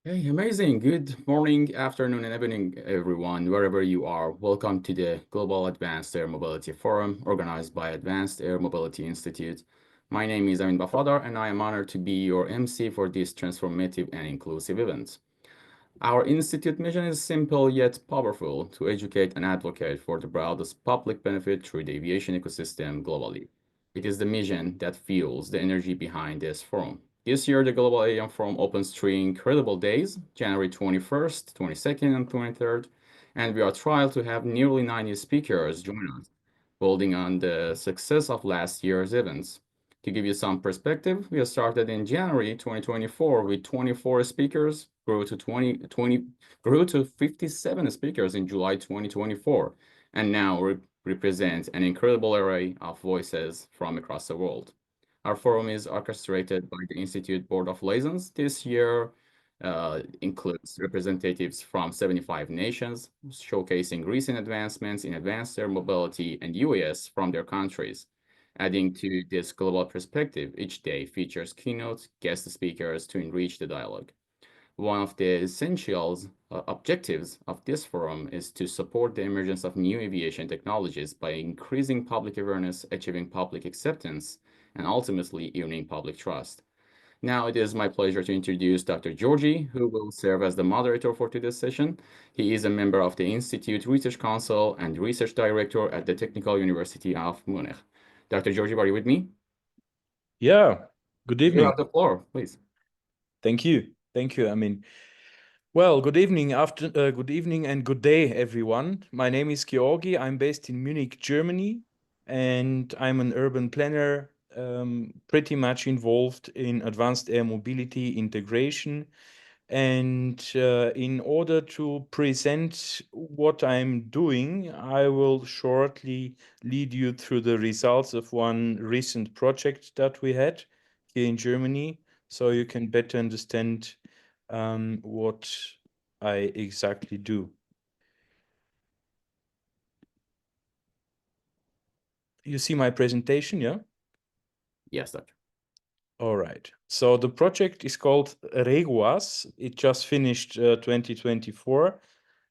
Hey, amazing. Good morning, afternoon, and evening, everyone, wherever you are. Welcome to the Global Advanced Air Mobility Forum organized by Advanced Air Mobility Institute. My name is Amin Bafadar, and I am honored to be your MC for this transformative and inclusive event. Our institute mission is simple yet powerful to educate and advocate for the broadest public benefit through the aviation ecosystem globally. It is the mission that fuels the energy behind this forum. This year, the Global AAM Forum opens three incredible days, January 21st, 22nd, and 23rd, and we are thrilled to have nearly 90 speakers join us, building on the success of last year's events. To give you some perspective, we started in January 2024 with 24 speakers, grew to 57 speakers in July 2024, and now represent an incredible array of voices from across the world. Our forum is orchestrated by the Institute Board of Liaisons. This year includes representatives from 75 nations, showcasing recent advancements in advanced air mobility and UAS from their countries. Adding to this global perspective, each day features keynotes, guest speakers to enrich the dialogue. One of the essential objectives of this forum is to support the emergence of new aviation technologies by increasing public awareness, achieving public acceptance, and ultimately earning public trust. Now it is my pleasure to introduce Dr. Georgi, who will serve as the moderator for today's session. He is a member of the Institute Research Council and Research Director at the Technical University of Munich. Dr. Georgi, are you with me? Yeah, good You evening. have the floor, please. Thank you. Thank you. Well, good evening, good evening and good day, everyone. My name is Georgi. I'm based in Munich, Germany, and I'm an urban planner, pretty much involved in advanced air mobility integration. And in order to present what I'm doing, I will shortly lead you through the results of one recent project that we had here in Germany, so you can better understand what I exactly do. You see my presentation, yeah? Yes, Doctor. All right. So the project is called Reguas. It just finished 2024.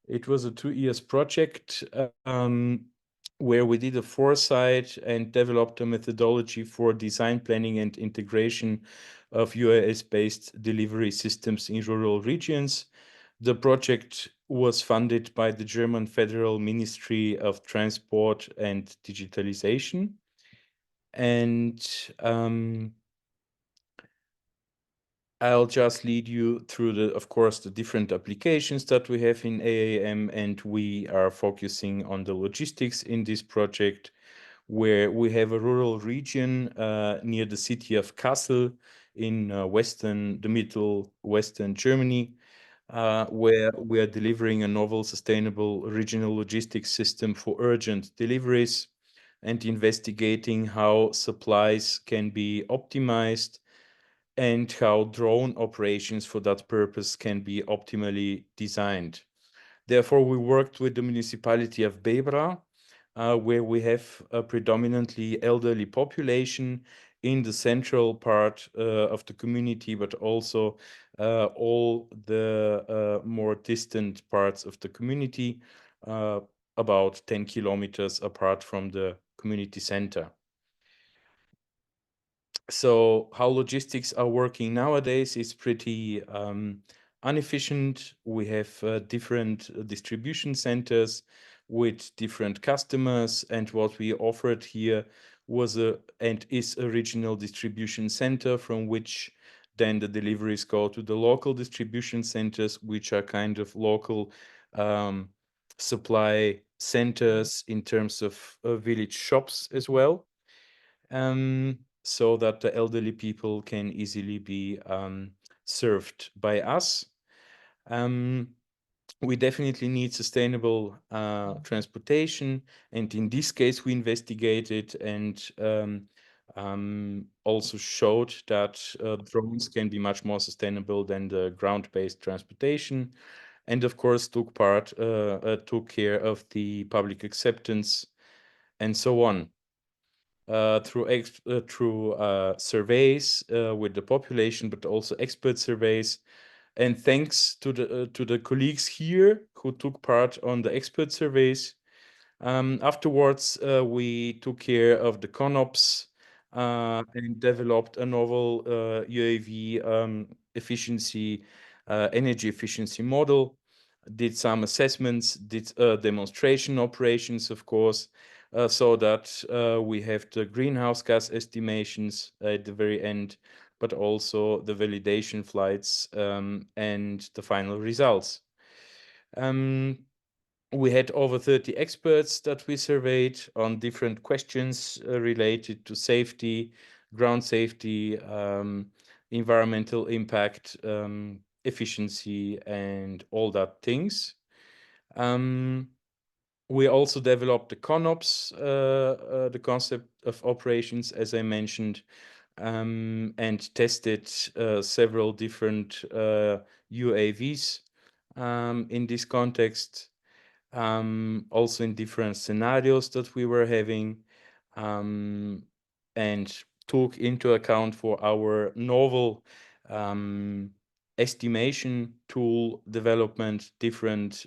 It was a 2 years project where we did a foresight and developed a methodology for design planning and integration of UAS-based delivery systems in rural regions. The project was funded by the German Federal Ministry of Transport and Digitalization. And I'll just lead you through of course, the different applications that we have in AAM, and we are focusing on the logistics in this project, where we have a rural region near the city of Kassel in the middle western Germany, where we are delivering a novel, sustainable regional logistics system for urgent deliveries and investigating how supplies can be optimized and how drone operations for that purpose can be optimally designed. Therefore, we worked with the municipality of Bebra, where we have a predominantly elderly population in the central part of the community, but also all the more distant parts of the community, about 10 kilometers apart from the community center. So how logistics are working nowadays is pretty inefficient. We have different distribution centers with different customers, and what we offered here was and is a regional distribution center from which then the deliveries go to the local distribution centers, which are kind of local supply centers in terms of village shops as well. So that the elderly people can easily be served by us. We definitely need sustainable transportation, and in this case we investigated and also showed that drones can be much more sustainable than the ground-based transportation, and of course took care of the public acceptance and so on. Through surveys with the population, but also expert surveys And thanks to the colleagues here who took part on the expert surveys. Afterwards, we took care of the ConOps and developed a novel UAV efficiency, energy efficiency model, did some assessments, did demonstration operations, of course, so that we have the greenhouse gas estimations at the very end, but also the validation flights and the final results. We had over 30 experts that we surveyed on different questions related to safety, ground safety, environmental impact, efficiency, and all that things. We also developed the ConOps, the concept of operations, as I mentioned, and tested several different UAVs in this context. Also in different scenarios that we were having, and took into account for our novel estimation tool development different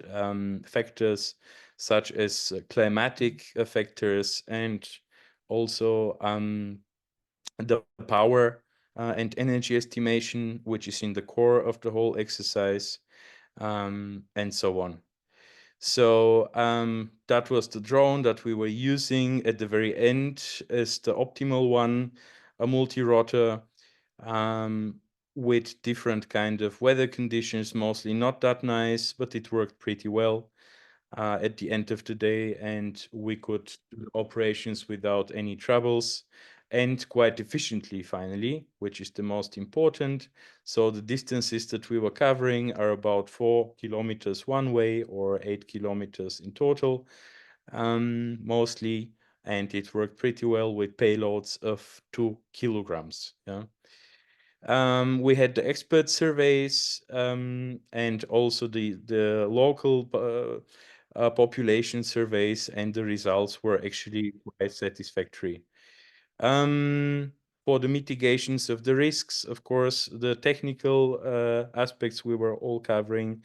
factors such as climatic factors and also the power and energy estimation, which is in the core of the whole exercise, and so on. So that was the drone that we were using at the very end as the optimal one, a multi-rotor with different kind of weather conditions, mostly not that nice, but it worked pretty well at the end of the day, and we could do operations without any troubles and quite efficiently finally, which is the most important. So the distances that we were covering are about 4 kilometers one way or 8 kilometers in total, mostly, and it worked pretty well with payloads of 2 kilograms. Yeah. We had the expert surveys and also the local population surveys, and the results were actually quite satisfactory. For the mitigations of the risks, of course, the technical aspects we were all covering,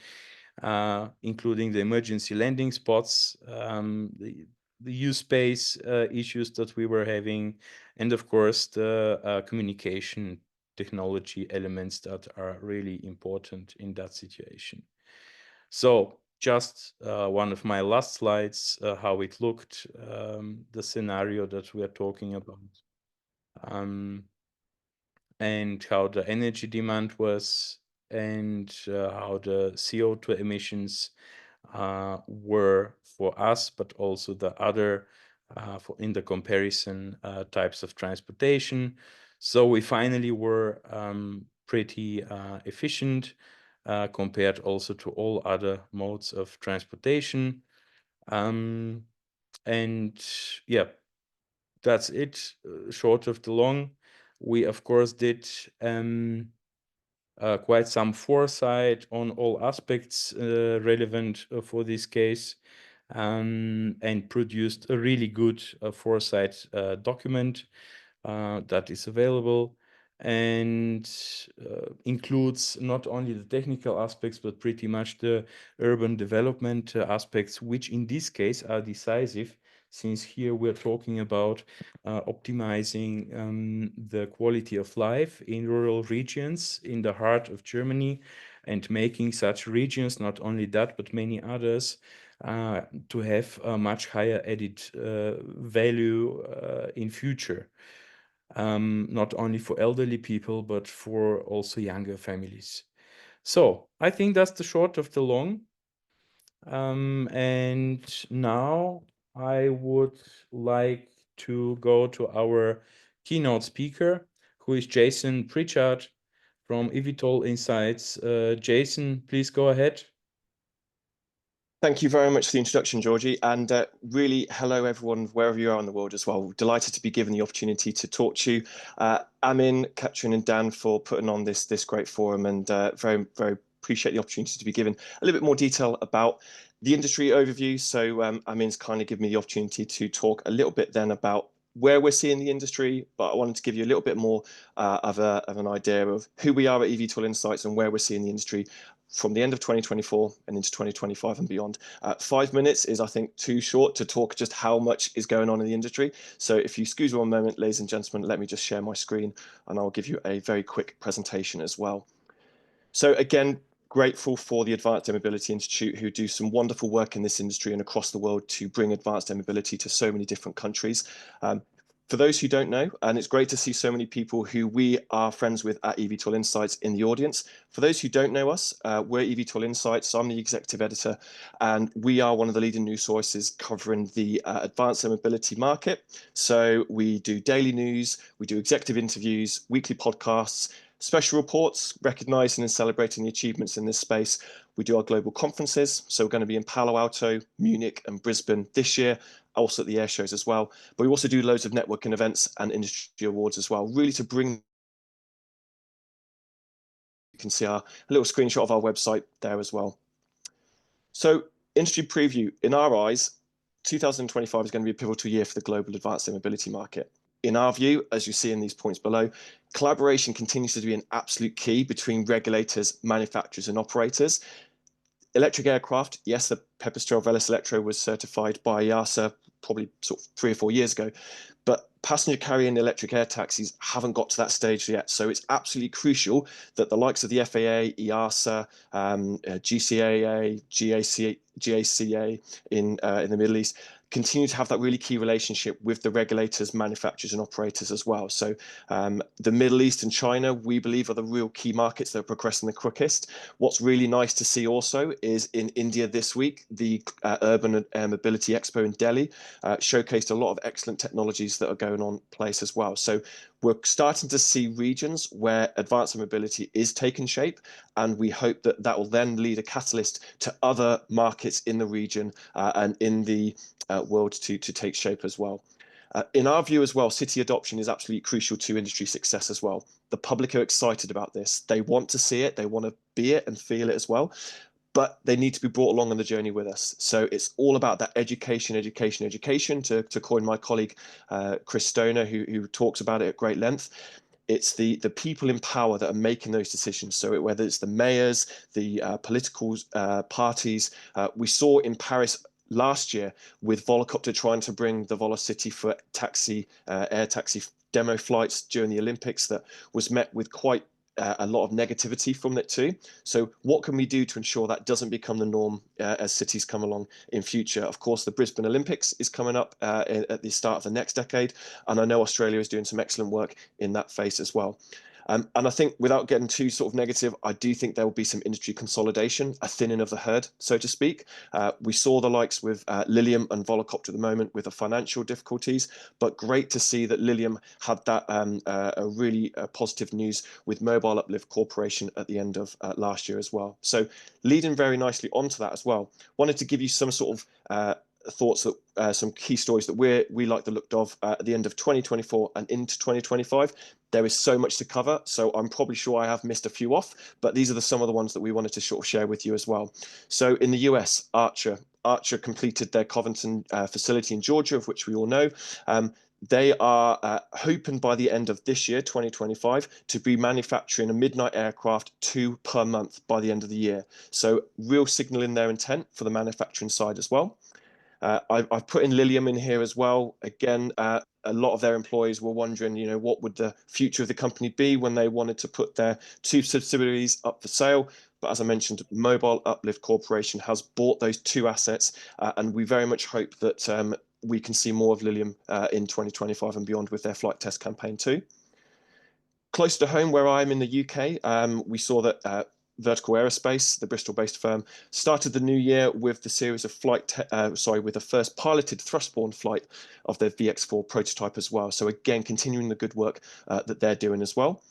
including the emergency landing spots, the use space issues that we were having, and of course the communication technology elements that are really important in that situation. So just one of my last slides, how it looked, the scenario that we are talking about, and how the energy demand was, and how the CO2 emissions were for us, but also the other in the comparison types of transportation. So we finally were pretty efficient compared also to all other modes of transportation. And yeah, that's it, short of the long. We, of course, did quite some foresight on all aspects relevant for this case, and produced a really good foresight document that is available, and includes not only the technical aspects, but pretty much the urban development aspects, which in this case are decisive, since here we're talking about optimizing the quality of life in rural regions in the heart of Germany, and making such regions, not only that, but many others, to have a much higher added value in future. Not only for elderly people, but for also younger families. So I think that's the short of the long. And now I would like to go to our keynote speaker, who is Jason Pritchard from eVTOL Insights. Jason, please go ahead. Thank you very much for the introduction, Georgie, and really hello everyone, wherever you are in the world as well. Delighted to be given the opportunity to talk to you. Amin, Katrin and Dan for putting on this great forum, and very appreciate the opportunity to be given a little bit more detail about the industry overview. So Amin's kindly given me the opportunity to talk a little bit then about where we're seeing the industry, but I wanted to give you a little bit more of an idea of who we are at eVTOL Insights and where we're seeing the industry from the end of 2024 and into 2025 and beyond. 5 minutes is, I think, too short to talk just how much is going on in the industry. So if you excuse me one moment, ladies and gentlemen, let me just share my screen and I'll give you a very quick presentation as well. So again, grateful for the Advanced Air Mobility Institute, who do some wonderful work in this industry and across the world to bring advanced air mobility to so many different countries. For those who don't know, and it's great to see so many people who we are friends with at eVTOL Insights in the audience. For those who don't know us, we're eVTOL Insights. I'm the executive editor, and we are one of the leading news sources covering the advanced air mobility market. So we do daily news, we do executive interviews, weekly podcasts, special reports recognizing and celebrating the achievements in this space. We do our global conferences. So we're going to be in Palo Alto, Munich, and Brisbane this year, also at the air shows as well. But we also do loads of networking events and industry awards as well, really to bring. You can see a little screenshot of our website there as well. So industry preview, in our eyes, 2025 is going to be a pivotal year for the global advanced air mobility market. In our view, as you see in these points below, collaboration continues to be an absolute key between regulators, manufacturers, and operators. Electric aircraft, yes, the Pipistrel Velis Electro was certified by EASA probably sort of 3 or 4 years ago, but passenger carrying electric air taxis haven't got to that stage yet. So it's absolutely crucial that the likes of the FAA, EASA, GCAA, GACA in the Middle East continue to have that really key relationship with the regulators, manufacturers, and operators as well. So the Middle East and China, we believe, are the real key markets that are progressing the quickest. What's really nice to see also is in India this week, the Urban Air Mobility Expo in Delhi showcased a lot of excellent technologies that are going on place as well. So we're starting to see regions where advanced air mobility is taking shape, and we hope that that will then lead a catalyst to other markets in the region and in the world to take shape as well. In our view as well, city adoption is absolutely crucial to industry success as well. The public are excited about this. They want to see it, they want to be it and feel it as well, but they need to be brought along on the journey with us. So it's all about that education, to coin my colleague Chris Stoner, who talks about it at great length. It's the people in power that are making those decisions. So whether it's the mayors, the political parties, we saw in Paris last year with Volocopter trying to bring the Volocity for air taxi demo flights during the Olympics, that was met with quite a lot of negativity from it too. So what can we do to ensure that doesn't become the norm as cities come along in future? Of course, the Brisbane Olympics is coming up at the start of the next decade, and I know Australia is doing some excellent work in that phase as well. And I think, without getting too sort of negative, I do think there will be some industry consolidation, a thinning of the herd, so to speak. We saw the likes with Lilium and Volocopter at the moment with the financial difficulties, but great to see that Lilium had that a really positive news with Mobile Uplift Corporation at the end of last year as well. So leading very nicely onto that as well, wanted to give you some sort of thoughts that some key stories that we like the look of at the end of 2024 and into 2025. There is so much to cover, so I'm probably sure I have missed a few off, but these are some of the ones that we wanted to sort of share with you as well. So in the US, Archer completed their Covington facility in Georgia, of which we all know. They are hoping by the end of this year, 2025, to be manufacturing a Midnight aircraft 2 per month by the end of the year. So real signaling their intent for the manufacturing side as well. I've put in Lilium in here as well. Again, a lot of their employees were wondering, what would the future of the company be when they wanted to put their 2 subsidiaries up for sale. But as I mentioned, Mobile Uplift Corporation has bought those 2 assets, and we very much hope that we can see more of Lilium in 2025 and beyond with their flight test campaign too. Close to home, where I'm in the UK, we saw that Vertical Aerospace, the Bristol-based firm, started the new year with the series of with the first piloted thrust-borne flight of their VX4 prototype as well. So again, continuing the good work that they're doing as well.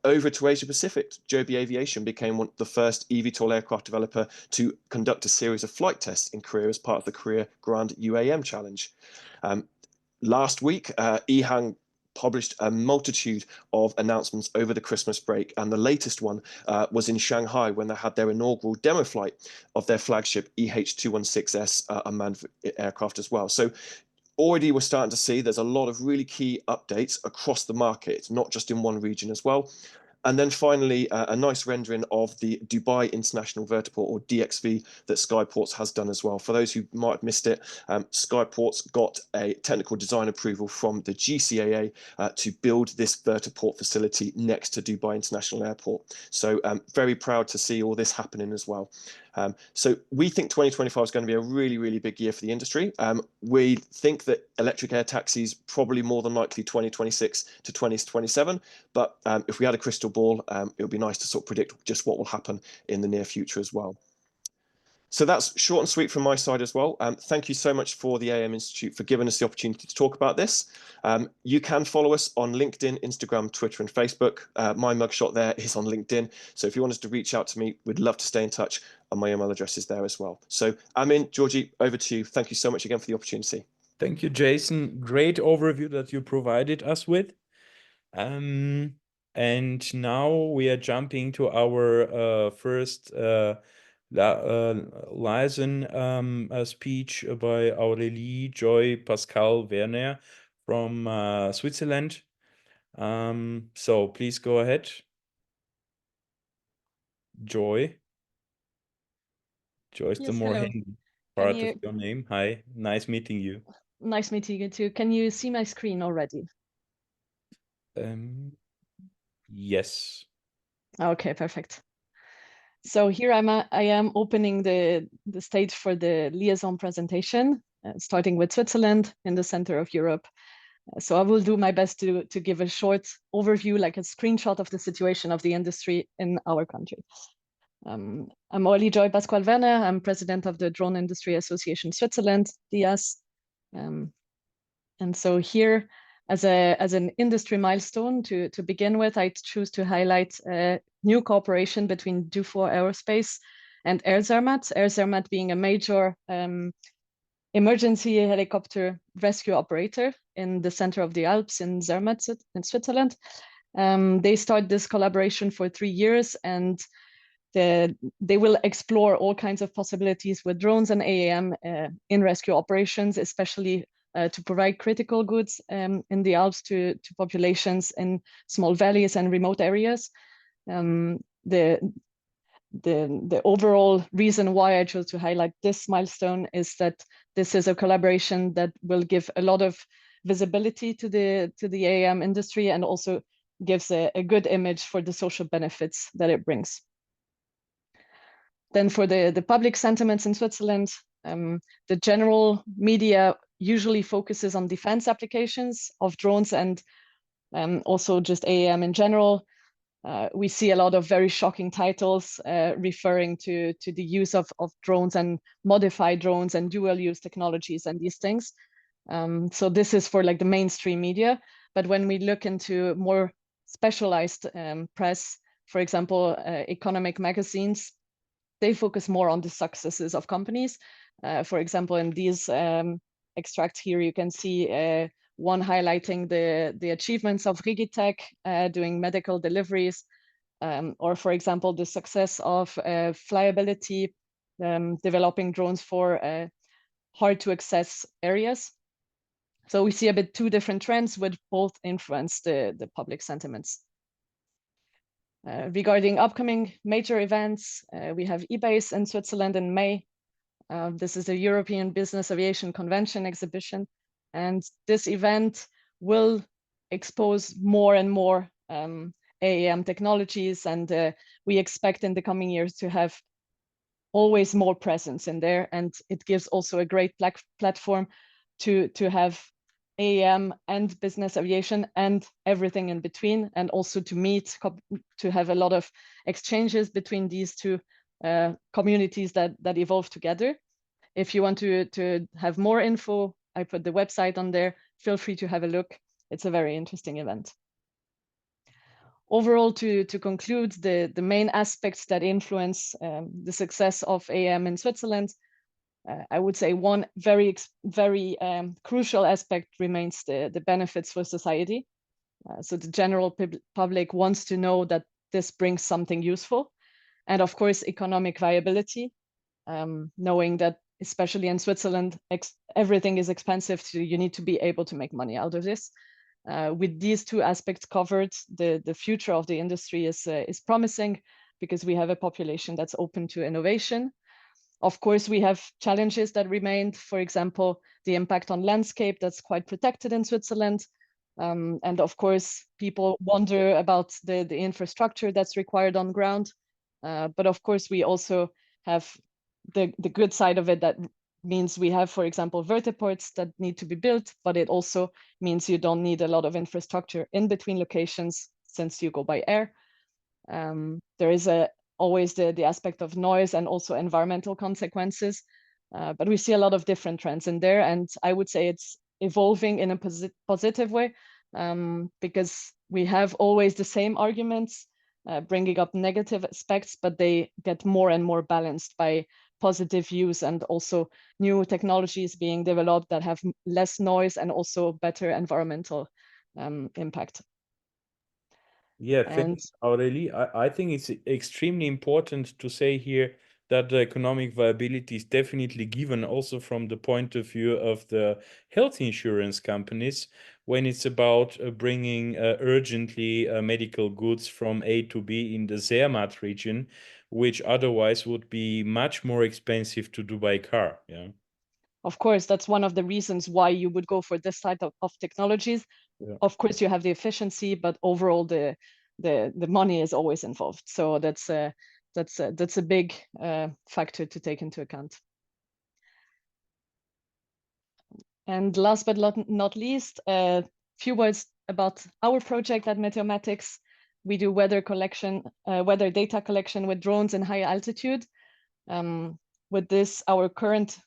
Over to Asia Pacific, Joby Aviation became the first eVTOL aircraft developer to conduct a series of flight tests in Korea as part of the Korea Grand UAM Challenge. Last week, EHang published a multitude of announcements over the Christmas break, and the latest one was in Shanghai when they had their inaugural demo flight of their flagship EH216S unmanned aircraft as well. So already we're starting to see there's a lot of really key updates across the market, not just in one region as well. And then finally, a nice rendering of the Dubai International Vertiport, or DXV, that Skyports has done as well. For those who might have missed it, Skyports got a technical design approval from the GCAA to build this vertiport facility next to Dubai International Airport. So very proud to see all this happening as well. So we think 2025 is going to be a really, really big year for the industry. We think that electric air taxis probably more than likely 2026 to 2027. But if we had a crystal ball, it would be nice to sort of predict just what will happen in the near future as well. So that's short and sweet from my side as well. Thank you so much for the AAM Institute for giving us the opportunity to talk about this. You can follow us on LinkedIn, Instagram, Twitter, and Facebook. My mugshot there is on LinkedIn. So if you wanted to reach out to me, we'd love to stay in touch, and my email address is there as well. So Amin, Georgie, over to you. Thank you so much again for the opportunity. Thank you, Jason. Great overview that you provided us with. And now we are jumping to our first liaison speech by Aurélie Joy Pascal Werner from Switzerland. So please go ahead. Joy. Joy is the more handy part of your name. Hi, nice meeting you. Nice meeting you too. Can you see my screen already? Yes. Okay, perfect. So here I am opening the stage for the liaison presentation, starting with Switzerland in the center of Europe. So I will do my best to give a short overview, like a screenshot of the situation of the industry in our country. I'm Aurélie Joy Pascal Werner. I'm president of the Drone Industry Association Switzerland, DIAS. And so here, as an industry milestone to begin with, I choose to highlight a new cooperation between Dufour Aerospace and Air Zermatt. Air Zermatt being a major emergency helicopter rescue operator in the center of the Alps in Zermatt in Switzerland. They start this collaboration for 3 years, and they will explore all kinds of possibilities with drones and AAM in rescue operations, especially to provide critical goods in the Alps to populations in small valleys and remote areas. The overall reason why I chose to highlight this milestone is that this is a collaboration that will give a lot of visibility to the AAM industry, and also gives a good image for the social benefits that it brings. Then for the public sentiments in Switzerland, the general media usually focuses on defense applications of drones, and also just AAM in general. We see a lot of very shocking titles referring to the use of drones and modified drones and dual use technologies and these things. So this is for like the mainstream media. But when we look into more specialized press, for example, economic magazines, they focus more on the successes of companies. For example, in these extracts here, you can see one highlighting the achievements of Rigitech doing medical deliveries, or for example, the success of Flyability developing drones for hard to access areas. So we see a bit two different trends which both influence the public sentiments. Regarding upcoming major events, we have EBACE in Switzerland in May. This is a European Business Aviation Convention exhibition, and this event will expose more and more AAM technologies, and we expect in the coming years to have always more presence in there, and it gives also a great platform to have AAM and business aviation and everything in between, and also to meet, to have a lot of exchanges between these two communities that evolve together. If you want to have more info, I put the website on there. Feel free to have a look. It's a very interesting event. Overall, to conclude, the main aspects that influence the success of AAM in Switzerland, I would say one very crucial aspect remains the benefits for society. So the general public wants to know that this brings something useful. And of course, economic viability, knowing that especially in Switzerland, everything is expensive, so you need to be able to make money out of this. With these two aspects covered, the future of the industry is promising because we have a population that's open to innovation. Of course, we have challenges that remained, for example, the impact on landscape that's quite protected in Switzerland. And of course, people wonder about the infrastructure that's required on ground. But of course, we also have the good side of it that means we have, for example, vertiports that need to be built, but it also means you don't need a lot of infrastructure in between locations since you go by air. There is always the aspect of noise and also environmental consequences, but we see a lot of different trends in there, and I would say it's evolving in a positive way, because we have always the same arguments bringing up negative aspects, but they get more and more balanced by positive use and also new technologies being developed that have less noise and also better environmental impact. Yeah, thanks, Aurelie. I think it's extremely important to say here that the economic viability is definitely given also from the point of view of the health insurance companies when it's about bringing urgently medical goods from A to B in the Zermatt region, which otherwise would be much more expensive to do by car. Yeah. Of course, that's one of the reasons why you would go for this type of technologies. Yeah. Of course, you have the efficiency, but overall the money is always involved. So that's a big factor to take into account. And last but not least, a few words about our project at Meteomatics. We do weather data collection with drones in high altitude. With this, our current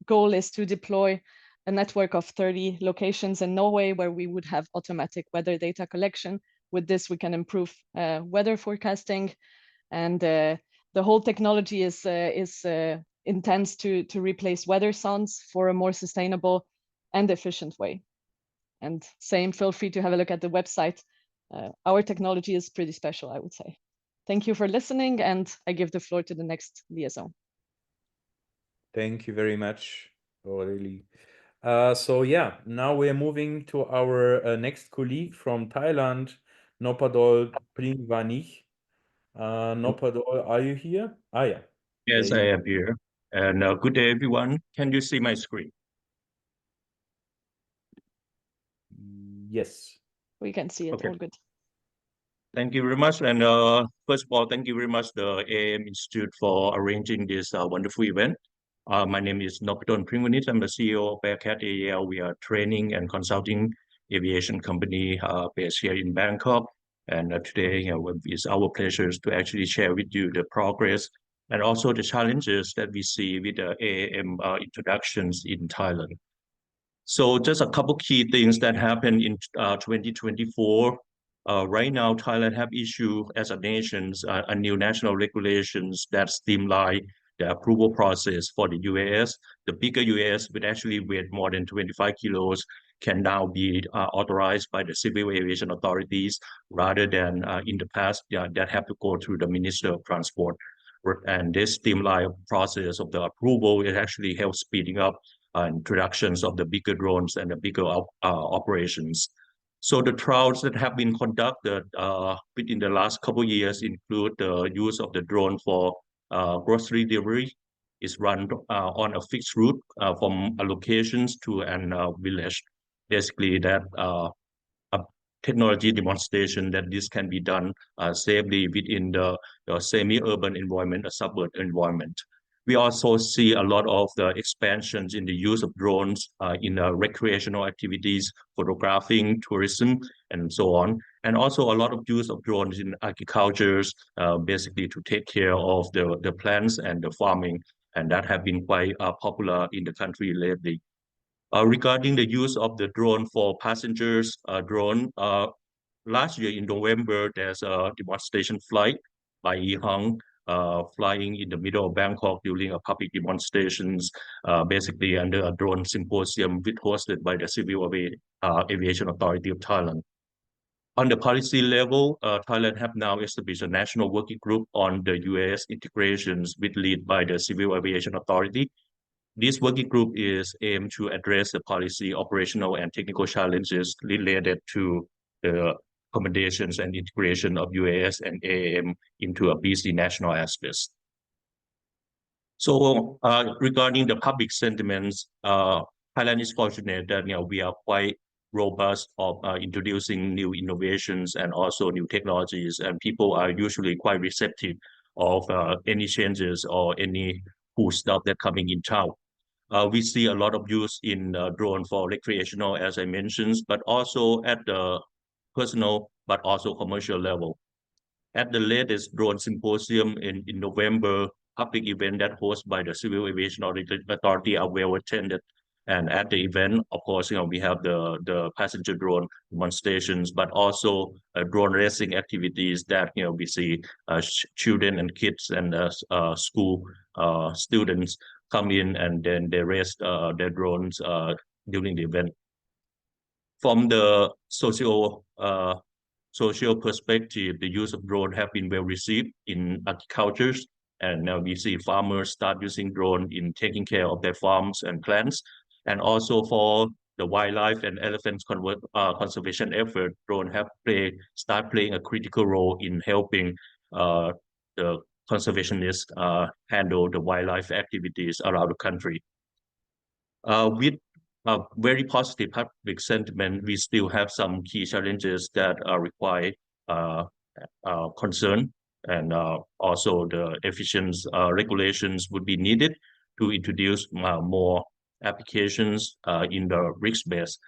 goal is to deploy a network of 30 locations in Norway where we would have automatic weather data collection. With this, we can improve weather forecasting, and the whole technology intends to replace weather sondes for a more sustainable and efficient way. And same, feel free to have a look at the website. Our technology is pretty special, I would say. Thank you for listening, and I give the floor to the next liaison. Thank you very much, Aurelie. So yeah, now we're moving to our next colleague from Thailand, Nopadol Pringwanich. Nopadol, are you here? Ah, yeah. Yes, I am here. And good day, everyone. Can you see my screen? Yes. We can see it. Okay. All good. Thank you very much. And first of all, thank you very much, the AAM Institute, for arranging this wonderful event. My name is Nopadol Pringwanich. I'm the CEO of Bearcat AAL. We are a training and consulting aviation company based here in Bangkok. And today, it's our pleasure to actually share with you the progress and also the challenges that we see with the AAM introductions in Thailand. So just a couple key things that happened in 2024. Right now, Thailand have issued as a nation a new national regulations that streamline the approval process for the UAS. The bigger UAS, which actually weigh more than 25 kilos, can now be authorized by the civil aviation authorities rather than in the past that have to go through the Minister of Transport. And this streamlined process of the approval, it actually helps speeding up introductions of the bigger drones and the bigger operations. So the trials that have been conducted within the last couple of years include the use of the drone for grocery delivery. Is run on a fixed route from locations to a village. Basically, that a technology demonstration that this can be done safely within the semi-urban environment, a suburban environment. We also see a lot of the expansions in the use of drones in recreational activities, photographing, tourism, and so on. And also a lot of use of drones in agriculture, basically to take care of the plants and the farming. And that have been quite popular in the country lately. Regarding the use of the drone for passengers, last year in November, there's a demonstration flight by Yihang flying in the middle of Bangkok during a public demonstrations, basically under a drone symposium hosted by the Civil Aviation Authority of Thailand. On the policy level, Thailand have now established a national working group on the UAS integrations with lead by the Civil Aviation Authority. This working group is aimed to address the policy, operational, and technical challenges related to the accommodations and integration of UAS and AAM into a busy national airspace. So regarding the public sentiments, Thailand is fortunate that we are quite robust of introducing new innovations and also new technologies, and people are usually quite receptive of any changes or any cool stuff that coming in town. We see a lot of use in drone for recreational, as I mentioned, but also at the personal but also commercial level. At the latest drone symposium in November, public event that hosted by the Civil Aviation Authority are well attended. And at the event, of course, we have the passenger drone demonstrations, but also drone racing activities that we see children and kids and school students come in and then they race their drones during the event. From the social perspective, the use of drone have been well received in agricultures, and now we see farmers start using drone in taking care of their farms and plants, and also for the wildlife and elephants conservation effort, drone have start playing a critical role in helping the conservationists handle the wildlife activities around the country. With very positive public sentiment, we still have some key challenges that require concern, and also the efficient regulations would be needed to introduce more applications in the risk-based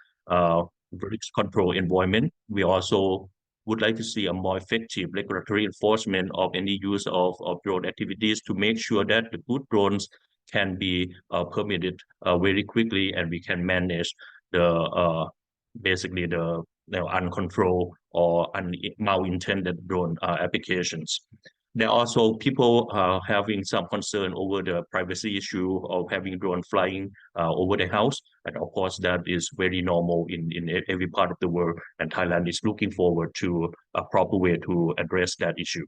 risk control environment. We also would like to see a more effective regulatory enforcement of any use of drone activities to make sure that the good drones can be permitted very quickly, and we can manage the basically the uncontrolled or malintended drone applications. There are also people having some concern over the privacy issue of having drone flying over the house, and of course that is very normal in every part of the world, and Thailand is looking forward to a proper way to address that issue.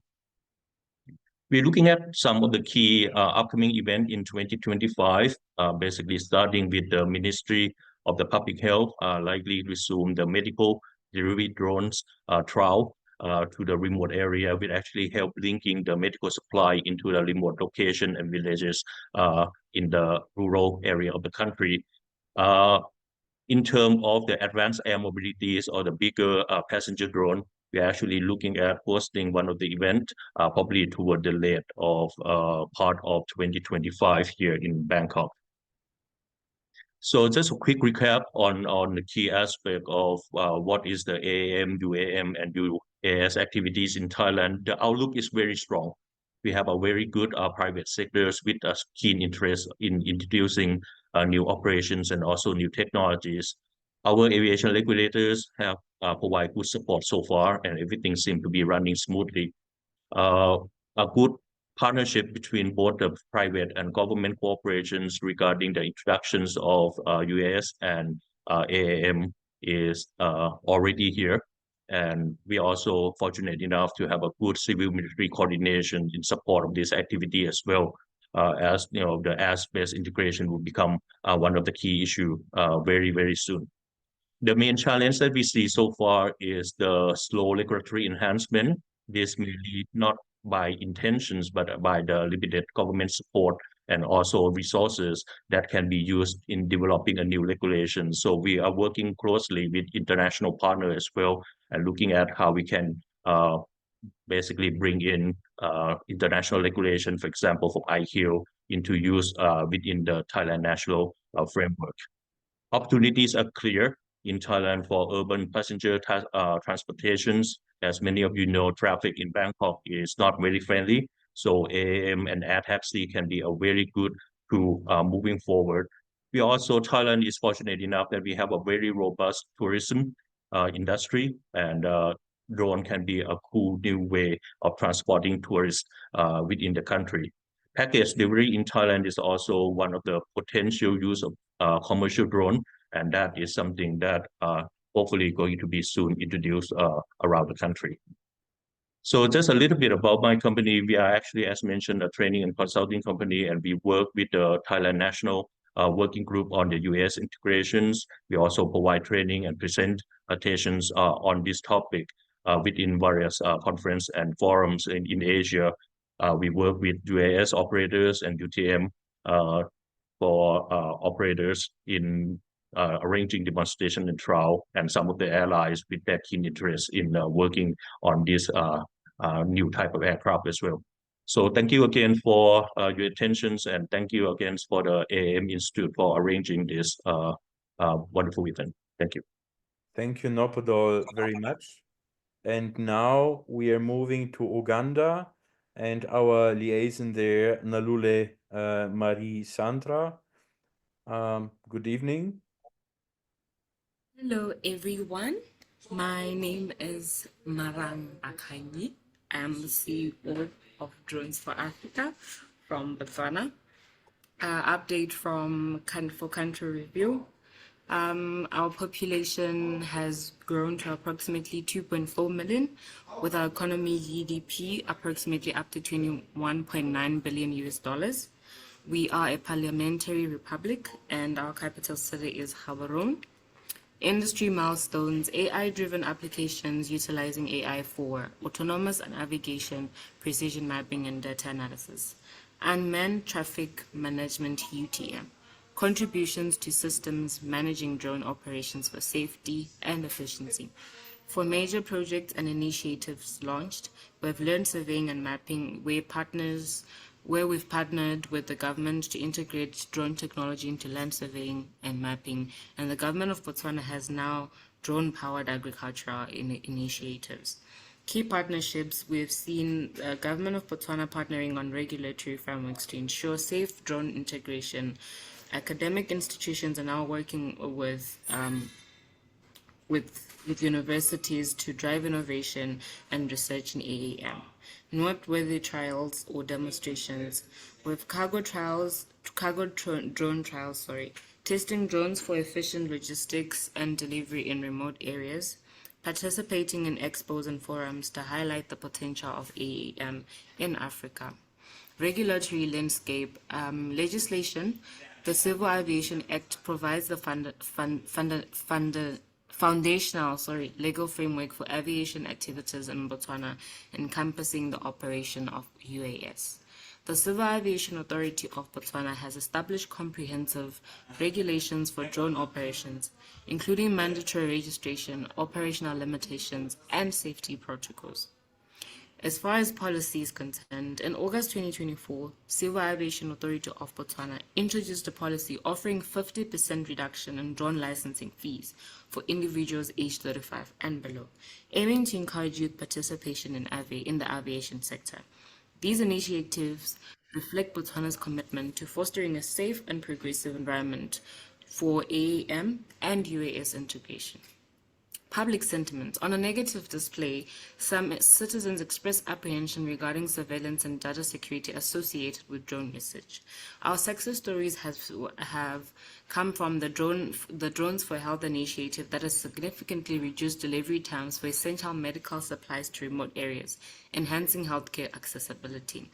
We're looking at some of the key upcoming events in 2025, basically starting with the Ministry of the Public Health likely resume the medical delivery drones trial to the remote area, will actually help linking the medical supply into the remote location and villages in the rural area of the country. In terms of the advanced air mobilities or the bigger passenger drone, we're actually looking at hosting one of the events probably toward the late of part of 2025 here in Bangkok. So just a quick recap on the key aspect of what is the AAM, UAM, and UAS activities in Thailand. The outlook is very strong. We have a very good private sectors with a keen interest in introducing new operations and also new technologies. Our aviation regulators have provided good support so far, and everything seems to be running smoothly. A good partnership between both the private and government corporations regarding the introductions of UAS and AAM is already here. And we are also fortunate enough to have a good civil military coordination in support of this activity as well, as the airspace integration will become one of the key issues very, very soon. The main challenge that we see so far is the slow regulatory enhancement. This may be not by intentions, but by the limited government support and also resources that can be used in developing a new regulation. So we are working closely with international partners as well and looking at how we can basically bring in international regulation, for example, for IQ into use within the Thailand national framework. Opportunities are clear in Thailand for urban passenger transportations. As many of you know, traffic in Bangkok is not very friendly. So AAM and air taxi can be a very good tool moving forward. Thailand is fortunate enough that we have a very robust tourism industry, and drone can be a cool new way of transporting tourists within the country. Package delivery in Thailand is also one of the potential use of commercial drone, and that is something that hopefully going to be soon introduced around the country. So just a little bit about my company. We are actually, as mentioned, a training and consulting company, and we work with the Thailand National working group on the US integrations. We also provide training and presentations on this topic within various conference and forums in Asia. We work with UAS operators and UTM for operators in arranging demonstration and trial, and some of the allies with their keen interest in working on this new type of aircraft as well. So thank you again for your attentions, and thank you again for the AAM Institute for arranging this wonderful event. Thank you. Thank you, Nopodol, very much. And now we are moving to Uganda, and our liaison there, Nalule Marie Sandra. Good evening. Hello, everyone. My name is Marang Akanyi. I'm the CEO of Drones for Africa from Botswana. Update from for country review. Our population has grown to approximately 2.4 million, with our economy GDP approximately up to 21.9 billion US dollars. We are a parliamentary republic, and our capital city is Gaborone. Industry milestones: AI-driven applications utilizing AI for autonomous navigation, precision mapping, and data analysis. Unmanned traffic management (UTM). Contributions to systems managing drone operations for safety and efficiency. For major projects and initiatives launched, we have learned surveying and mapping, where we've partnered with the government to integrate drone technology into land surveying and mapping, and the government of Botswana has now drone-powered agricultural initiatives. Key partnerships: we've seen the government of Botswana partnering on regulatory frameworks to ensure safe drone integration. Academic institutions are now working with universities to drive innovation and research in AAM. Noteworthy trials or demonstrations with drone trials, testing drones for efficient logistics and delivery in remote areas, participating in expos and forums to highlight the potential of AAM in Africa. Regulatory landscape, legislation. The Civil Aviation Act provides the foundational legal framework for aviation activities in Botswana, encompassing the operation of UAS. The Civil Aviation Authority of Botswana has established comprehensive regulations for drone operations, including mandatory registration, operational limitations, and safety protocols. As far as policy is concerned, in August 2024, Civil Aviation Authority of Botswana introduced a policy offering 50% reduction in drone licensing fees for individuals aged 35 and below, aiming to encourage youth participation in the aviation sector. These initiatives reflect Botswana's commitment to fostering a safe and progressive environment for AAM and UAS integration. Public sentiment. On a negative display, some citizens express apprehension regarding surveillance and data security associated with drone usage. Our success stories have come from the Drones for Health initiative that has significantly reduced delivery times for essential medical supplies to remote areas, enhancing healthcare accessibility.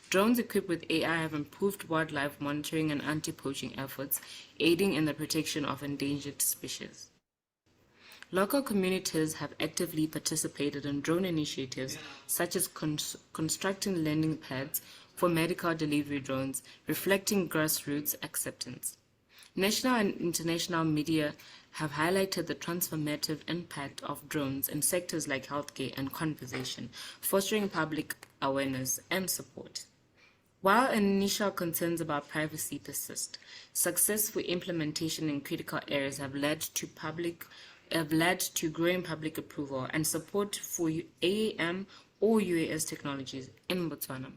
Drones equipped with AI have improved wildlife monitoring and anti-poaching efforts, aiding in the protection of endangered species. Local communities have actively participated in drone initiatives such as constructing landing pads for medical delivery drones, reflecting grassroots acceptance. National and international media have highlighted the transformative impact of drones in sectors like healthcare and conservation, fostering public awareness and support. While initial concerns about privacy persist, successful implementation in critical areas have led to growing public approval and support for AAM or UAS technologies in Botswana.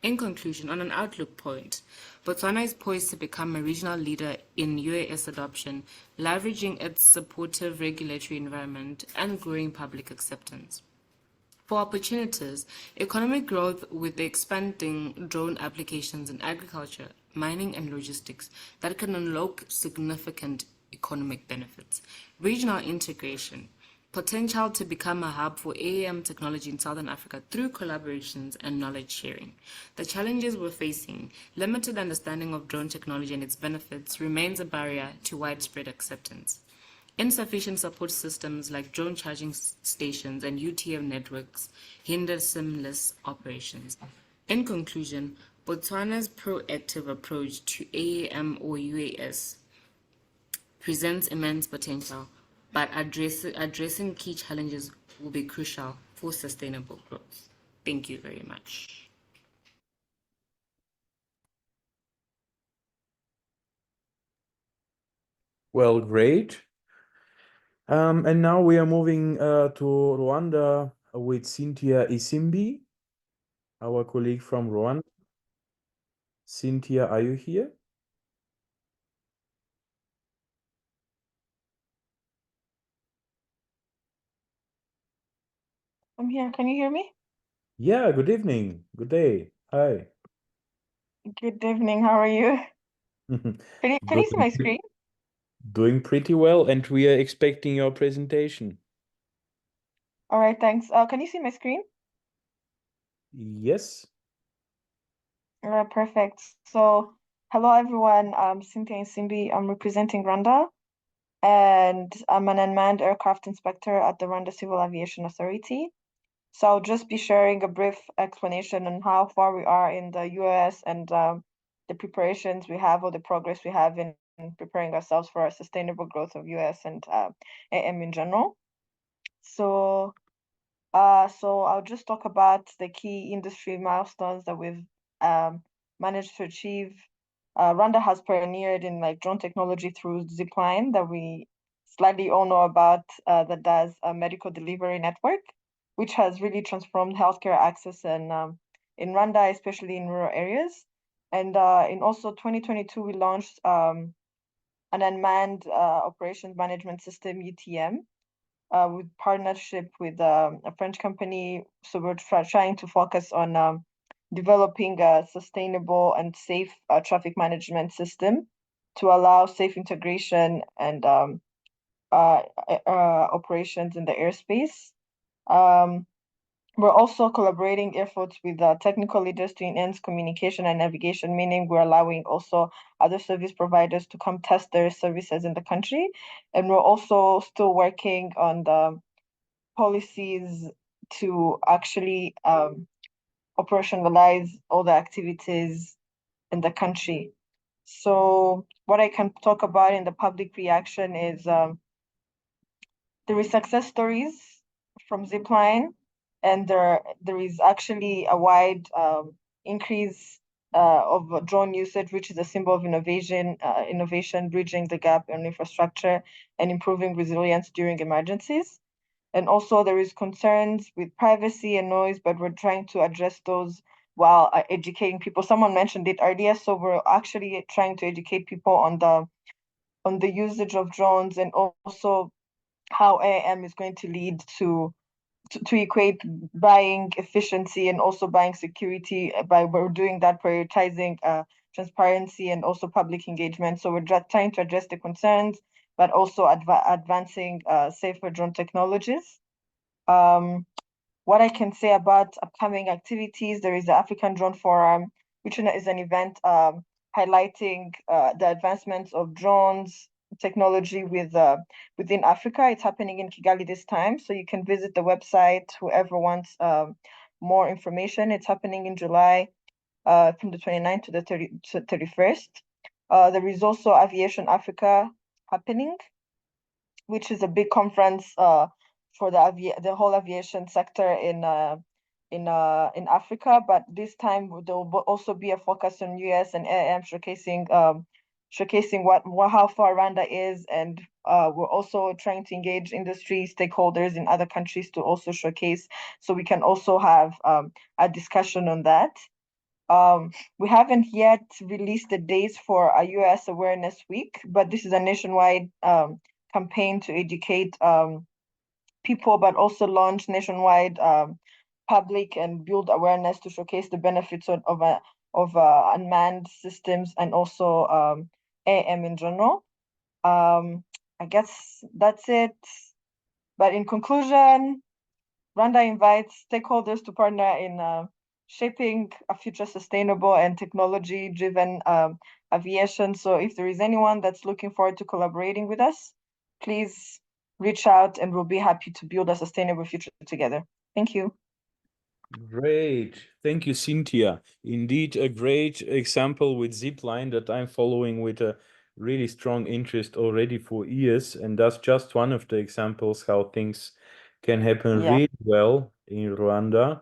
In conclusion, on an outlook point, Botswana is poised to become a regional leader in UAS adoption, leveraging its supportive regulatory environment and growing public acceptance. For opportunities, economic growth with the expanding drone applications in agriculture, mining, and logistics that can unlock significant economic benefits. Regional integration. Potential to become a hub for AAM technology in Southern Africa through collaborations and knowledge sharing. The challenges we're facing, limited understanding of drone technology and its benefits remains a barrier to widespread acceptance. Insufficient support systems like drone charging stations and UTM networks hinder seamless operations. In conclusion, Botswana's proactive approach to AAM or UAS presents immense potential, but addressing key challenges will be crucial for sustainable growth. Thank you very much. Well, great. And now we are moving to Rwanda with Cynthia Isimbi, our colleague from Rwanda. Cynthia, are you here? I'm here. Can you hear me? Yeah, good evening. Good day. Hi. Good evening. How are you? Can you see my screen? Doing pretty well, and we are expecting your presentation. All right, thanks. Can you see my screen? Yes. Perfect. So, hello everyone. I'm Cynthia Nsimbi. I'm representing Rwanda, and I'm an unmanned aircraft inspector at the Rwanda Civil Aviation Authority. So I'll just be sharing a brief explanation on how far we are in the US and the preparations we have or the progress we have in preparing ourselves for a sustainable growth of US and AM in general. So I'll just talk about the key industry milestones that we've managed to achieve. Rwanda has pioneered in like drone technology through Zipline that we slightly all know about, that does a medical delivery network, which has really transformed healthcare access in Rwanda, especially in rural areas. And in also 2022, we launched an unmanned operations management system, UTM, with partnership with a French company. So we're trying to focus on developing a sustainable and safe traffic management system to allow safe integration and operations in the airspace. We're also collaborating efforts with technical leaders to enhance communication and navigation, meaning we're allowing also other service providers to come test their services in the country. And we're also still working on the policies to actually operationalize all the activities in the country. So what I can talk about in the public reaction is there is success stories from Zipline, and there is actually a wide increase of drone usage, which is a symbol of innovation, bridging the gap in infrastructure and improving resilience during emergencies. And also there is concerns with privacy and noise, but we're trying to address those while educating people. Someone mentioned it earlier, so we're actually trying to educate people on the usage of drones, and also how AAM is going to lead to equate buying efficiency and also buying security by we're doing that, prioritizing transparency and also public engagement. So we're just trying to address the concerns, but also advancing safer drone technologies. What I can say about upcoming activities, there is the African Drone Forum, which is an event highlighting the advancements of drones technology within Africa. It's happening in Kigali this time, so you can visit the website, whoever wants more information. It's happening in July from the 29th to the 31st. There is also Aviation Africa happening, which is a big conference for the whole aviation sector in Africa. But this time there will also be a focus on US and AAM showcasing how far Rwanda is, and we're also trying to engage industry stakeholders in other countries to also showcase, so we can also have a discussion on that. We haven't yet released the dates for a US Awareness Week, but this is a nationwide campaign to educate people, but also launch nationwide public and build awareness to showcase the benefits of unmanned systems and also AM in general. I guess that's it. But in conclusion, Rwanda invites stakeholders to partner in shaping a future sustainable and technology-driven aviation. So if there is anyone that's looking forward to collaborating with us, please reach out and we'll be happy to build a sustainable future together. Thank you. Great. Thank you, Cynthia. Indeed, a great example with Zipline that I'm following with a really strong interest already for years. And that's just one of the examples how things can happen really well in Rwanda.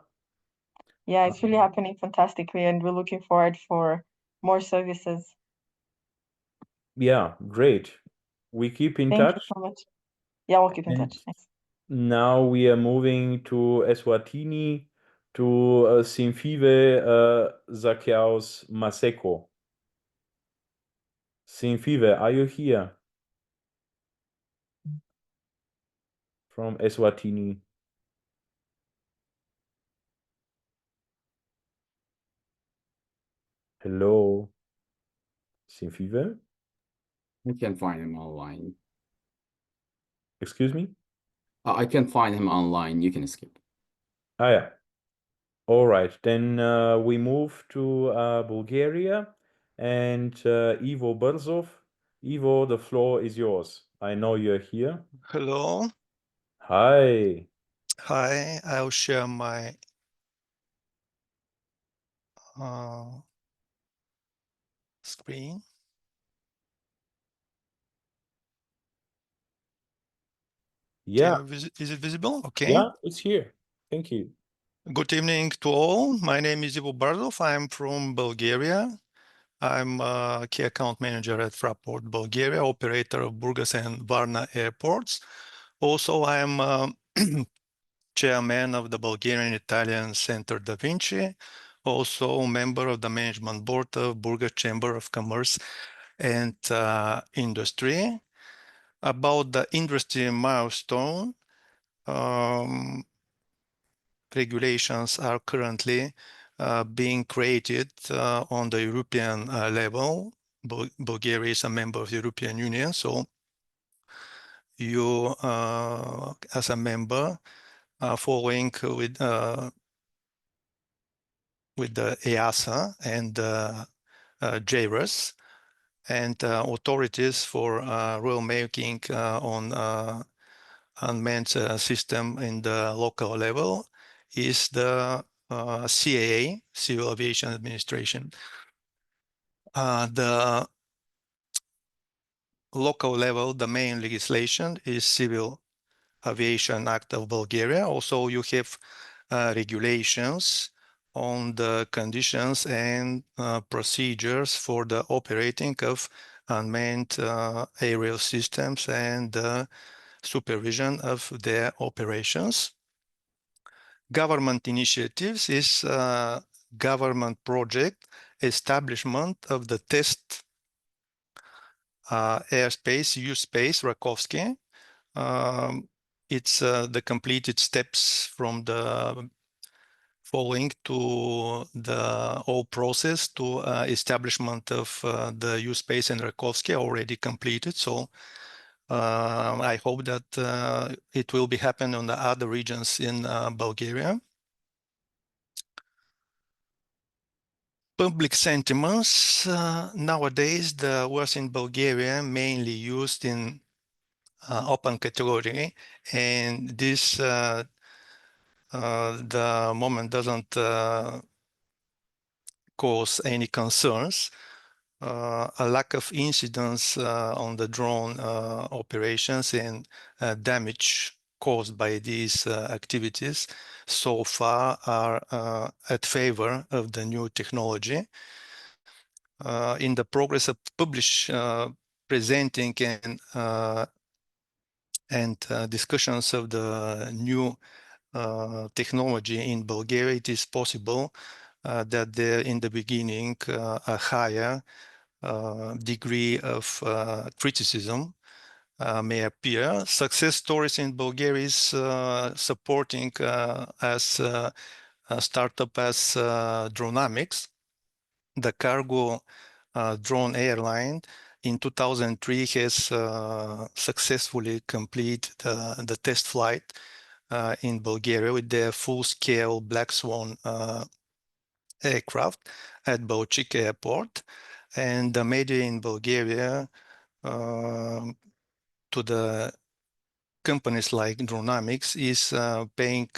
Yeah, it's really happening fantastically, and we're looking forward for more services. Yeah, great. We keep in Thank touch. you so much. Yeah, we'll keep in touch. Thanks. Now we are moving to Eswatini, to Simfiwe Zakiaus Maseko. Simfiwe, are you here? From Eswatini. Hello, Simfiwe? You can find him online. Excuse me? I can find him online. You can skip. Ah, yeah. All right, then we move to Bulgaria and Ivo Berzov. Ivo, the floor is yours. I know you're here. Hello. Hi. Hi, I'll share my screen. Yeah. Is it visible? Okay. Yeah, it's here. Thank you. Good evening to all. My name is Ivo Bardov. I'm from Bulgaria. I'm a key account manager at Fraport Bulgaria, operator of Burgas and Varna airports. Also, I'm chairman of the Bulgarian Italian Center Da Vinci, also member of the management board of Burgas Chamber of Commerce and Industry. About the industry milestone, regulations are currently being created on the European level. Bulgaria is a member of the European Union, so you, as a member, following with the EASA and JRAS and authorities for rulemaking on unmanned system in the local level is the CAA, Civil Aviation Administration. The local level, the main legislation is Civil Aviation Act of Bulgaria. Also, you have regulations on the conditions and procedures for the operating of unmanned aerial systems and supervision of their operations. Government initiatives is government project establishment of the test airspace, U-space, Rakovsky. It's the completed steps from the following to the whole process to establishment of the U-space and Rakovsky already completed. So I hope that it will be happen on the other regions in Bulgaria. Public sentiments. Nowadays, the words in Bulgaria mainly used in open category, and this the moment doesn't cause any concerns. A lack of incidents on the drone operations and damage caused by these activities so far are at favor of the new technology. In the progress of presenting and discussions of the new technology in Bulgaria, it is possible that there in the beginning a higher degree of criticism may appear. Success stories in Bulgaria is supporting as a startup as Dronamics, the cargo drone airline in 2003 has successfully completed the test flight in Bulgaria with their full-scale Black Swan aircraft at Balchik Airport. And the media in Bulgaria, to the companies like Dronamics, is paying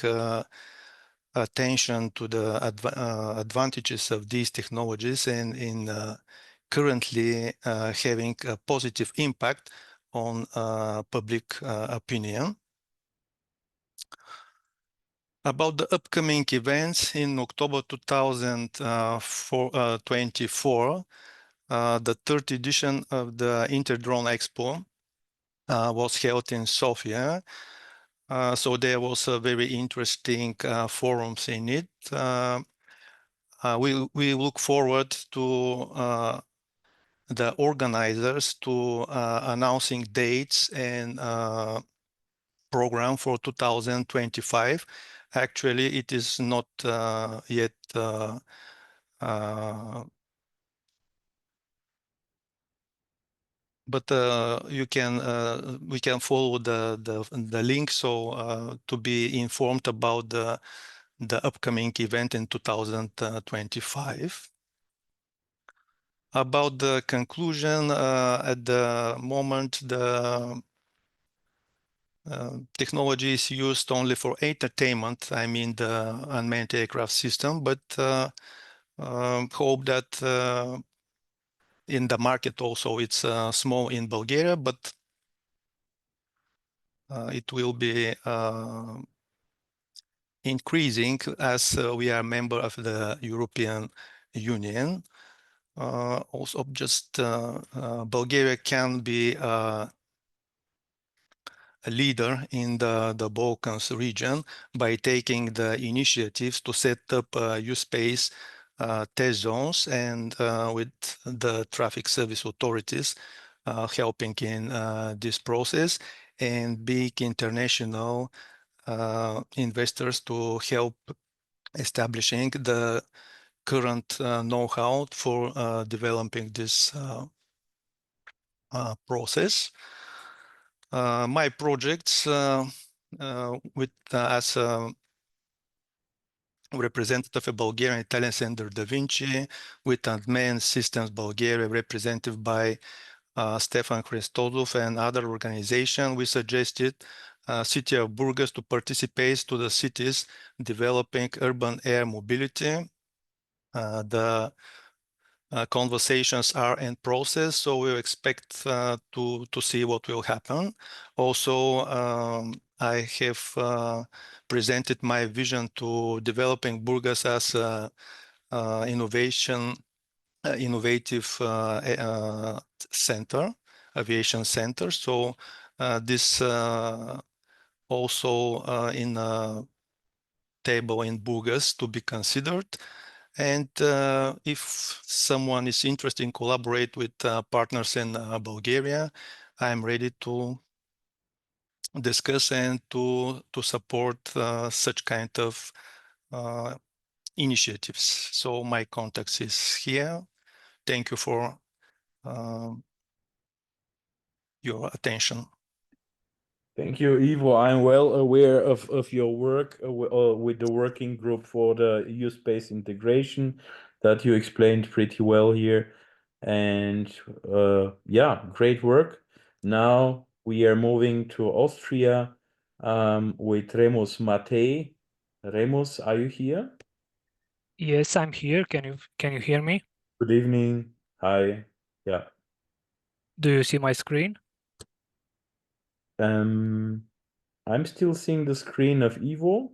attention to the advantages of these technologies and in currently having a positive impact on public opinion. About the upcoming events in October 2024, the third edition of the Interdrone Expo was held in Sofia. So there was a very interesting forums in it. We look forward to the organizers to announcing dates and program for 2025. Actually, it is not yet but we can follow the link so to be informed about the upcoming event in 2025. About the conclusion, at the moment, the technology is used only for entertainment, I mean the unmanned aircraft system, but hope that in the market also it's small in Bulgaria, but it will be increasing as we are a member of the European Union. Also, just Bulgaria can be a leader in the Balkans region by taking the initiatives to set up U-space test zones and with the traffic service authorities helping in this process, and big international investors to help establishing the current know-how for developing this process. My projects with as a representative of Bulgarian Italian Center Da Vinci, with Unmanned Systems Bulgaria, represented by Stefan Christodov and other organization, we suggested city of Burgas to participate to the cities developing urban air mobility. The conversations are in process, so we expect to see what will happen. Also, I have presented my vision to developing Burgas as a innovative center, aviation center. So this also in a table in Burgas to be considered. And if someone is interested in collaborate with partners in Bulgaria, I'm ready to discuss and to support such kind of initiatives. So my contacts is here. Thank you for your attention. Thank you, Ivo. I'm well aware of your work with the working group for the EU space integration that you explained pretty well here. And yeah, great work. Now we are moving to Austria with Remus Matei. Remus, are you here? Yes, I'm here. Can you hear me? Good evening. Hi. Yeah. Do you see my screen? I'm still seeing the screen of Ivo.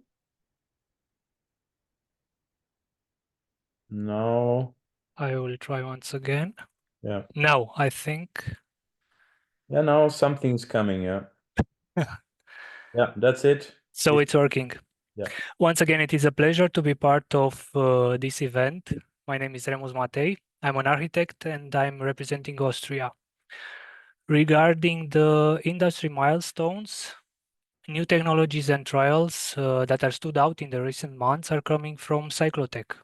No. I will try once again. Yeah. Now, I think. Yeah, now something's coming, yeah. Yeah, that's it. So it's working. Yeah. Once again, it is a pleasure to be part of this event. My name is Remus Matei. I'm an architect and I'm representing Austria. Regarding the industry milestones, new technologies and trials that are stood out in the recent months are coming from Cyclotech.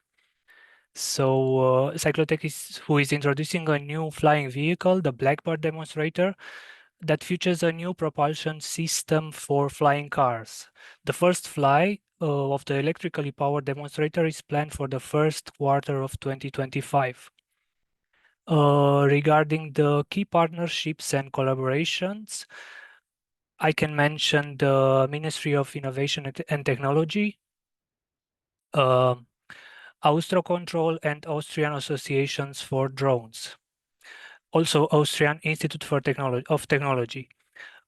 So Cyclotech who is introducing a new flying vehicle, the Blackbird demonstrator, that features a new propulsion system for flying cars. The first fly of the electrically powered demonstrator is planned for the first quarter of 2025. Regarding the key partnerships and collaborations, I can mention the Ministry of Innovation and Technology, Austrocontrol, and Austrian Associations for Drones. Also, Austrian Institute for Technology.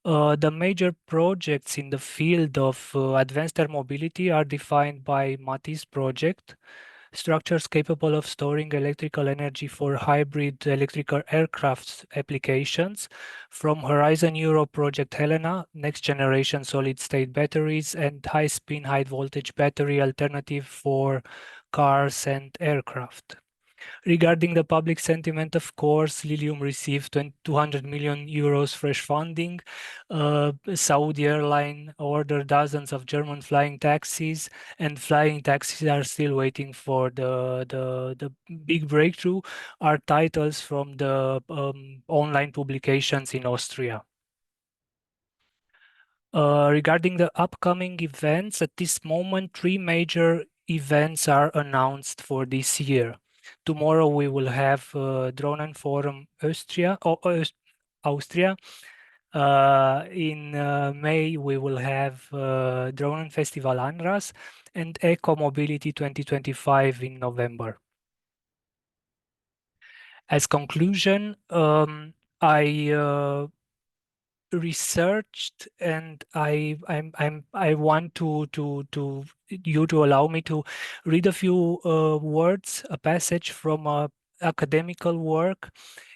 The major projects in the field of advanced air mobility are defined by MATIS project, structures capable of storing electrical energy for hybrid electrical aircraft applications, from Horizon Europe project Helena, next generation solid state batteries, and high spin, high voltage battery alternative for cars and aircraft. Regarding the public sentiment, of course, Lilium received 200 million euros fresh funding. Saudi airline ordered dozens of German flying taxis, and flying taxis are still waiting for the big breakthrough, are titles from the online publications in Austria. Regarding the upcoming events, at this moment, 3 major events are announced for this year. Tomorrow we will have Drohnenforum Austria. In May we will have Drohnenfestival Anras and Eco Mobility 2025 in November. As conclusion, I researched, and I want you to allow me to read a few words, a passage from a academical work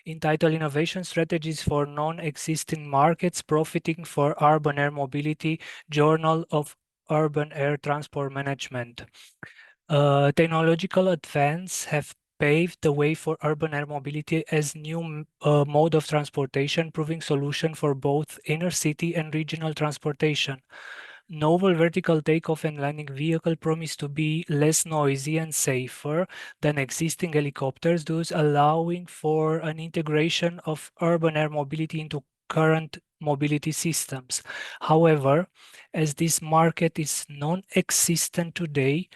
entitled Innovation Strategies for Non-Existing Markets Profiting for Urban Air Mobility, Journal of Urban Air Transport Management. Technological advance have paved the way for urban air mobility as new mode of transportation, proving solution for both inner city and regional transportation. Novel vertical takeoff and landing vehicle promise to be less noisy and safer than existing helicopters, thus allowing for an integration of urban air mobility into current mobility systems. However, as this market is non-existent today,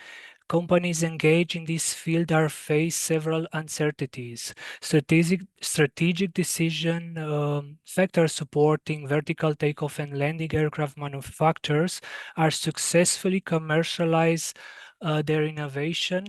companies engaged in this field are faced several uncertainties. Strategic decision factors supporting vertical takeoff and landing aircraft manufacturers are successfully commercialize their innovation,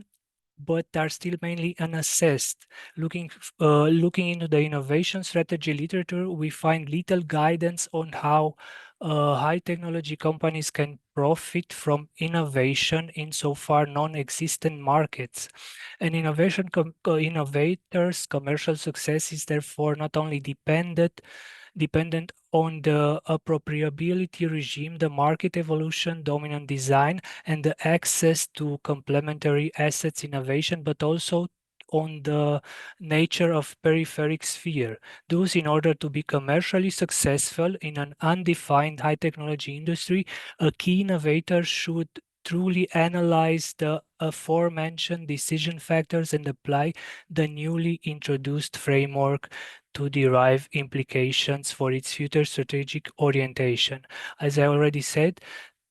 but are still mainly unassessed. Looking into the innovation strategy literature, we find little guidance on how high technology companies can profit from innovation in so far non-existent markets. And innovators' commercial success is therefore not only dependent on the appropriability regime, the market evolution, dominant design, and the access to complementary assets innovation, but also on the nature of peripheric sphere. Thus, in order to be commercially successful in an undefined high technology industry, a key innovator should truly analyze the aforementioned decision factors and apply the newly introduced framework to derive implications for its future strategic orientation. As I already said,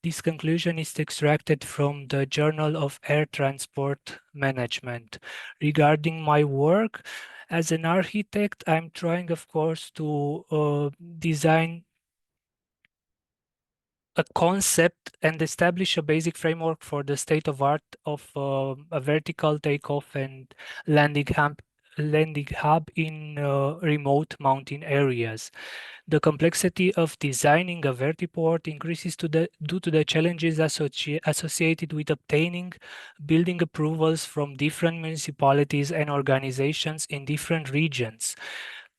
this conclusion is extracted from the Journal of Air Transport Management. Regarding my work as an architect, I'm trying, of course, to design a concept and establish a basic framework for the state of art of a vertical takeoff and landing hub in remote mountain areas. The complexity of designing a vertiport increases due to the challenges associated with obtaining building approvals from different municipalities and organizations in different regions.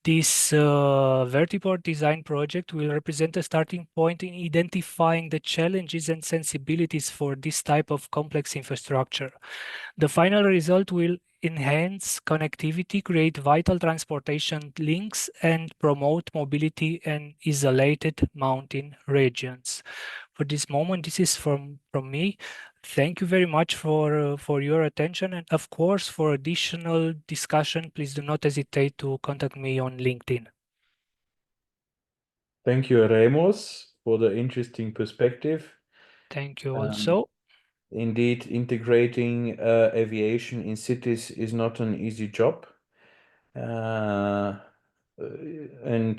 This vertiport design project will represent a starting point in identifying the challenges and sensibilities for this type of complex infrastructure. The final result will enhance connectivity, create vital transportation links, and promote mobility in isolated mountain regions. For this moment, this is from me. Thank you very much for your attention, and of course, for additional discussion, please do not hesitate to contact me on LinkedIn. Thank you, Remus, for the interesting perspective. Thank you also. Indeed, integrating aviation in cities is not an easy job. And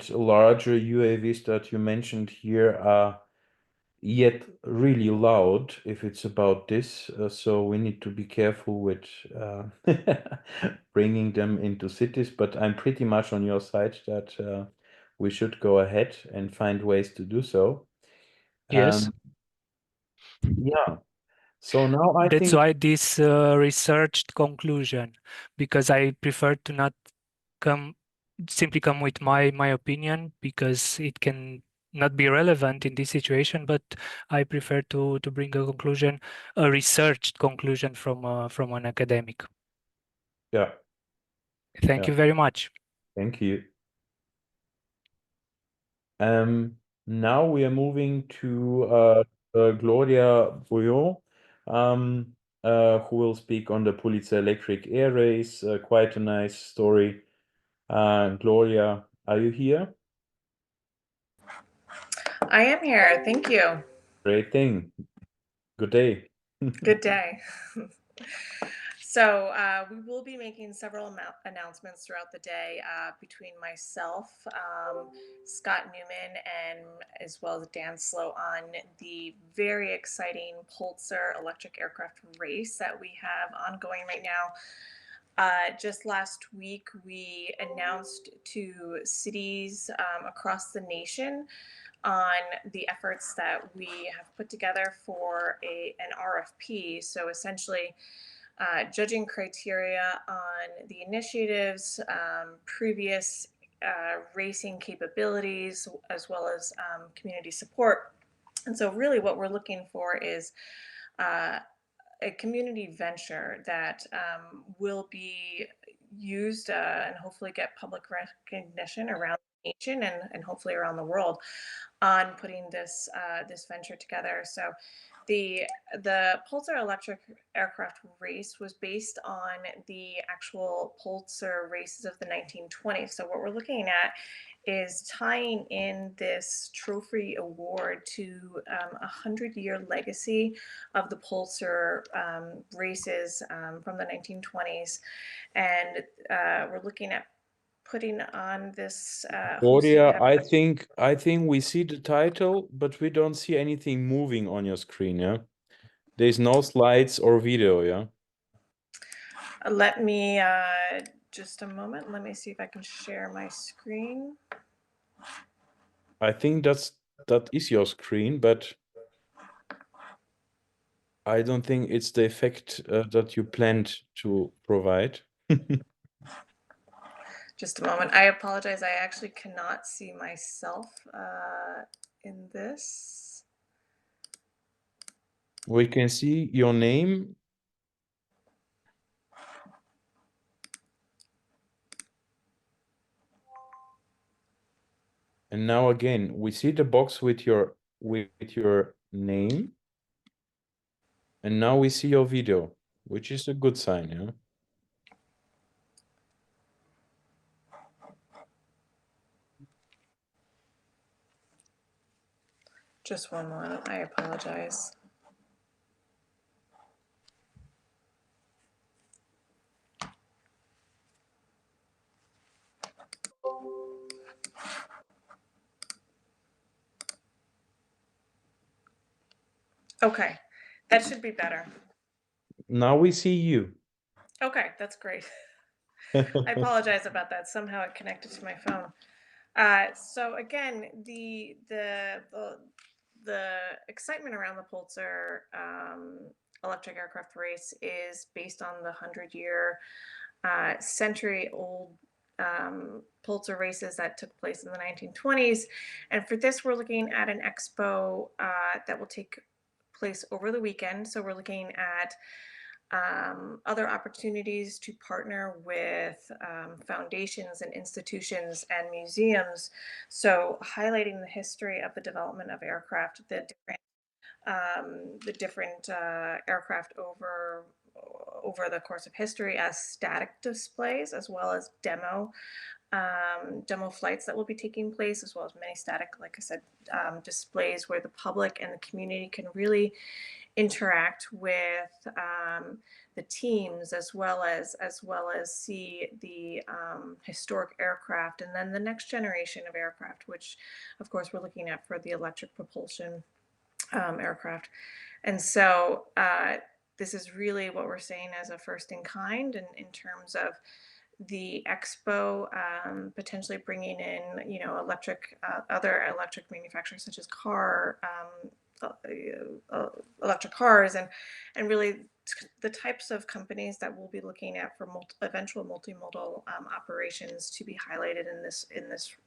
larger UAVs that you mentioned here are yet really loud if it's about this. So we need to be careful with bringing them into cities. But I'm pretty much on your side that we should go ahead and find ways to do so. Yes. Yeah. So now I That's think why this researched conclusion, because I prefer to not simply come with my opinion, because it can not be relevant in this situation, but I prefer to bring a conclusion, a researched conclusion from an academic. yeah. Thank you very much. Thank you. Now we are moving to Gloria Bouillon, who will speak on the Pulitzer Electric Air Race. Quite a nice story. Gloria, are you here? I am here. Thank you. Great thing. Good day. Good day. So we will be making several announcements throughout the day between myself, Scott Newman, and as well as Dan Slow on the very exciting Pulitzer electric aircraft race that we have ongoing right now. Just last week, we announced to cities across the nation on the efforts that we have put together for an RFP. So essentially, judging criteria on the initiatives, previous racing capabilities, as well as community support. And so really what we're looking for is a community venture that will be used and hopefully get public recognition around the nation and hopefully around the world on putting this this venture together. So the Pulitzer electric aircraft race was based on the actual Pulitzer races of the 1920s. So what we're looking at is tying in this trophy award to 100-year legacy of the Pulitzer races from the 1920s. And we're looking at putting on this Gloria, I think we see the title, but we don't see anything moving on your screen, yeah? There's no slides or video, yeah? Let me just a moment. Let me see if I can share my screen. I think that is your screen, but I don't think it's the effect that you planned to provide. Just a moment. I apologize. I actually cannot see myself in this. We can see your name. And now again, we see the box with your name. And now we see your video, which is a good sign, yeah? Just one moment. I apologize. Okay, that should be better. Now we see you. Okay, that's great. I apologize about that. Somehow it connected to my phone. So again, the excitement around the Pulitzer electric aircraft race is based on the 100-year, century-old Pulitzer races that took place in the 1920s. And for this, we're looking at an expo that will take place over the weekend. So we're looking at other opportunities to partner with foundations and institutions and museums. So highlighting the history of the development of aircraft, the different the different aircraft over the course of history as static displays, as well as demo flights that will be taking place, as well as many static, like I said, displays where the public and the community can really interact with the teams, as well as see the historic aircraft, and then the next generation of aircraft, which of course we're looking at for the electric propulsion aircraft. And so this is really what we're saying as a first in kind, and in terms of the expo potentially bringing in, other electric manufacturers such as electric cars, and really the types of companies that we'll be looking at for eventual multimodal operations to be highlighted in this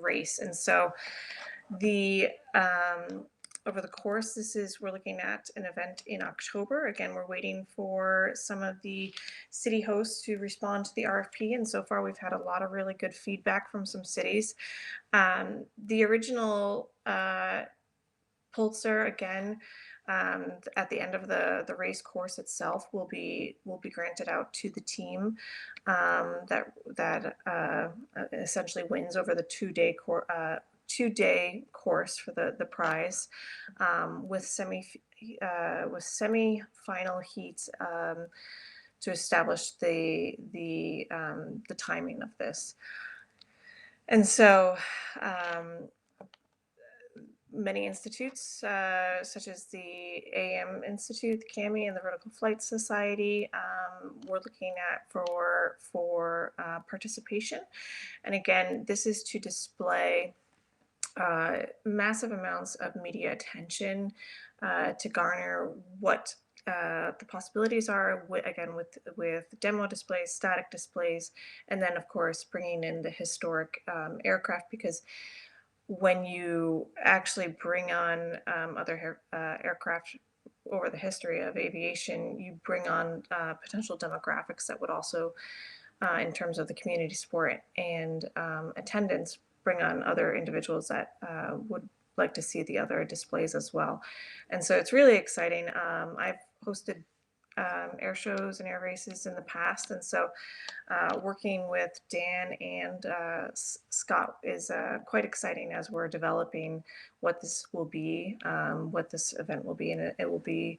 race. And so the over the course, we're looking at an event in October. Again, we're waiting for some of the city hosts to respond to the RFP. And so far, we've had a lot of really good feedback from some cities. The original Pulsar, again, at the end of the race course itself, will be granted out to the team that essentially wins over the two-day course for the prize, with semi-final heats to establish the timing of this. And so many institutes, such as the AAM Institute, the CAMI, and the Vertical Flight Society, we're looking at for participation. And again, this is to display massive amounts of media attention to garner what the possibilities are, again, with demo displays, static displays, and then of course bringing in the historic aircraft, because when you actually bring on other aircraft over the history of aviation, you bring on potential demographics that would also, in terms of the community support and attendance, bring on other individuals that would like to see the other displays as well. And so it's really exciting. I've hosted air shows and air races in the past, and so working with Dan and Scott is quite exciting as we're developing what this will be, what this event will be, and it will be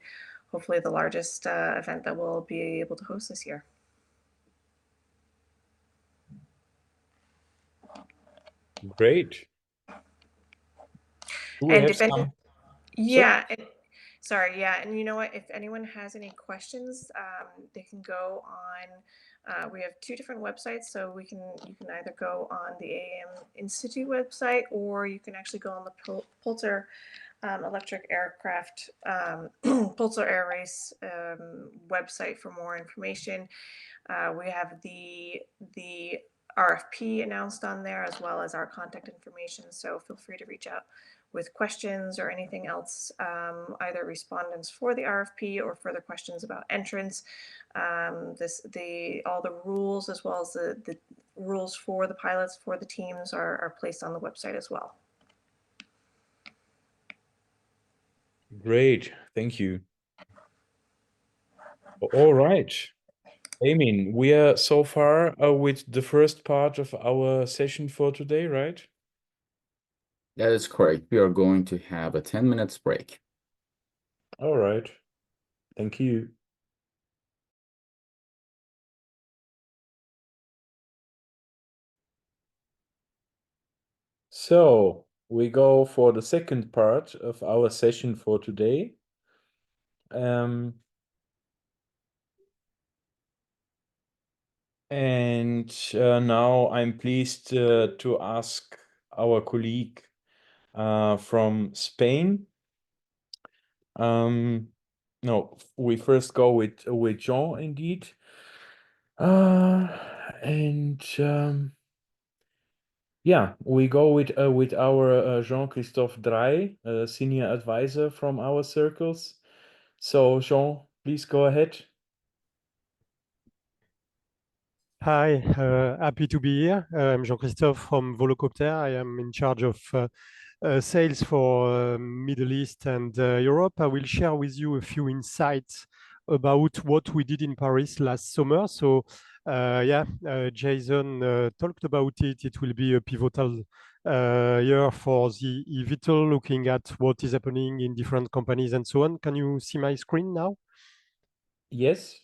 hopefully the largest event that we'll be able to host this year. Great. And if any, yeah, sorry, yeah, and you know what? If anyone has any questions, they can go on. We have two different websites, so you can either go on the AAM Institute website, or you can actually go on the Pulsar electric aircraft Pulsar Air Race website for more information. We have the RFP announced on there, as well as our contact information. So feel free to reach out with questions or anything else, either respondents for the RFP or further questions about entrance. All the rules, as well as the rules for the pilots, for the teams, are placed on the website as well. Great, thank you. All right. Eamon, we are so far with the first part of our session for today, right? That is correct. We are going to have a 10 minutes break. All right. Thank you. So we go for the second part of our session for today. And now I'm pleased to ask our colleague from Spain. No, we first go with Jean, indeed. Yeah, we go with our Jean-Christophe Drey, senior advisor from our circles. So Jean, please go ahead. Hi, happy to be here. I'm Jean-Christophe from Volocopter. I am in charge of sales for Middle East and Europe. I will share with you a few insights about what we did in Paris last summer. So Jason talked about it. It will be a pivotal year for the eVTOL, looking at what is happening in different companies and so on. Can you see my screen now? Yes.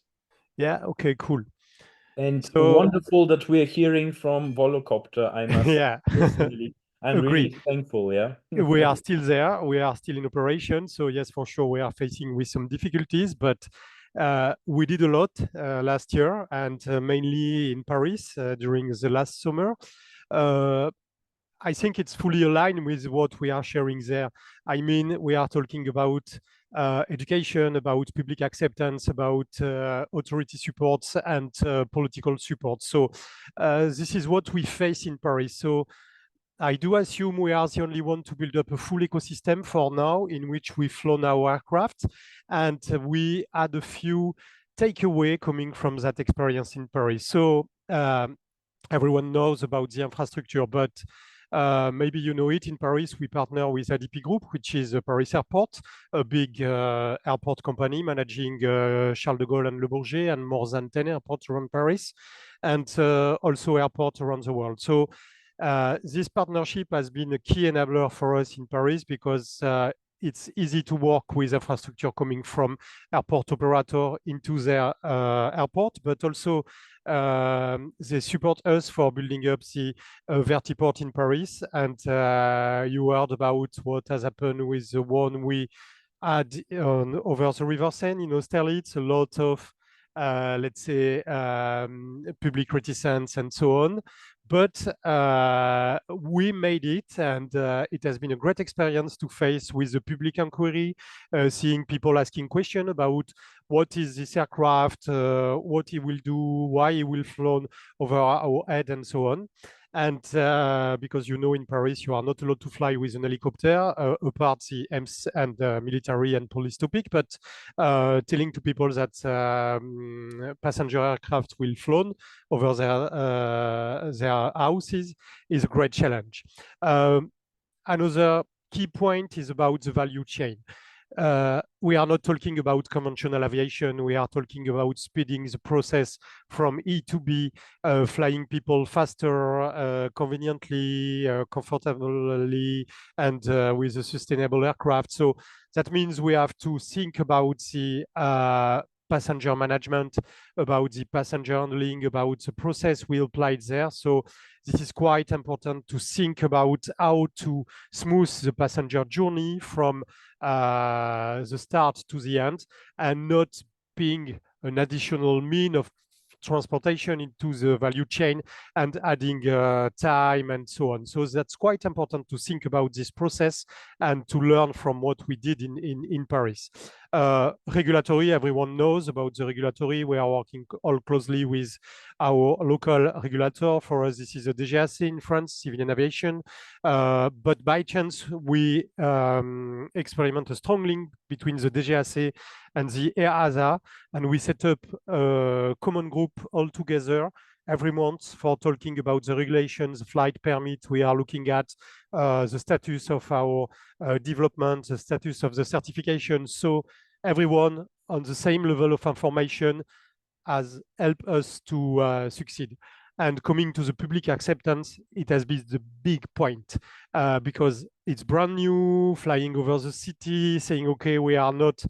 Yeah, okay, cool. And wonderful that we're hearing from Volocopter, I must yeah. personally. I'm really thankful, yeah. We are still there. We are still in operation. So yes, for sure, we are facing with some difficulties, but we did a lot last year, and mainly in Paris during the last summer. I think it's fully aligned with what we are sharing there. I mean, we are talking about education, about public acceptance, about authority supports and political support. So this is what we face in Paris. So I do assume we are the only one to build up a full ecosystem for now in which we've flown our aircraft. And we had a few takeaway coming from that experience in Paris. So everyone knows about the infrastructure, but maybe you know it, in Paris, we partner with ADP Group, which is a Paris airport, a big airport company managing Charles de Gaulle and Le Bourget and more than 10 airports around Paris, and also airports around the world. So this partnership has been a key enabler for us in Paris because it's easy to work with infrastructure coming from airport operator into their airport, but also they support us for building up the vertiport in Paris. And you heard about what has happened with the one we had over the River Seine in Austerlitz, a lot of let's say public reticence and so on. But we made it, and it has been a great experience to face with the public inquiry, seeing people asking questions about what is this aircraft, what it will do, why it will flown over our head, and so on. And because you know, in Paris, you are not allowed to fly with an helicopter, apart the EMS and military and police topic, but telling to people that passenger aircraft will flown over their houses is a great challenge. Another key point is about the value chain. We are not talking about conventional aviation. We are talking about speeding the process from E to B, flying people faster, conveniently, comfortably, and with a sustainable aircraft. So that means we have to think about the passenger management, about the passenger handling, about the process we applied there. So this is quite important to think about how to smooth the passenger journey from the start to the end, and not being an additional mean of transportation into the value chain and adding time and so on. So that's quite important to think about this process and to learn from what we did in Paris. Regulatory, everyone knows about the regulatory. We are working all closely with our local regulator. For us, this is a DGAC in France, civilian aviation. But by chance, we experiment a strong link between the DGAC and the EASA, and we set up a common group all together every month for talking about the regulations, flight permit. We are looking at the status of our development, the status of the certification. So everyone on the same level of information has helped us to succeed. And coming to the public acceptance, it has been the big point because it's brand new, flying over the city, saying, okay, we are not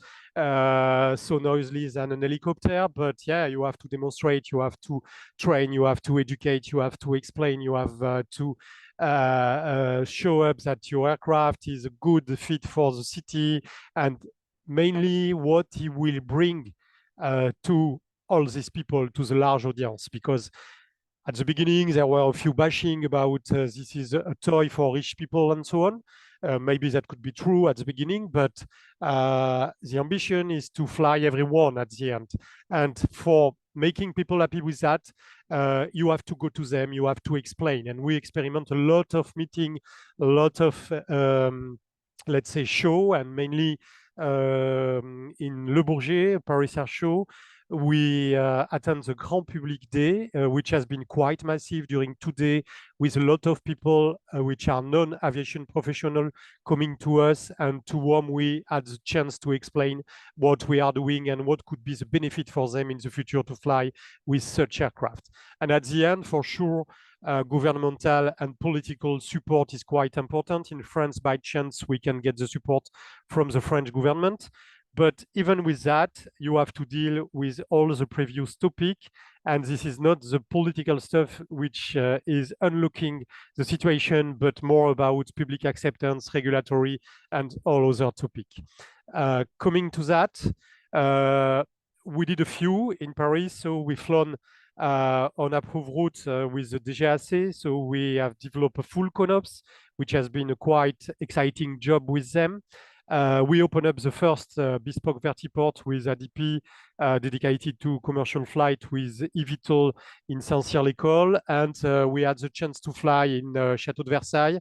so noisy than an helicopter, but yeah, you have to demonstrate, you have to train, you have to educate, you have to explain, you have to show up that your aircraft is a good fit for the city, and mainly what it will bring to all these people, to the large audience. Because at the beginning, there were a few bashing about this is a toy for rich people and so on. Maybe that could be true at the beginning, but the ambition is to fly everyone at the end. And for making people happy with that, you have to go to them, you have to explain. And we experiment a lot of meeting, a lot of, let's say, show, and mainly in Le Bourget, Paris Air Show, we attend the Grand Public Day, which has been quite massive during today, with a lot of people which are non-aviation professional coming to us and to whom we had the chance to explain what we are doing and what could be the benefit for them in the future to fly with such aircraft. And at the end, for sure, governmental and political support is quite important. In France, by chance, we can get the support from the French government. But even with that, you have to deal with all the previous topic. And this is not the political stuff which is unlocking the situation, but more about public acceptance, regulatory, and all other topic. Coming to that, we did a few in Paris. So we've flown on approved routes with the DGAC. So we have developed a full CONOPS, which has been a quite exciting job with them. We opened up the first bespoke vertiport with ADP dedicated to commercial flight with eVTOL in Saint-Cyr-l'École. And we had the chance to fly in Château de Versailles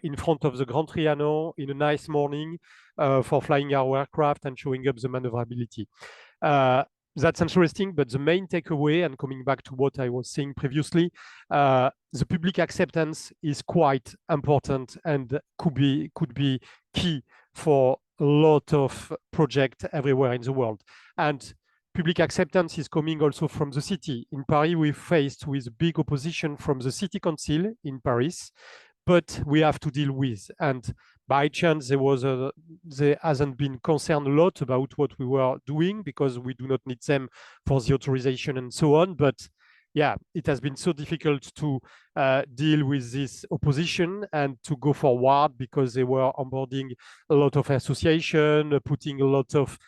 in front of the Grand Trianon in a nice morning for flying our aircraft and showing up the maneuverability. That's interesting, but the main takeaway, and coming back to what I was saying previously, the public acceptance is quite important and could be key for a lot of projects everywhere in the world. And public acceptance is coming also from the city. In Paris, we're faced with big opposition from the city council in Paris, but we have to deal with. And by chance, there hasn't been concerned a lot about what we were doing because we do not need them for the authorization and so on. But yeah, it has been so difficult to deal with this opposition and to go forward because they were onboarding a lot of association, putting a lot of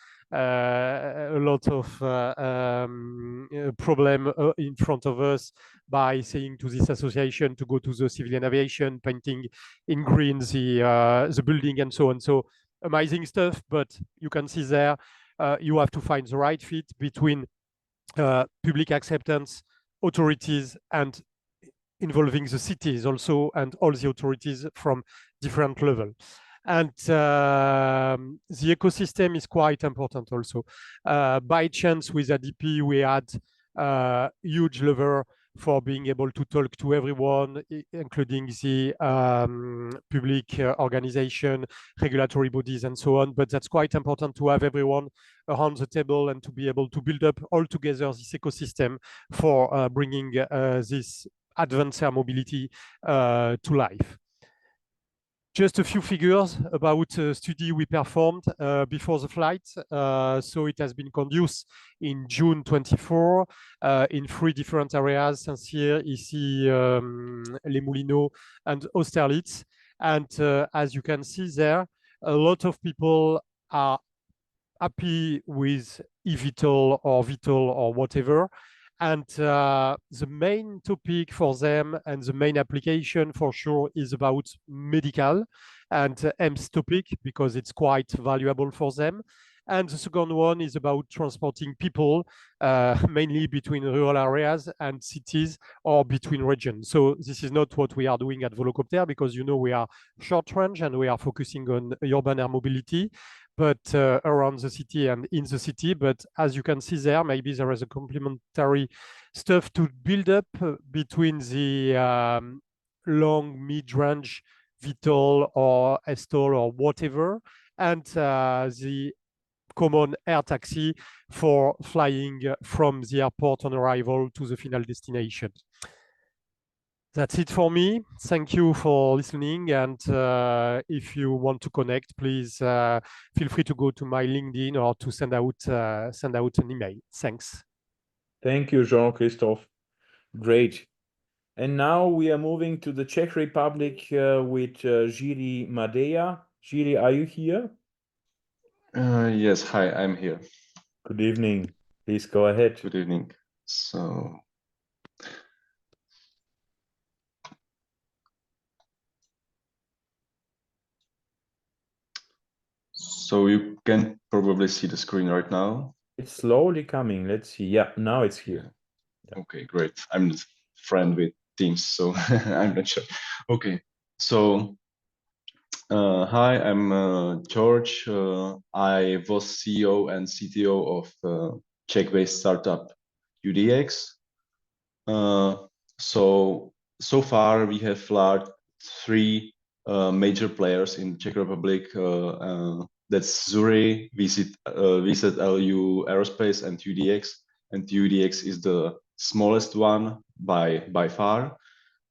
problem in front of us by saying to this association to go to the civilian aviation, painting in green the building and so on. So amazing stuff, but you can see there you have to find the right fit between public acceptance, authorities, and involving the cities also and all the authorities from different levels. And the ecosystem is quite important also. By chance with ADP, we had a huge lever for being able to talk to everyone, including the public organization, regulatory bodies, and so on. But that's quite important to have everyone around the table and to be able to build up all together this ecosystem for bringing this advanced air mobility to life. Just a few figures about a study we performed before the flight. So it has been conducted in June 24 in 3 different areas, Saint-Cyr, ici, Les Moulineaux, and Austerlitz. And as you can see there, a lot of people are happy with eVTOL or VTOL or whatever. And the main topic for them and the main application for sure is about medical and EMS topic because it's quite valuable for them. And the second one is about transporting people, mainly between rural areas and cities or between regions. So this is not what we are doing at Volocopter because, you know, we are short range and we are focusing on urban air mobility, but around the city and in the city. But as you can see there, maybe there is a complementary stuff to build up between the long mid-range VTOL or STOL or whatever, and the common air taxi for flying from the airport on arrival to the final destination. That's it for me. Thank you for listening. And if you want to connect, please feel free to go to my LinkedIn or to send out an email. Thanks. Thank you, Jean-Christophe. Great. And now we are moving to the Czech Republic with Jiří Madeja. Jiří, are you here? Yes, hi, I'm here. Good evening. Please go ahead. Good evening. So you can probably see the screen right now. It's slowly coming. Let's see. Yeah, now it's here. Yeah. Okay, great. I'm a friend with Teams, so I'm not sure. Okay, so hi, I'm George. I was CEO and CTO of Czech-based startup UDX. So far we have flagged 3 major players in Czech Republic. That's Zuri, VZLU Aerospace, and UDX. And UDX is the smallest one by far.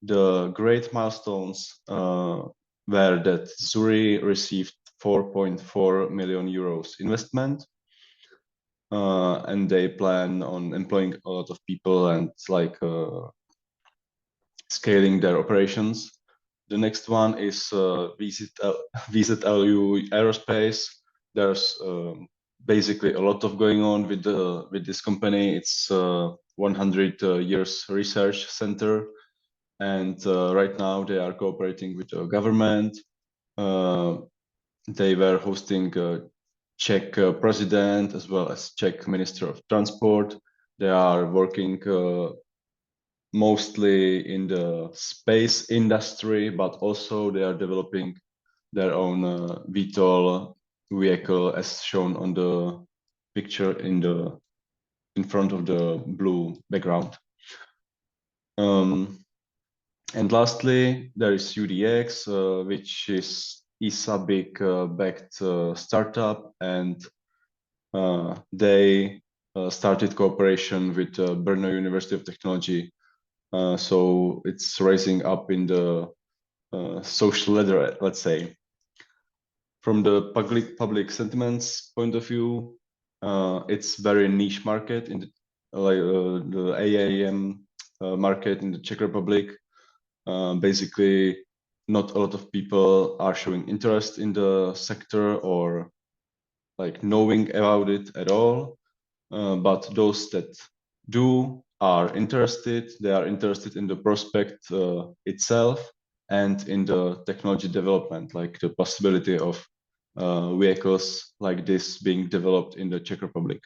The great milestones were that Zuri received 4.4 million euros investment, and they plan on employing a lot of people and like scaling their operations. The next one is VZLU Aerospace. There's basically a lot of going on with this company. It's 100 years research center, and right now they are cooperating with the government. They were hosting Czech president as well as Czech Minister of Transport. They are working mostly in the space industry, but also they are developing their own VTOL vehicle, as shown on the picture in front of the blue background. And lastly, there is UDX, which is ISABIC backed startup, and they started cooperation with Brno University of Technology. So it's rising up in the social ladder, let's say. From the public sentiments point of view, it's very niche market in the AAM market in the Czech Republic. Basically, not a lot of people are showing interest in the sector or like knowing about it at all. But those that do are interested. They are interested in the prospect itself and in the technology development, like the possibility of vehicles like this being developed in the Czech Republic.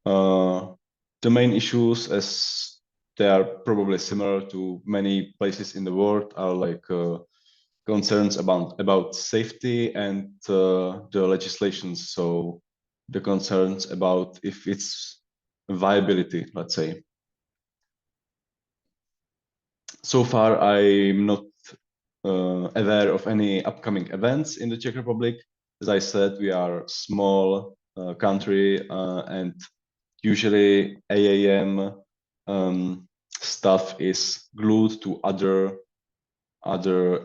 The main issues, as they are probably similar to many places in the world, are like concerns about safety and the legislations. So the concerns about if it's viability, let's say. So far, I'm not aware of any upcoming events in the Czech Republic. As I said, we are a small country, and usually AAM stuff is glued to other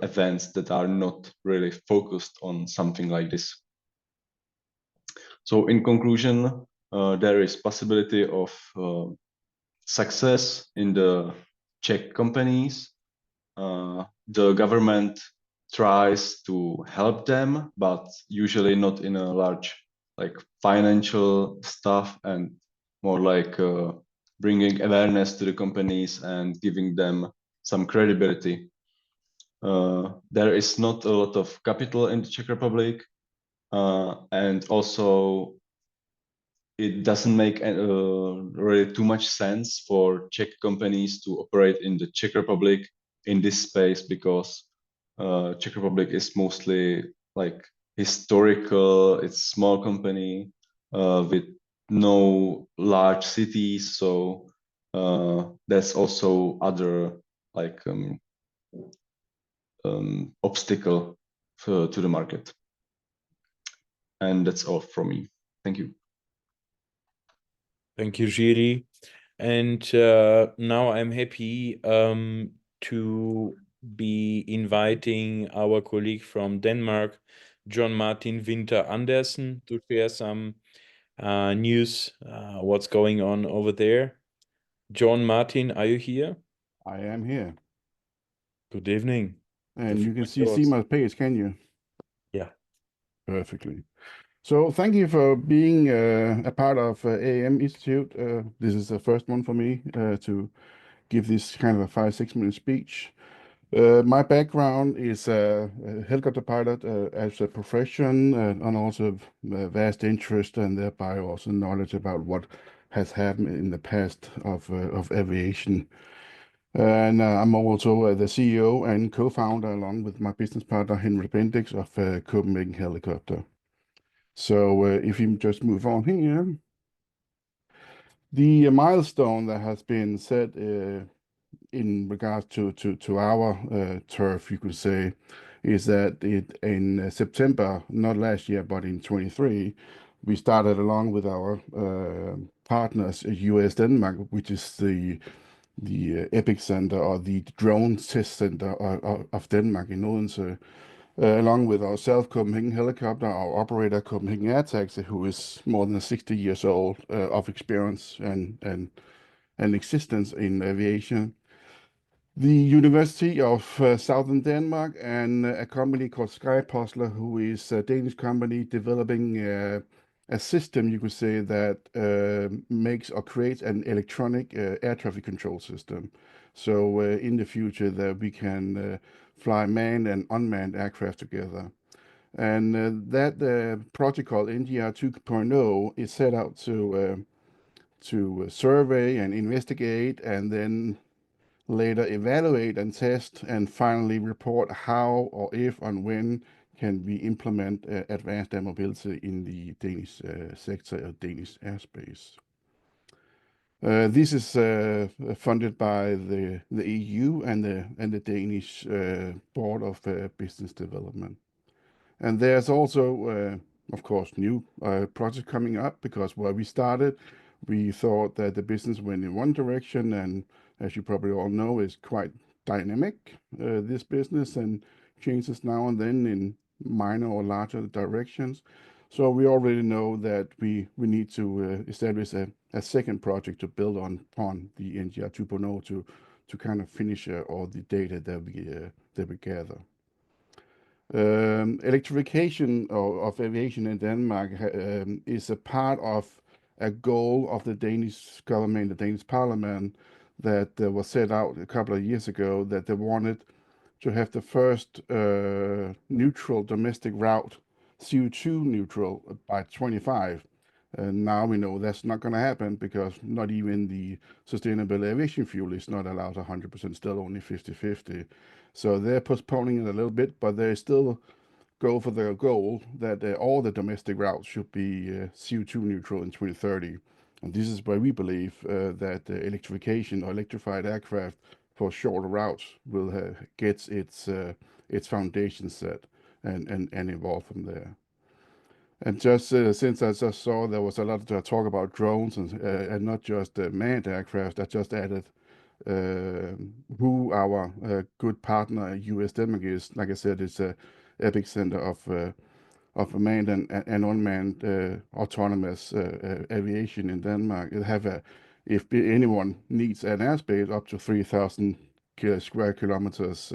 events that are not really focused on something like this. So in conclusion, there is possibility of success in the Czech companies. The government tries to help them, but usually not in a large like financial stuff, and more like bringing awareness to the companies and giving them some credibility. There is not a lot of capital in the Czech Republic, and also it doesn't make really too much sense for Czech companies to operate in the Czech Republic in this space, because Czech Republic is mostly like historical. It's a small company with no large cities, so that's also other like obstacle to the market. And that's all from me. Thank you. Thank you, Jiri. And now I'm happy to be inviting our colleague from Denmark, John Martin Winter Andersen, to share some news, what's going on over there. John Martin, are you here? I am here. Good evening. And you can see my page, can you? Yeah. Perfectly. So thank you for being a part of AAM Institute. This is the first one for me to give this kind of a 5-6 minute speech. My background is a helicopter pilot as a profession, and also vast interest and thereby also knowledge about what has happened in the past of aviation. And I'm also the CEO and co-founder, along with my business partner Henry Bendix, of Copenhagen Helicopter. So if you just move on here. The milestone that has been set in regards to our turf, you could say, is that in September, not last year, but in 23, we started along with our partners, US Denmark, which is the epicenter or the drone test center of Denmark in Odense, along with ourselves, Copenhagen Helicopter, our operator, Copenhagen Air Taxi, who is more than 60 years old of experience and existence in aviation. The University of Southern Denmark and a company called Skypuzzler, who is a Danish company developing a system, you could say, that makes or creates an electronic air traffic control system. So in the future that we can fly manned and unmanned aircraft together. And that project called NGR 2.0 is set out to survey and investigate and then later evaluate and test and finally report how or if and when can we implement advanced air mobility in the Danish sector of Danish airspace. This is funded by the EU and the Danish Board of Business Development. And there's also, of course, new projects coming up, because where we started, we thought that the business went in one direction, and as you probably all know, is quite dynamic, this business, and changes now and then in minor or larger directions. So we already know that we need to establish a second project to build upon the NGR 2.0 to kind of finish all the data that we gather. Electrification of aviation in Denmark is a part of a goal of the Danish government, the Danish parliament, that was set out a couple of years ago, that they wanted to have the first neutral domestic route, CO2 neutral, by 25. And now we know that's not going to happen, because not even the sustainable aviation fuel is not allowed 100%, still only 50-50. So they're postponing it a little bit, but they still go for their goal that all the domestic routes should be CO2 neutral in 2030. And this is why we believe that electrification or electrified aircraft for shorter routes will get its foundation set and evolve from there. And just since I just saw there was a lot of talk about drones and not just manned aircraft, I just added who our good partner US Denmark is. Like I said, it's a epicenter of manned and unmanned autonomous aviation in Denmark. It have if anyone needs an airspace up to 3,000 square kilometers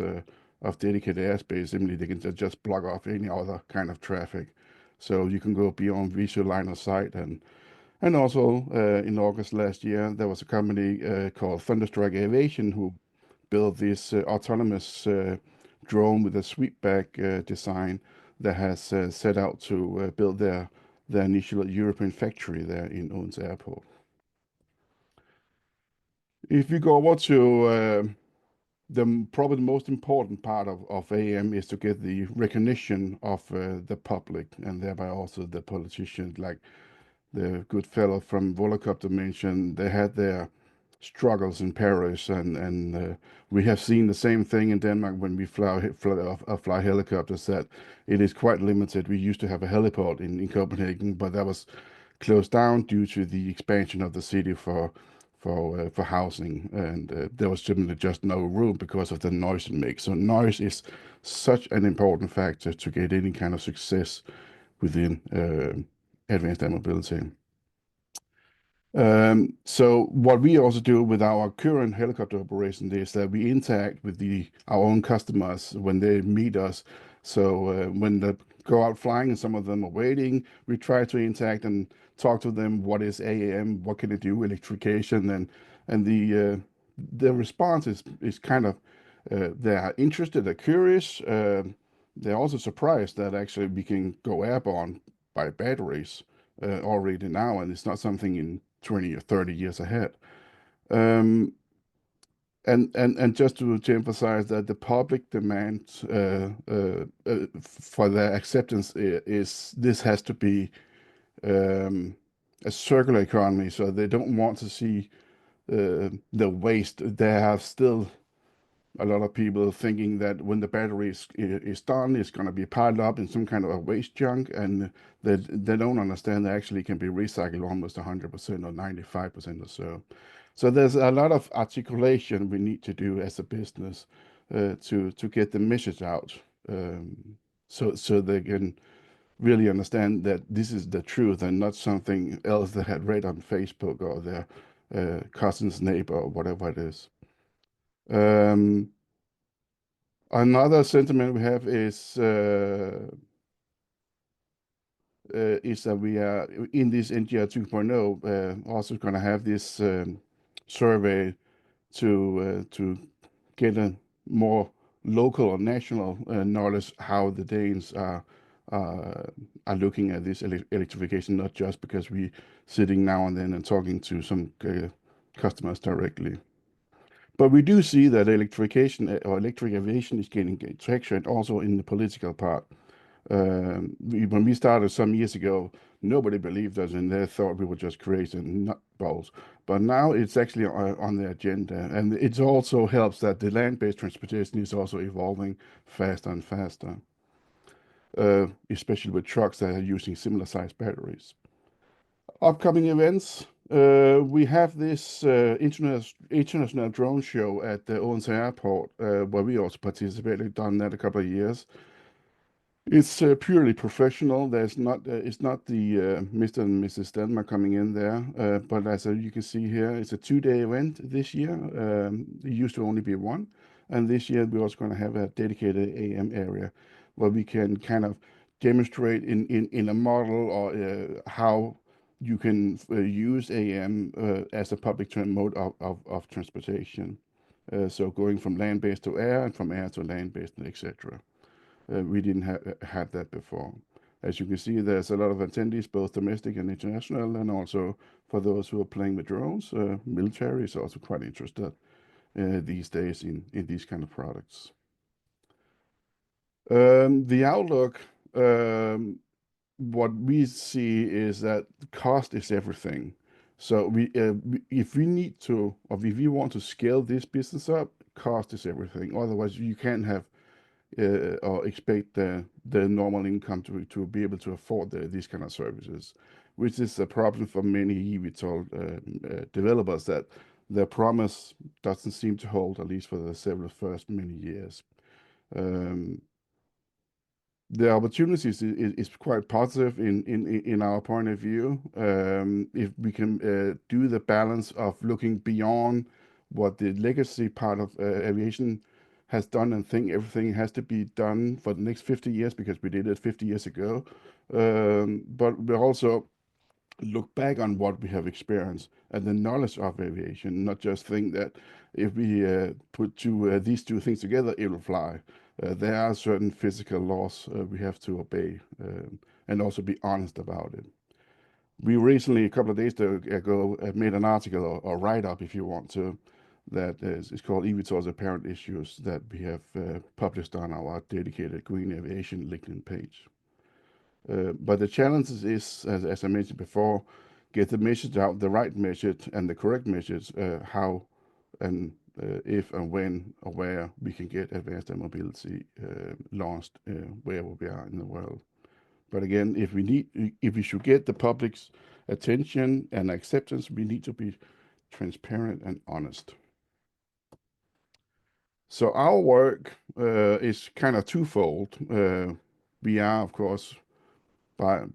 of dedicated airspace, simply they can just block off any other kind of traffic. So you can go beyond visual line of sight. And also in August last year, there was a company called Thunderstrike Aviation who built this autonomous drone with a sweepback design that has set out to build their initial European factory there in Odense Airport. If we go over to probably the most important part of AAM is to get the recognition of the public, and thereby also the politicians, like the good fellow from Volocopter mentioned. They had their struggles in Paris, and we have seen the same thing in Denmark when we fly helicopters, that it is quite limited. We used to have a heliport in Copenhagen, but that was closed down due to the expansion of the city for housing, and there was simply just no room because of the noise it makes. So noise is such an important factor to get any kind of success within advanced air mobility. So what we also do with our current helicopter operation is that we interact with our own customers when they meet us. So when they go out flying and some of them are waiting, we try to interact and talk to them. What is AAM? What can it do? Electrification, and the response is kind of they are interested, they're curious. They're also surprised that actually we can go airborne by batteries already now, and it's not something in 20 or 30 years ahead. And just to emphasize that the public demand for their acceptance is this has to be a circular economy, so they don't want to see the waste. They have still a lot of people thinking that when the battery is done, it's going to be piled up in some kind of a waste junk, and they don't understand that actually can be recycled almost 100% or 95% or so. So there's a lot of articulation we need to do as a business to get the message out, so they can really understand that this is the truth and not something else they had read on Facebook or their cousin's neighbor or whatever it is. Another sentiment we have is that we are in this NGR 2.0 also going to have this survey to get a more local or national knowledge how the Danes are looking at this electrification, not just because we sitting now and then and talking to some customers directly. But we do see that electrification or electric aviation is gaining traction also in the political part. When we started some years ago, nobody believed us and they thought we were just crazy and nutballs. But now it's actually on the agenda. And it also helps that the land-based transportation is also evolving faster and faster, especially with trucks that are using similar sized batteries. Upcoming events. We have this international drone show at the Odense Airport, where we also participated, done that a couple of years. It's purely professional. It's not the Mr. and Mrs. Denmark coming in there, but as you can see here, it's a 2-day event this year. It used to only be one, and this year we're also going to have a dedicated AAM area where we can kind of demonstrate in a model or how you can use AAM as a public mode of transportation. So going from land-based to air and from air to land-based, etc. We didn't have that before. As you can see, there's a lot of attendees, both domestic and international, and also for those who are playing with drones, military is also quite interested these days in these kind of products. The outlook, what we see is that cost is everything. So if we need to, or if we want to scale this business up, cost is everything. Otherwise, you can't have or expect the normal income to be able to afford these kind of services, which is a problem for many eVTOL developers, that their promise doesn't seem to hold, at least for the first many years. The opportunities is quite positive in our point of view. If we can do the balance of looking beyond what the legacy part of aviation has done and think everything has to be done for the next 50 years because we did it 50 years ago. But we also look back on what we have experienced and the knowledge of aviation, not just think that if we put these two things together, it will fly. There are certain physical laws we have to obey and also be honest about it. We recently, a couple of days ago, made an article or write-up, if you want to, that is called eVTOL's Apparent Issues, that we have published on our dedicated Green Aviation LinkedIn page. But the challenge is, as I mentioned before, get the message out, the right message and the correct message, how and if and when or where we can get advanced air mobility launched wherever we are in the world. But again, if we should get the public's attention and acceptance, we need to be transparent and honest. So our work is kind of twofold. We are, of course, by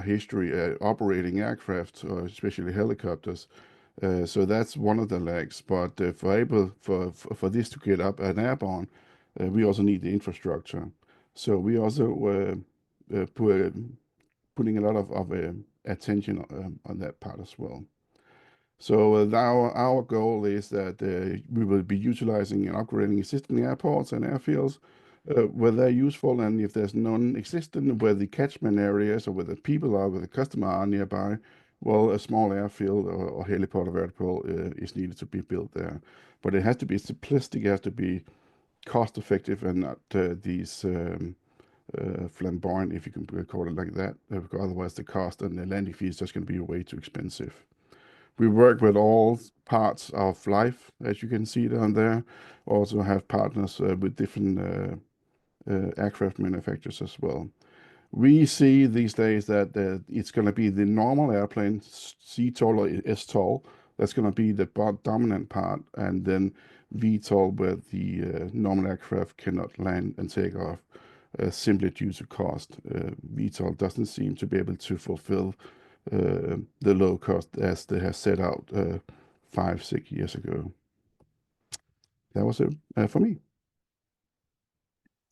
history, operating aircraft, especially helicopters. So that's one of the legs. But for this to get up and airborne, we also need the infrastructure. So we also putting a lot of attention on that part as well. So our goal is that we will be utilizing and upgrading existing airports and airfields where they're useful, and if there's none existent, where the catchment areas or where the people are, where the customer are nearby, well, a small airfield or heliport or vertiport is needed to be built there. But it has to be simplistic, it has to be cost effective, and not these flamboyant, if you can call it like that. Because otherwise, the cost and the landing fee is just going to be way too expensive. We work with all parts of life, as you can see down there. Also have partners with different aircraft manufacturers as well. We see these days that it's going to be the normal airplane, CTOL or STOL, that's going to be the dominant part, and then VTOL, where the normal aircraft cannot land and take off simply due to cost. VTOL doesn't seem to be able to fulfill the low cost as they have set out 5-6 years ago. That was it for me.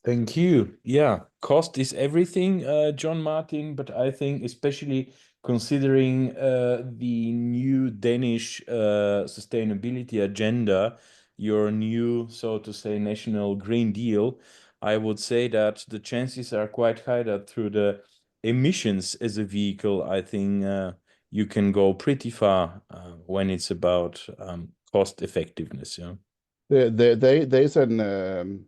Thank you. Yeah, cost is everything, John Martin, but I think especially considering the new Danish sustainability agenda, your new, so to say, national Green Deal, I would say that the chances are quite high that through the emissions as a vehicle, I think you can go pretty far when it's about cost effectiveness. Yeah. There's an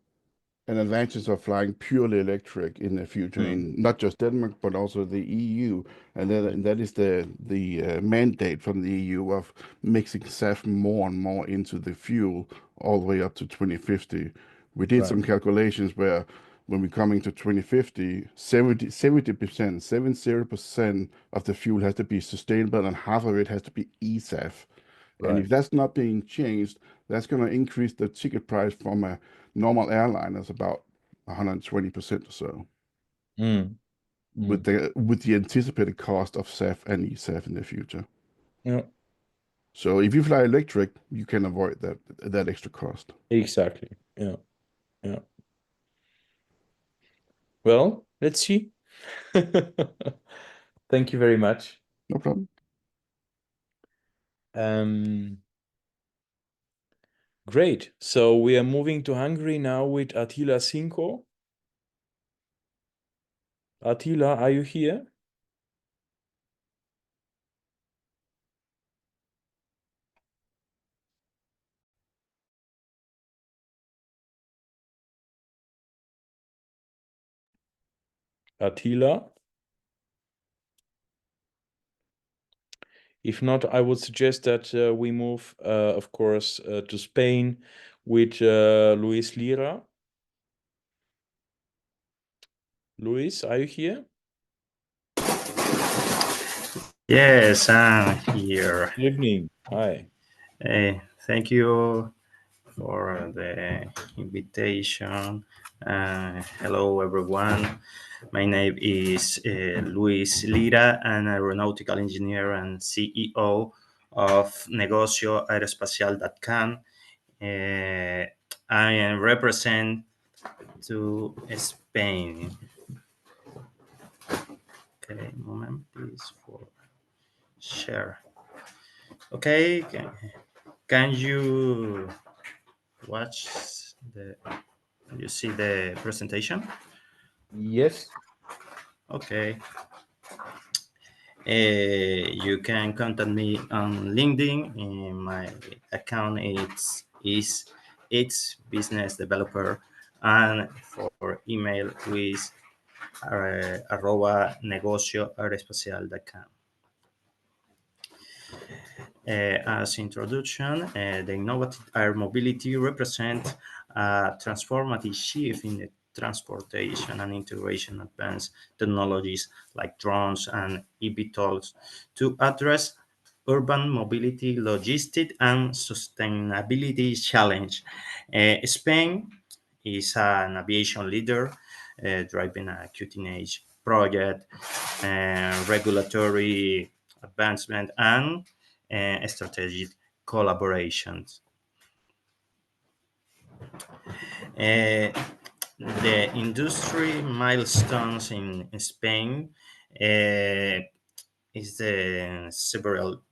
advantage of flying purely electric in the future, in not just Denmark but also the EU, and that is the mandate from the EU of mixing SAF more and more into the fuel all the way up to 2050. We did some calculations where when we come into 2050, 70% of the fuel has to be sustainable, and half of it has to be eSAF. And if that's not being changed, that's going to increase the ticket price from a normal airline is about 120% or so. With the anticipated cost of SAF and eSAF in the future. Yeah. So if you fly electric, you can avoid that extra cost. Exactly. Yeah. Yeah. Well, let's see. Thank you very much. No problem. Great. So we are moving to Hungary now with Attila Sinko. Attila, are you here? Attila? If not, I would suggest that we move, of course, to Spain with Luis Lira. Luis, are you here? Yes, I'm here. Good evening. Hi. Thank you for the invitation. Hello, everyone. My name is Luis Lira, and I'm an aeronautical engineer and CEO of Negocio Aeroespacial.com. I represent to Spain. Okay, moment, please, for share. Okay, can you watch you see the presentation? Yes. Okay. You can contact me on LinkedIn. My account is it's business developer, and for email with @negocioaeroespacial.com. As introduction, the innovative air mobility represents a transformative shift in the transportation and integration of advanced technologies like drones and eVTOLs to address urban mobility, logistics, and sustainability challenge. Spain is an aviation leader, driving a cutting-edge project, regulatory advancement, and strategic collaborations. The industry milestones in Spain is the several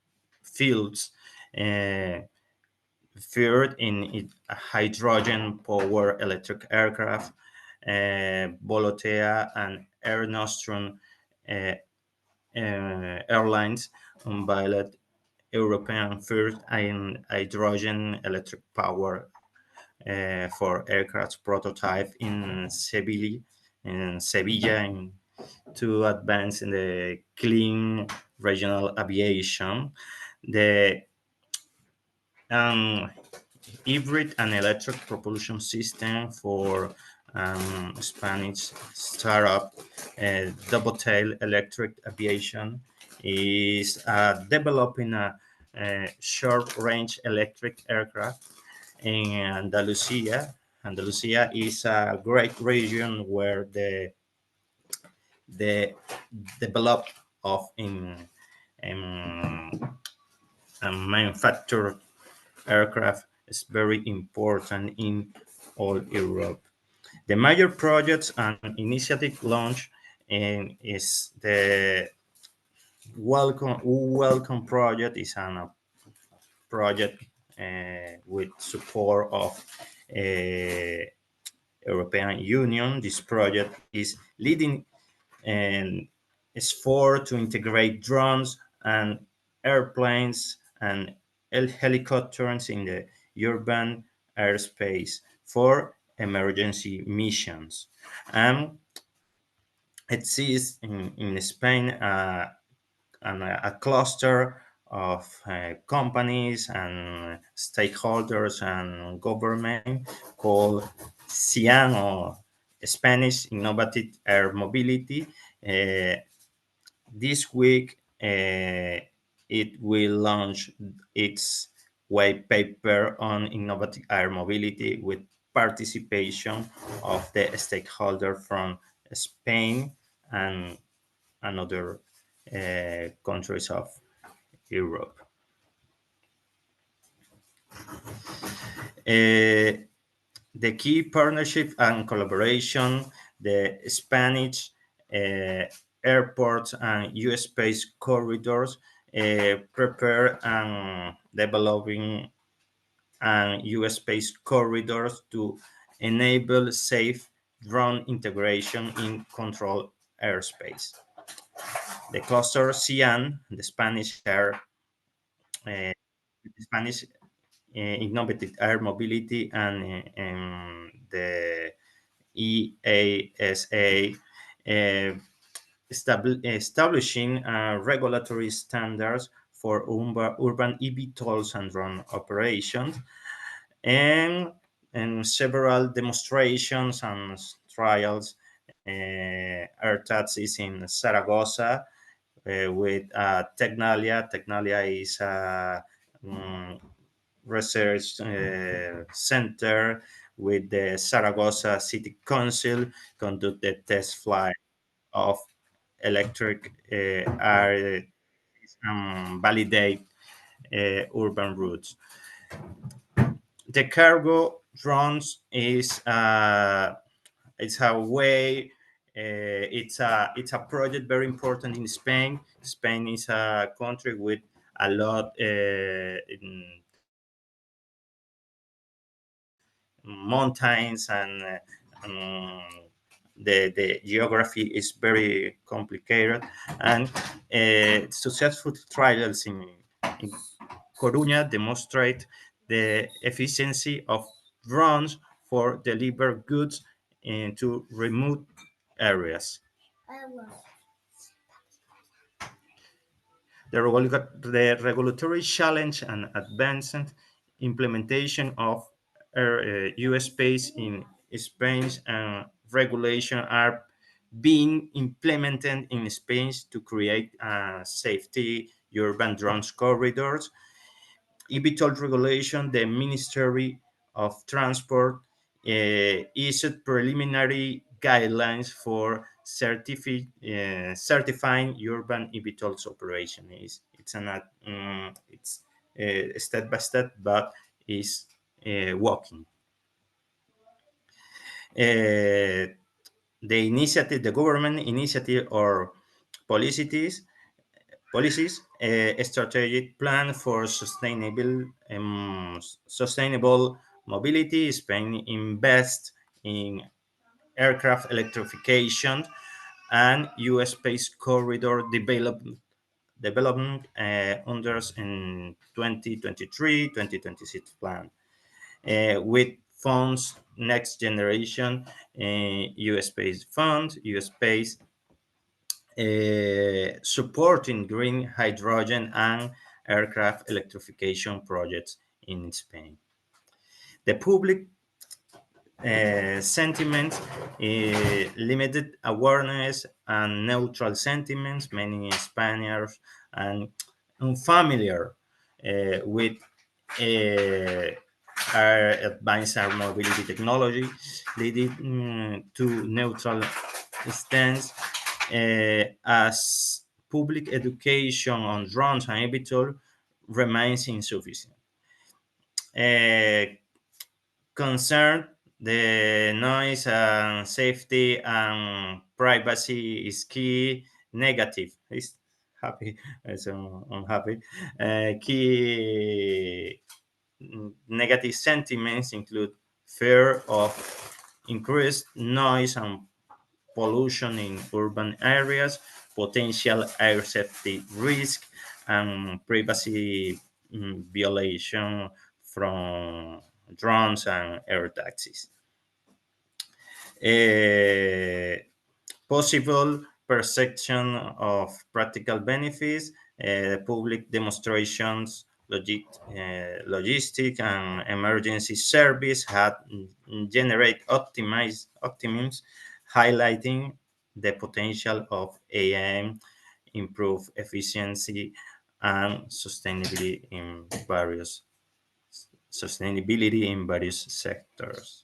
fields. Third in hydrogen power electric aircraft, Volotea and Air Nostrum airlines unveiled European first in hydrogen electric power for aircraft prototype in Seville in Sevilla to advance in the clean regional aviation. The hybrid and electric propulsion system for Spanish startup Double Tail Electric Aviation is developing a short-range electric aircraft in Andalusia. Andalusia is a great region where the develop of in manufactured aircraft is very important in all Europe. The major projects and initiative launch is the Welcome project is a project with support of European Union. This project is leading and is for to integrate drones and airplanes and helicopters in the urban airspace for emergency missions. And it exists in Spain a cluster of companies and stakeholders and government called CIAN, or Spanish Innovative Air Mobility. This week, it will launch its white paper on innovative air mobility with participation of the stakeholder from Spain and other countries of Europe. The key partnership and collaboration, the Spanish airports and US space corridors prepare and developing US space corridors to enable safe drone integration in controlled airspace. The cluster CIAN, the Spanish Innovative Air Mobility, and the EASA establishing regulatory standards for urban eVTOLs and drone operations, and several demonstrations and trials, air taxis in Zaragoza with Tecnalia. Tecnalia is a research center with the Zaragoza City Council conduct the test flight of electric air and validate urban routes. The cargo drones is it's a way. It's a project very important in Spain. Spain is a country with a lot mountains, and the geography is very complicated, and successful trials in Coruña demonstrate the efficiency of drones for deliver goods into remote areas. The regulatory challenge and advanced implementation of US space in Spain's regulation are being implemented in Spain to create safety urban drones corridors. eVTOL regulation, the Ministry of Transport issued preliminary guidelines for certifying urban eVTOLs operation. It's step by step, but is working. The government initiative or policies, a strategic plan for sustainable mobility. Spain invests in aircraft electrification and US space corridor development under in 2023-2026 plan, with funds next generation U.S. Space Fund, U.S. Space, supporting green hydrogen and aircraft electrification projects in Spain. The public sentiments, limited awareness, and neutral sentiments. Many Spaniards and unfamiliar with our advanced air mobility technology, leading to neutral stance as public education on drones and eVTOL remains insufficient. Concern the noise and safety and privacy is key. Negative is happy, so unhappy. Key negative sentiments include fear of increased noise and pollution in urban areas, potential air safety risk, and privacy violation from drones and air taxis. Possible perception of practical benefits, public demonstrations, logistic and emergency service had generate optimism, highlighting the potential of AAM improve efficiency and sustainability in various sectors.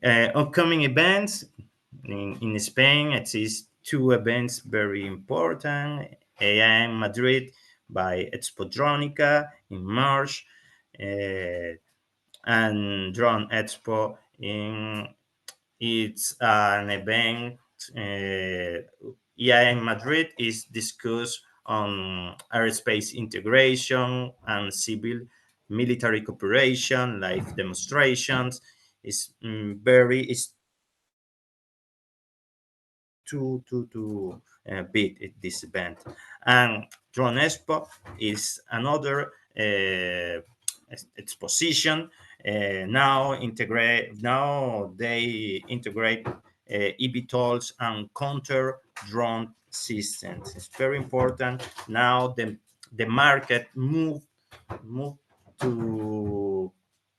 Upcoming events in Spain, it is two events very important. AAM Madrid by Expodronica in March, and Drone Expo it's an event. AAM Madrid is discussed on aerospace integration and civil military cooperation, live demonstrations. Is to beat this event. And Drone Expo is another exposition. Now they integrate eVTOLs and counter drone systems. It's very important. Now the market move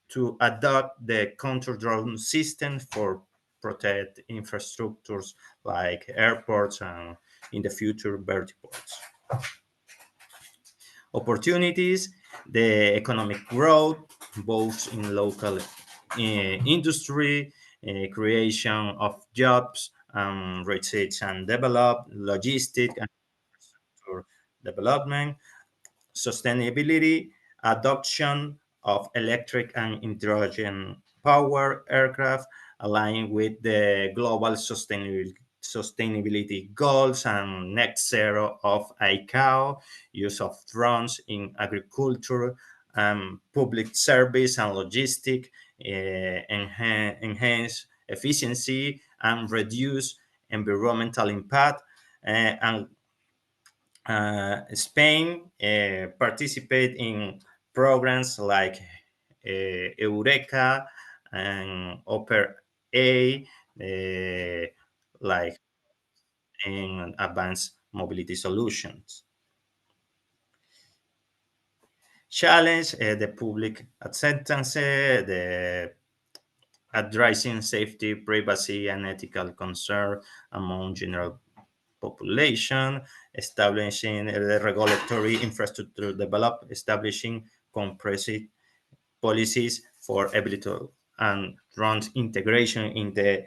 to adopt the counter drone system for protect infrastructures like airports and in the future vertiports. Opportunities, the economic growth, both in local industry, creation of jobs, research and develop, logistic and infrastructure development, sustainability, adoption of electric and hydrogen power aircraft aligned with the global sustainability goals and net zero of ICAO, use of drones in agriculture, public service and logistic, enhance efficiency and reduce environmental impact, and Spain participate in programs like Eureka and Opera A, like in advanced mobility solutions. Challenge the public acceptance, the addressing safety, privacy, and ethical concern among general population, establishing the regulatory infrastructure develop, establishing comprehensive policies for eVTOL and drone integration in the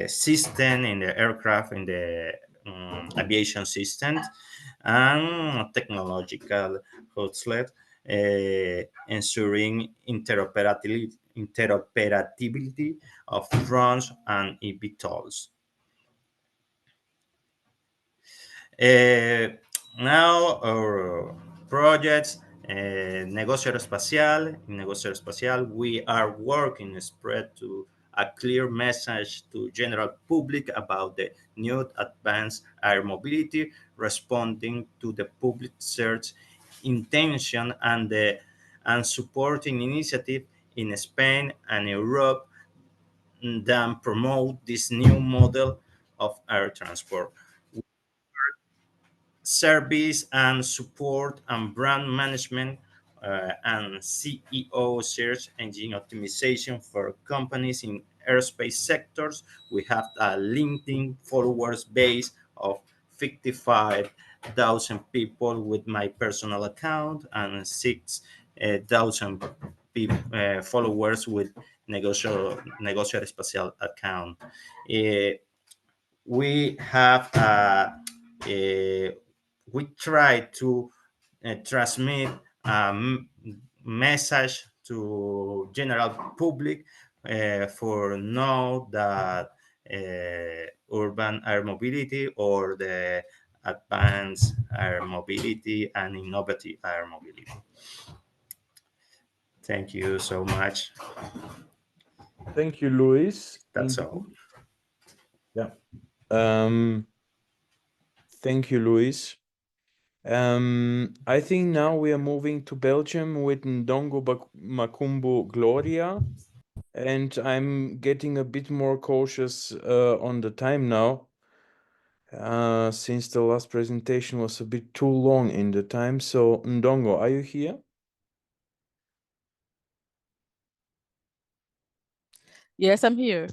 system, in the aircraft, in the aviation systems, and technological outlet, ensuring interoperability of drones and eVTOLs. Now our projects, Negocio Aeroespacial. In Negocio Aeroespacial, we are working to spread to a clear message to general public about the new advanced air mobility, responding to the public search intention and supporting initiative in Spain and Europe that promote this new model of air transport. Service and support and brand management and CEO search engine optimization for companies in aerospace sectors. We have a LinkedIn followers base of 55,000 people with my personal account and 6,000 followers with Negocio Espacial account. We have we try to transmit a message to general public for know that urban air mobility or the advanced air mobility and innovative air mobility. Thank you so much. Thank you, Luis. That's all. Yeah. Thank you, Luis. I think now we are moving to Belgium with Ndongo Makumbu Gloria, and I'm getting a bit more cautious on the time now, since the last presentation was a bit too long in the time. So Ndongo, are you here? Yes, I'm here.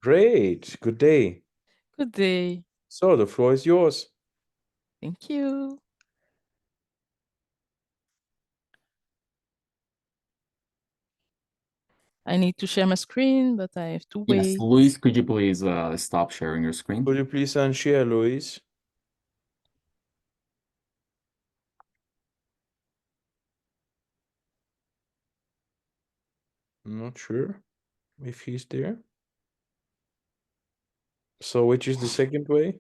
Great. Good day. Good day. So the floor is yours. Thank you. I need to share my screen, but I have to wait. Yes, Luis, could you please stop sharing your screen? Could you please unshare, Luis? I'm not sure if he's there. So which is the second way?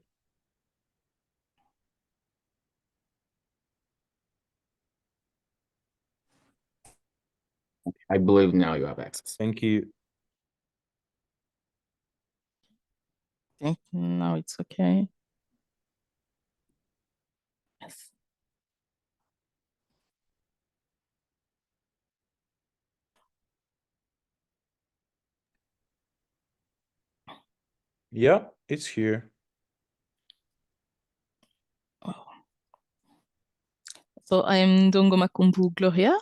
I believe now you have access. Thank you. I think now it's okay. Yes. Yeah, it's here. So I'm Ndongo Makumbu Gloria.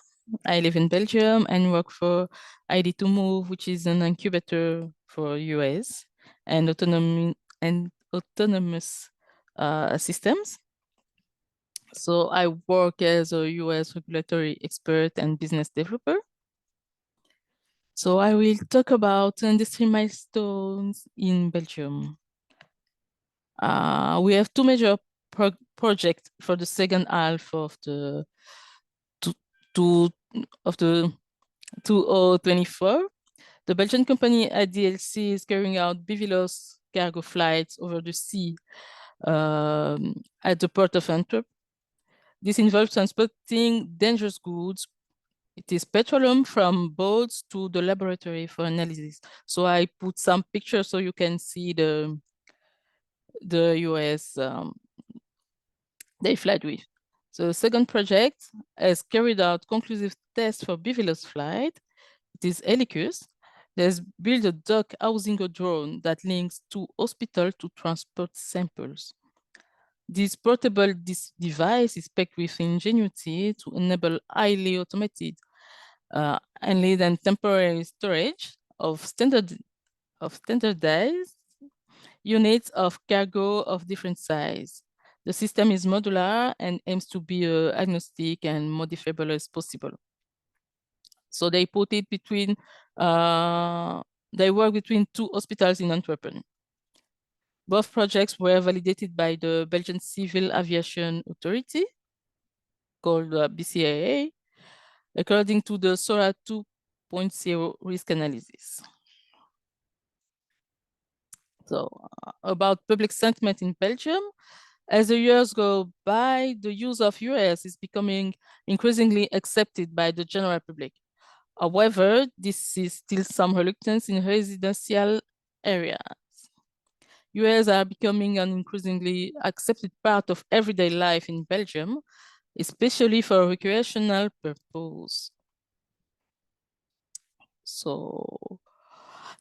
I live in Belgium and work for ID2Move, which is an incubator for US and autonomous systems. So I work as a US regulatory expert and business developer. So I will talk about industry milestones in Belgium. We have two major projects for the second half of the 2024. The Belgian company ADLC is carrying out BVLOS cargo flights over the sea at the port of Antwerp. This involves transporting dangerous goods. It is petroleum from boats to the laboratory for analysis. So I put some pictures so you can see the US they flight with. So the second project has carried out conclusive tests for BVLOS flight. It is Helicus. There's built a dock housing a drone that links to hospital to transport samples. This portable device is packed with ingenuity to enable highly automated handling and temporary storage of standardized units of cargo of different size. The system is modular and aims to be agnostic and modifiable as possible. So they put it between, they work between two hospitals in Antwerp. Both projects were validated by the Belgian Civil Aviation Authority, called BCAA, according to the SORA 2.0 risk analysis. So about public sentiment in Belgium, as the years go by, the use of UAS is becoming increasingly accepted by the general public. However, this is still some reluctance in residential areas. UAS are becoming an increasingly accepted part of everyday life in Belgium, especially for recreational purpose. So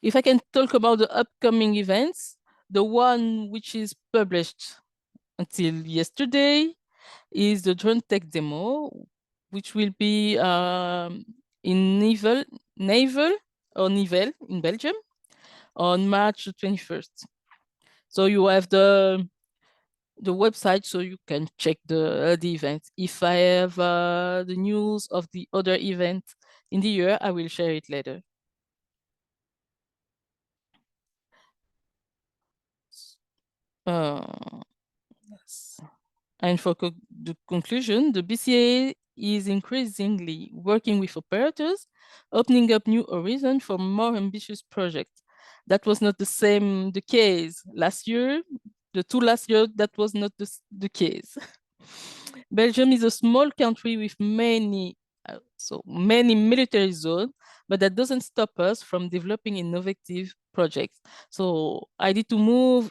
if I can talk about the upcoming events, the one which is published until yesterday is the drone tech demo, which will be in Nivelles in Belgium on March 21st. So you have the website, so you can check the event. If I have the news of the other event in the year, I will share it later. Yes. And for the conclusion, the BCA is increasingly working with operators, opening up new horizons for more ambitious projects. That was not the case last year. The two last years, that was not the case. Belgium is a small country with many military zones, but that doesn't stop us from developing innovative projects. So ID2Move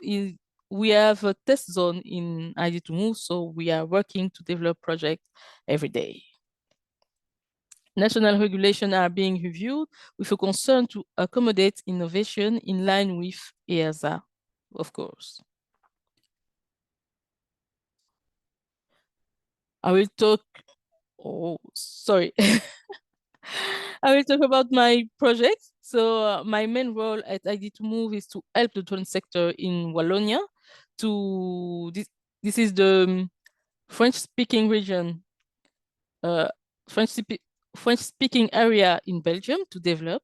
we have a test zone in ID2Move, so we are working to develop projects every day. National regulations are being reviewed with a concern to accommodate innovation in line with EASA, of course. I will talk, I will talk about my project. So my main role at ID2Move is to help the drone sector in Wallonia. This is the French-speaking region, French-speaking area in Belgium to develop.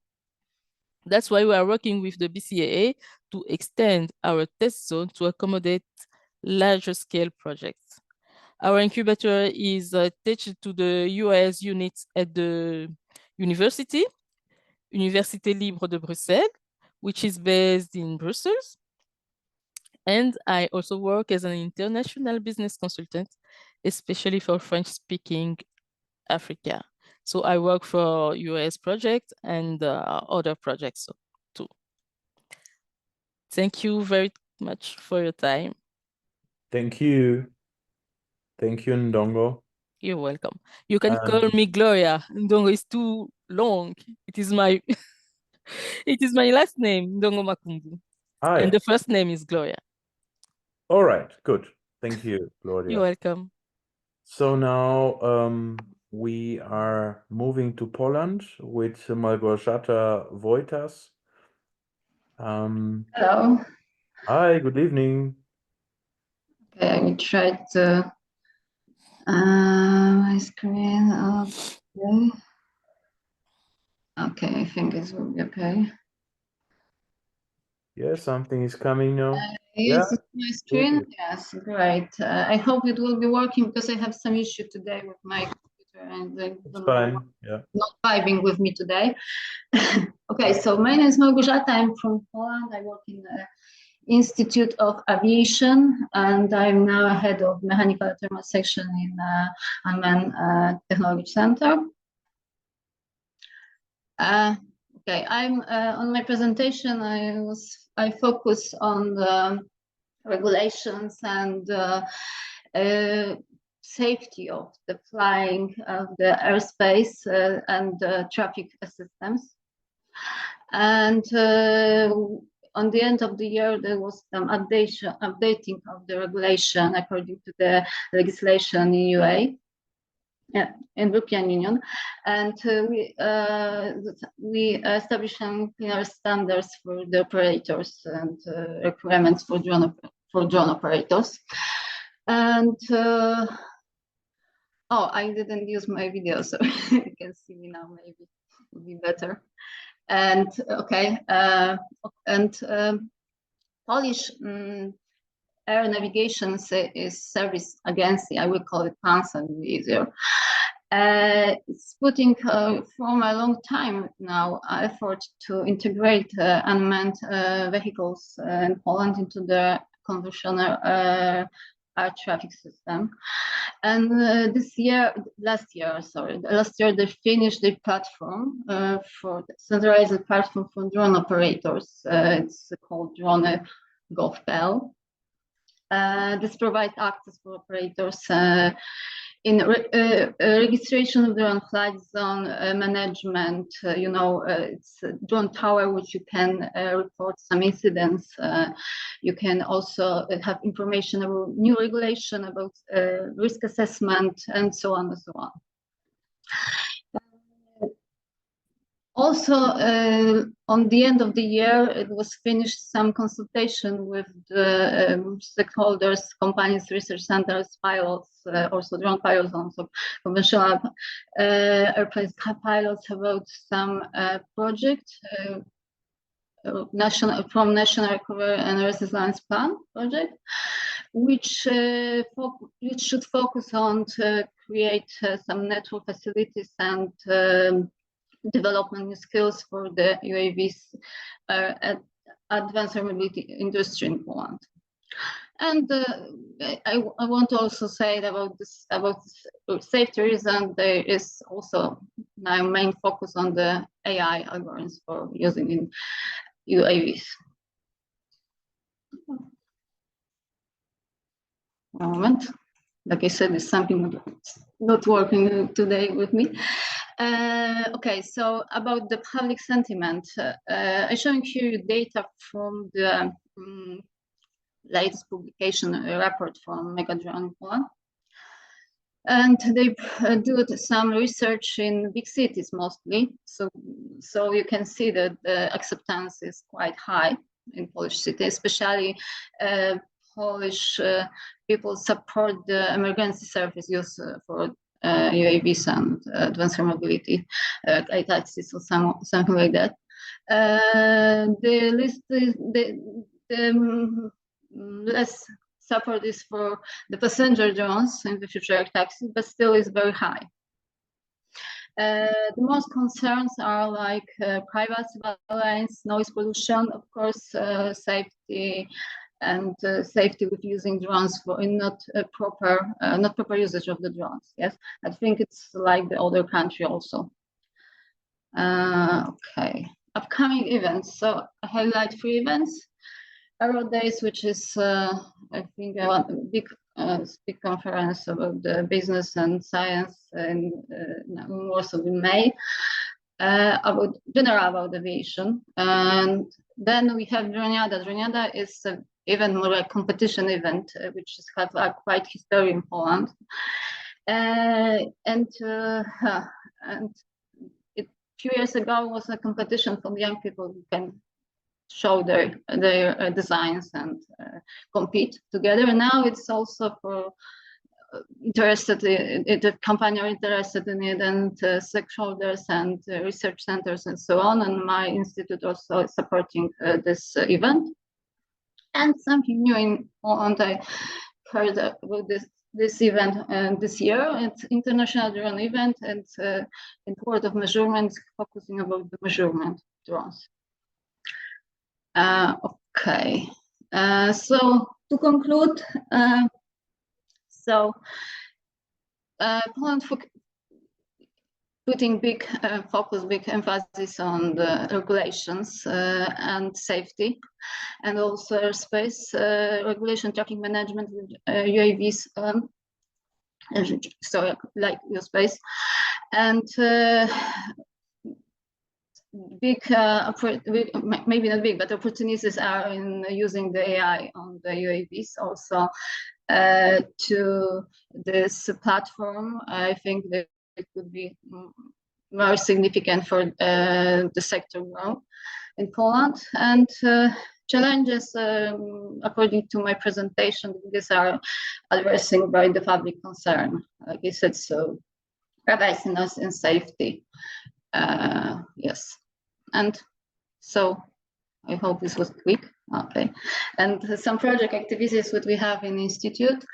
That's why we are working with the BCAA to extend our test zone to accommodate larger scale projects. Our incubator is attached to the UAS units at the Université Libre de Bruxelles, which is based in Brussels. And I also work as an international business consultant, especially for French-speaking Africa. So I work for US projects and other projects too. Thank you very much for your time. Thank you. Thank you, Ndongo. You're welcome. You can call me Gloria. Ndongo is too long. It is my last name, Ndongo Makumbu. And the first name is Gloria. All right, good. Thank you, Gloria. You're welcome. So now we are moving to Poland with Małgorzata Wojtas. Hello. Hi, good evening. Okay, I will try to my screen. Okay. Okay, I think it will be okay. Yeah, something is coming now. Is it my screen? Yes, great. I hope it will be working because I have some issue today with my computer and it's fine. Yeah. Not vibing with me today. Okay, so my name is Małgorzata. I'm from Poland. I work in the Institute of Aviation, and I'm now head of mechanical thermal section in Unmanned Technology Center. Okay, I'm on my presentation. I focus on the regulations and safety of the flying of the airspace and traffic systems. And on the end of the year, there was some updating of the regulation according to the legislation in UA. Yeah, in European Union, and we established some clear standards for the operators and requirements for drone operators. And oh, I didn't use my video, so you can see me now. Maybe it will be better. And okay, Polish Air Navigation Service Agency, I will call it PANSA, it will be easier. It's putting from a long time now effort to integrate unmanned vehicles in Poland into the conventional air traffic system. And last year they finished the platform for the centralized platform for drone operators. It's called Drone Gov.pl. This provides access for operators in registration of drone flight zone management, it's a drone tower which you can report some incidents. You can also have information about new regulation about risk assessment and so on and so on. Also, on the end of the year, it was finished some consultation with the stakeholders, companies, research centers, pilots, also drone pilots, also conventional airplane pilots about some project from National Recovery and Resilience Plan project, which should focus on to create some network facilities and development new skills for the UAVs advanced air mobility industry in Poland. And I want to also say about safety reason, there is also my main focus on the AI algorithms for using in UAVs. One moment. Like I said, it's something not working today with me. Okay, so about the public sentiment, I'm showing here data from the latest publication report from Megadrone Poland. And they do some research in big cities mostly. So you can see that the acceptance is quite high in Polish cities, especially Polish people support the emergency service use for UAVs and advanced air mobility, taxis or something like that. The list is the less support is for the passenger drones in the future air taxis, but still is very high. The most concerns are like privacy balance, noise pollution, of course, safety and safety with using drones for not proper usage of the drones. Yes, I think it's like the other country also. Okay, upcoming events. So I highlight 3 events. Aero Days, which is I think a big conference about the business and science in Warsaw in May, about aviation. And then we have Droniada. Droniada is even more a competition event, which has a quite history in Poland. And a few years ago was a competition for young people who can show their designs and compete together. And now it's also for the company are interested in it, and stakeholders and research centers and so on. And my institute also is supporting this event. And something new in Poland, I heard about this event this year. It's international drone event, and in Board of Measurements, focusing about the measurement drones. Okay, so to conclude, Poland putting big big emphasis on the regulations and safety, and also airspace regulation, traffic management with UAVs, so like airspace, and big, maybe not big, but opportunities are in using the AI on the UAVs also to this platform. I think that it could be more significant for the sector growth in Poland. And challenges, according to my presentation, these are addressing by the public concern, like I said, so privacy and safety. Yes, and so I hope this was quick. Okay, and some project activities that we have in the institute,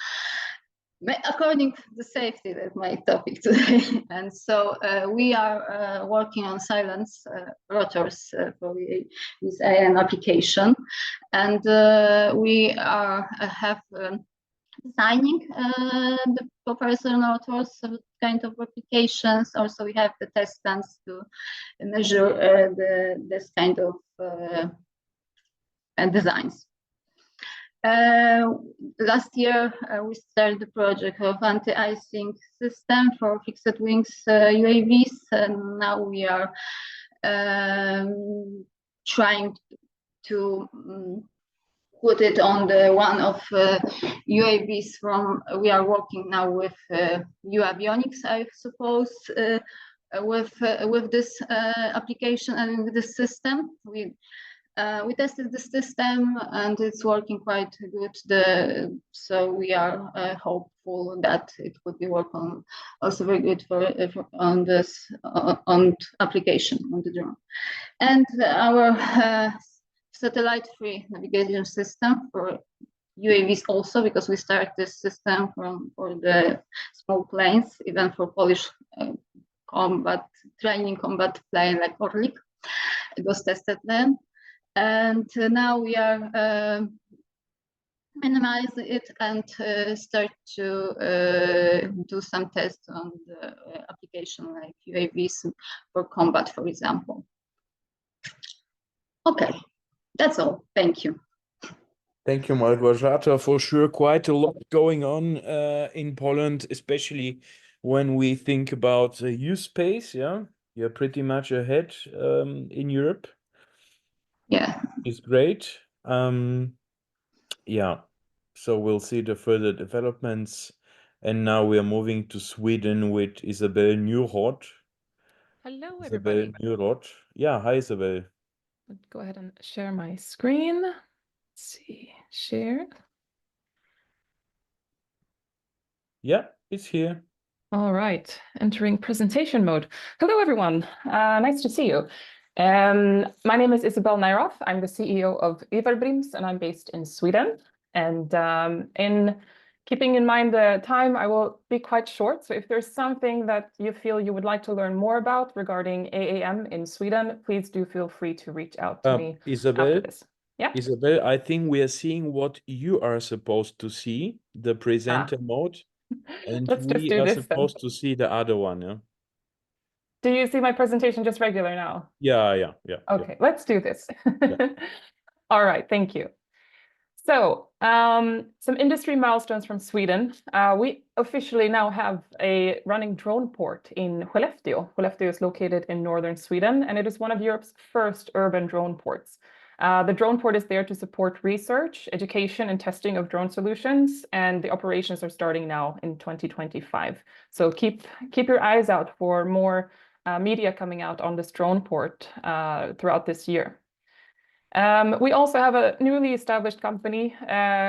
according to the safety, that's my topic today. And so we are working on silence rotors for this AAM application, and we have designing the proportional rotors, kind of applications. Also, we have the test stands to measure this kind of designs. Last year, we started the project of anti-icing system for fixed wings UAVs, and now we are trying to put it on the one of UAVs from. We are working now with U Avionics, I suppose, with this application and with this system. We tested the system and it's working quite good. So we are hopeful that it would be working also very good for on this on application on the drone. And our satellite-free navigation system for UAVs also, because we start this system for the small planes, even for Polish training combat plane like Orlik. It was tested then. And now we are minimize it and start to do some tests on the application like UAVs for combat, for example. Okay, that's all. Thank you. Thank you, Małgorzata. For sure, quite a lot going on in Poland, especially when we think about use space. Yeah, you're pretty much ahead in Europe. Yeah, it's great. Yeah, so we'll see the further developments. And now we are moving to Sweden with Isabel Neuroth. Hello, Isabel everybody. Neuroth. Yeah, hi, Isabel. Let's go ahead and share my screen. Let's see, share. Yeah, it's here. All right, entering presentation mode. Hello, everyone. Nice to see you. My name is Isabel Neuroth. I'm the CEO of Everbrims, and I'm based in Sweden. And in keeping in mind the time, I will be quite short. So if there's something that you feel you would like to learn more about regarding AAM in Sweden, please do feel free to reach out to me Isabel, after this. Yeah. Isabel, I think we are seeing what you are supposed to see, the presenter mode, and Let's just we do are this then. supposed to see the other one. Yeah. Do you see my presentation just regular now? Yeah. Okay, let's do this. All right, thank you. So some industry milestones from Sweden. We officially now have a running drone port in Skellefteå. Skellefteå is located in northern Sweden, and it is one of Europe's first urban drone ports. The drone port is there to support research, education, and testing of drone solutions, and the operations are starting now in 2025. So keep your eyes out for more media coming out on this drone port throughout this year. We also have a newly established company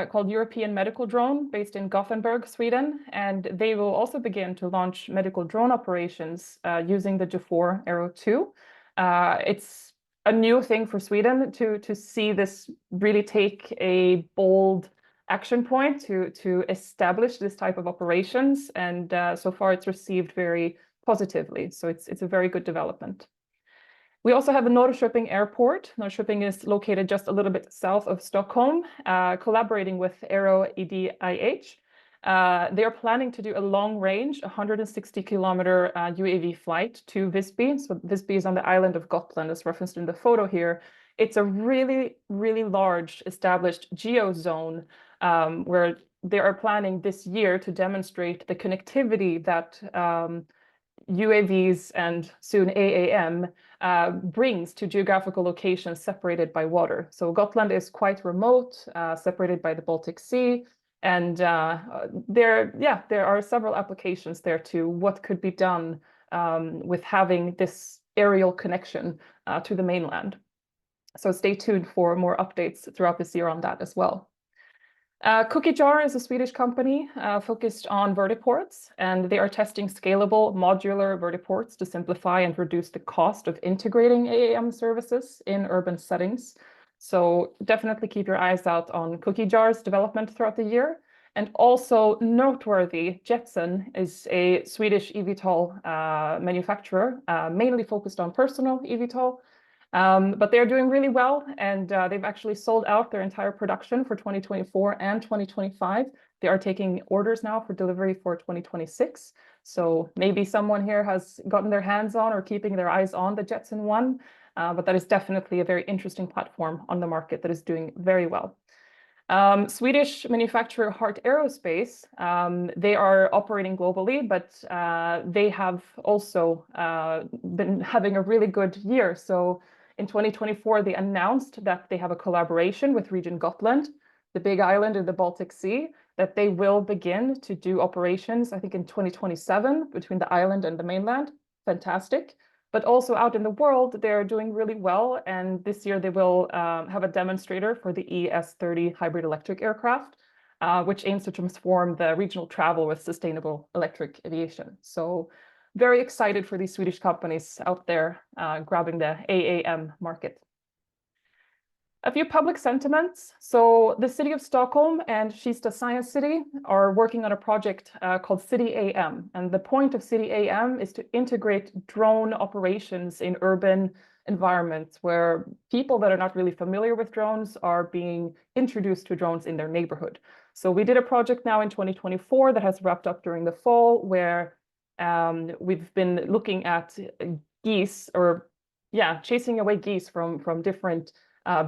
called European Medical Drone based in Gothenburg, Sweden, and they will also begin to launch medical drone operations using the J4 Aero 2. It's a new thing for Sweden to see this really take a bold action point to establish this type of operations, and so far it's received very positively. So it's a very good development. We also have a Norrköping airport. Norrköping is located just a little bit south of Stockholm, collaborating with Aero EDIH. They are planning to do a long-range, 160-kilometer UAV flight to Visby. So Visby is on the island of Gotland, as referenced in the photo here. It's a really, really large established geozone where they are planning this year to demonstrate the connectivity that UAVs and soon AAM brings to geographical locations separated by water. So Gotland is quite remote, separated by the Baltic Sea, and there are several applications there to what could be done with having this aerial connection to the mainland. So stay tuned for more updates throughout this year on that as well. Cookie Jar is a Swedish company focused on vertiports, and they are testing scalable modular vertiports to simplify and reduce the cost of integrating AAM services in urban settings. So definitely keep your eyes out on Cookie Jar's development throughout the year. And also noteworthy, Jetson is a Swedish eVTOL manufacturer, mainly focused on personal eVTOL. But they're doing really well, and they've actually sold out their entire production for 2024 and 2025. They are taking orders now for delivery for 2026. So maybe someone here has gotten their hands on or keeping their eyes on the Jetson 1, but that is definitely a very interesting platform on the market that is doing very well. Swedish manufacturer Heart Aerospace, they are operating globally, but they have also been having a really good year. So in 2024, they announced that they have a collaboration with Region Gotland, the big island in the Baltic Sea, that they will begin to do operations, I think in 2027, between the island and the mainland. Fantastic. But also out in the world, they're doing really well. And this year they will have a demonstrator for the ES-30 hybrid electric aircraft, which aims to transform the regional travel with sustainable electric aviation. So very excited for these Swedish companies out there grabbing the AAM market. A few public sentiments. So the city of Stockholm and Kista Science City are working on a project called City AM. And the point of City AM is to integrate drone operations in urban environments where people that are not really familiar with drones are being introduced to drones in their neighborhood. So we did a project now in 2024 that has wrapped up during the fall where we've been looking at geese or chasing away geese from different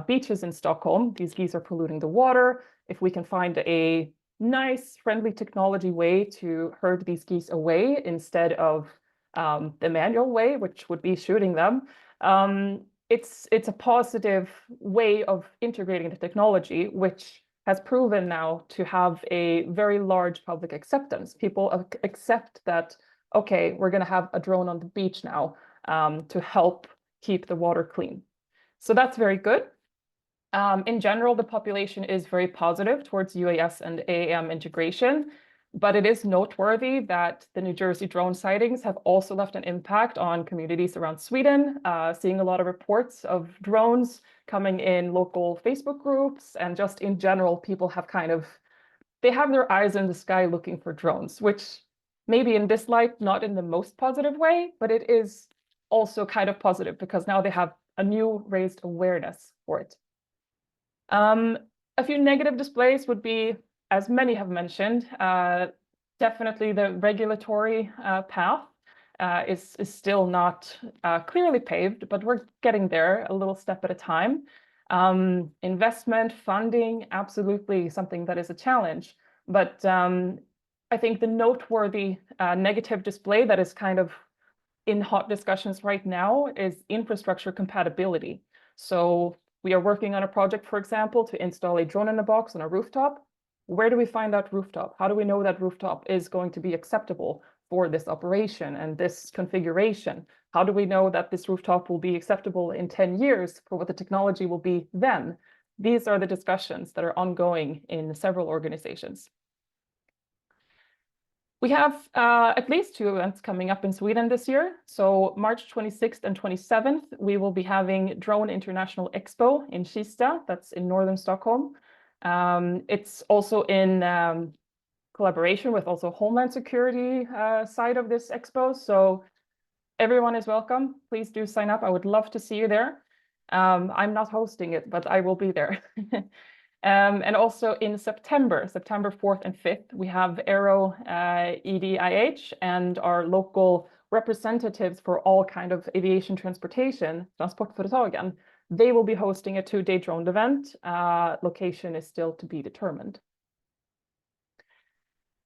beaches in Stockholm. These geese are polluting the water. If we can find a nice, friendly technology way to herd these geese away instead of the manual way, which would be shooting them, it's a positive way of integrating the technology, which has proven now to have a very large public acceptance. People accept that, okay, we're going to have a drone on the beach now to help keep the water clean. So that's very good. In general, the population is very positive towards UAS and AAM integration, but it is noteworthy that the New Jersey drone sightings have also left an impact on communities around Sweden, seeing a lot of reports of drones coming in local Facebook groups, and just in general, people have they have their eyes in the sky looking for drones, which maybe in this light, not in the most positive way, but it is also kind of positive because now they have a new raised awareness for it. A few negative displays would be, as many have mentioned, definitely the regulatory path is still not clearly paved, but we're getting there a little step at a time. Investment, funding, absolutely something that is a challenge. But I think the noteworthy negative display that is kind of in hot discussions right now is infrastructure compatibility. So we are working on a project, for example, to install a drone in a box on a rooftop. Where do we find that rooftop? How do we know that rooftop is going to be acceptable for this operation and this configuration? How do we know that this rooftop will be acceptable in 10 years for what the technology will be then? These are the discussions that are ongoing in several organizations. We have at least 2 events coming up in Sweden this year. So March 26th and 27th, we will be having Drone International Expo in Kista, that's in northern Stockholm. It's also in collaboration with also Homeland Security side of this expo. So everyone is welcome. Please do sign up. I would love to see you there. I'm not hosting it, but I will be there. And also in September 4th and 5th, we have Aero EDIH and our local representatives for all kind of aviation transportation, Transportföretagen. They will be hosting a 2-day drone event. Location is still to be determined.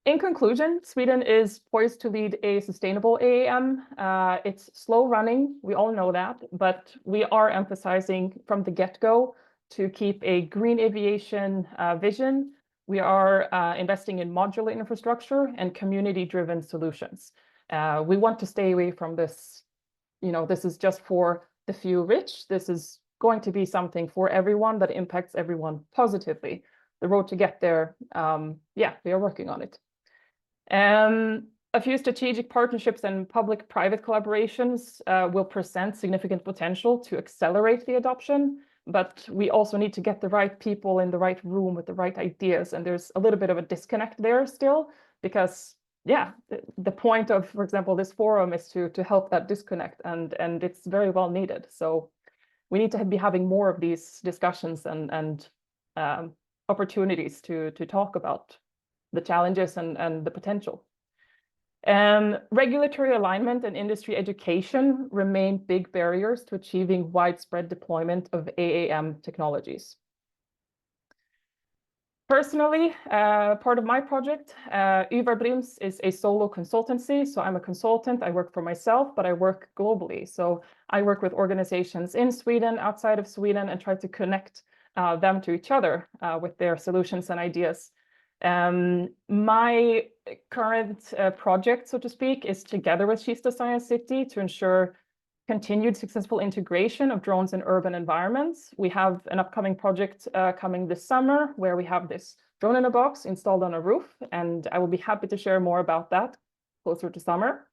In conclusion, Sweden is poised to lead a sustainable AAM. It's slow running, we all know that, but we are emphasizing from the get-go to keep a green aviation vision. We are investing in modular infrastructure and community-driven solutions. We want to stay away from this, this is just for the few rich. This is going to be something for everyone that impacts everyone positively. The road to get there, we are working on it. A few strategic partnerships and public-private collaborations will present significant potential to accelerate the adoption. But we also need to get the right people in the right room with the right ideas. And there's a little bit of a disconnect there still, because the point of, for example, this forum is to help that disconnect, and it's very well needed. So we need to be having more of these discussions and opportunities to talk about the challenges and the potential. Regulatory alignment and industry education remain big barriers to achieving widespread deployment of AAM technologies. Personally, part of my project, Überbrims is a solo consultancy. So I'm a consultant, I work for myself, but I work globally. So I work with organizations in Sweden, outside of Sweden, and try to connect them to each other with their solutions and ideas. My current project, so to speak, is together with Kista Science City to ensure continued successful integration of drones in urban environments. We have an upcoming project coming this summer where we have this drone in a box installed on a roof, and I will be happy to share more about that closer to summer.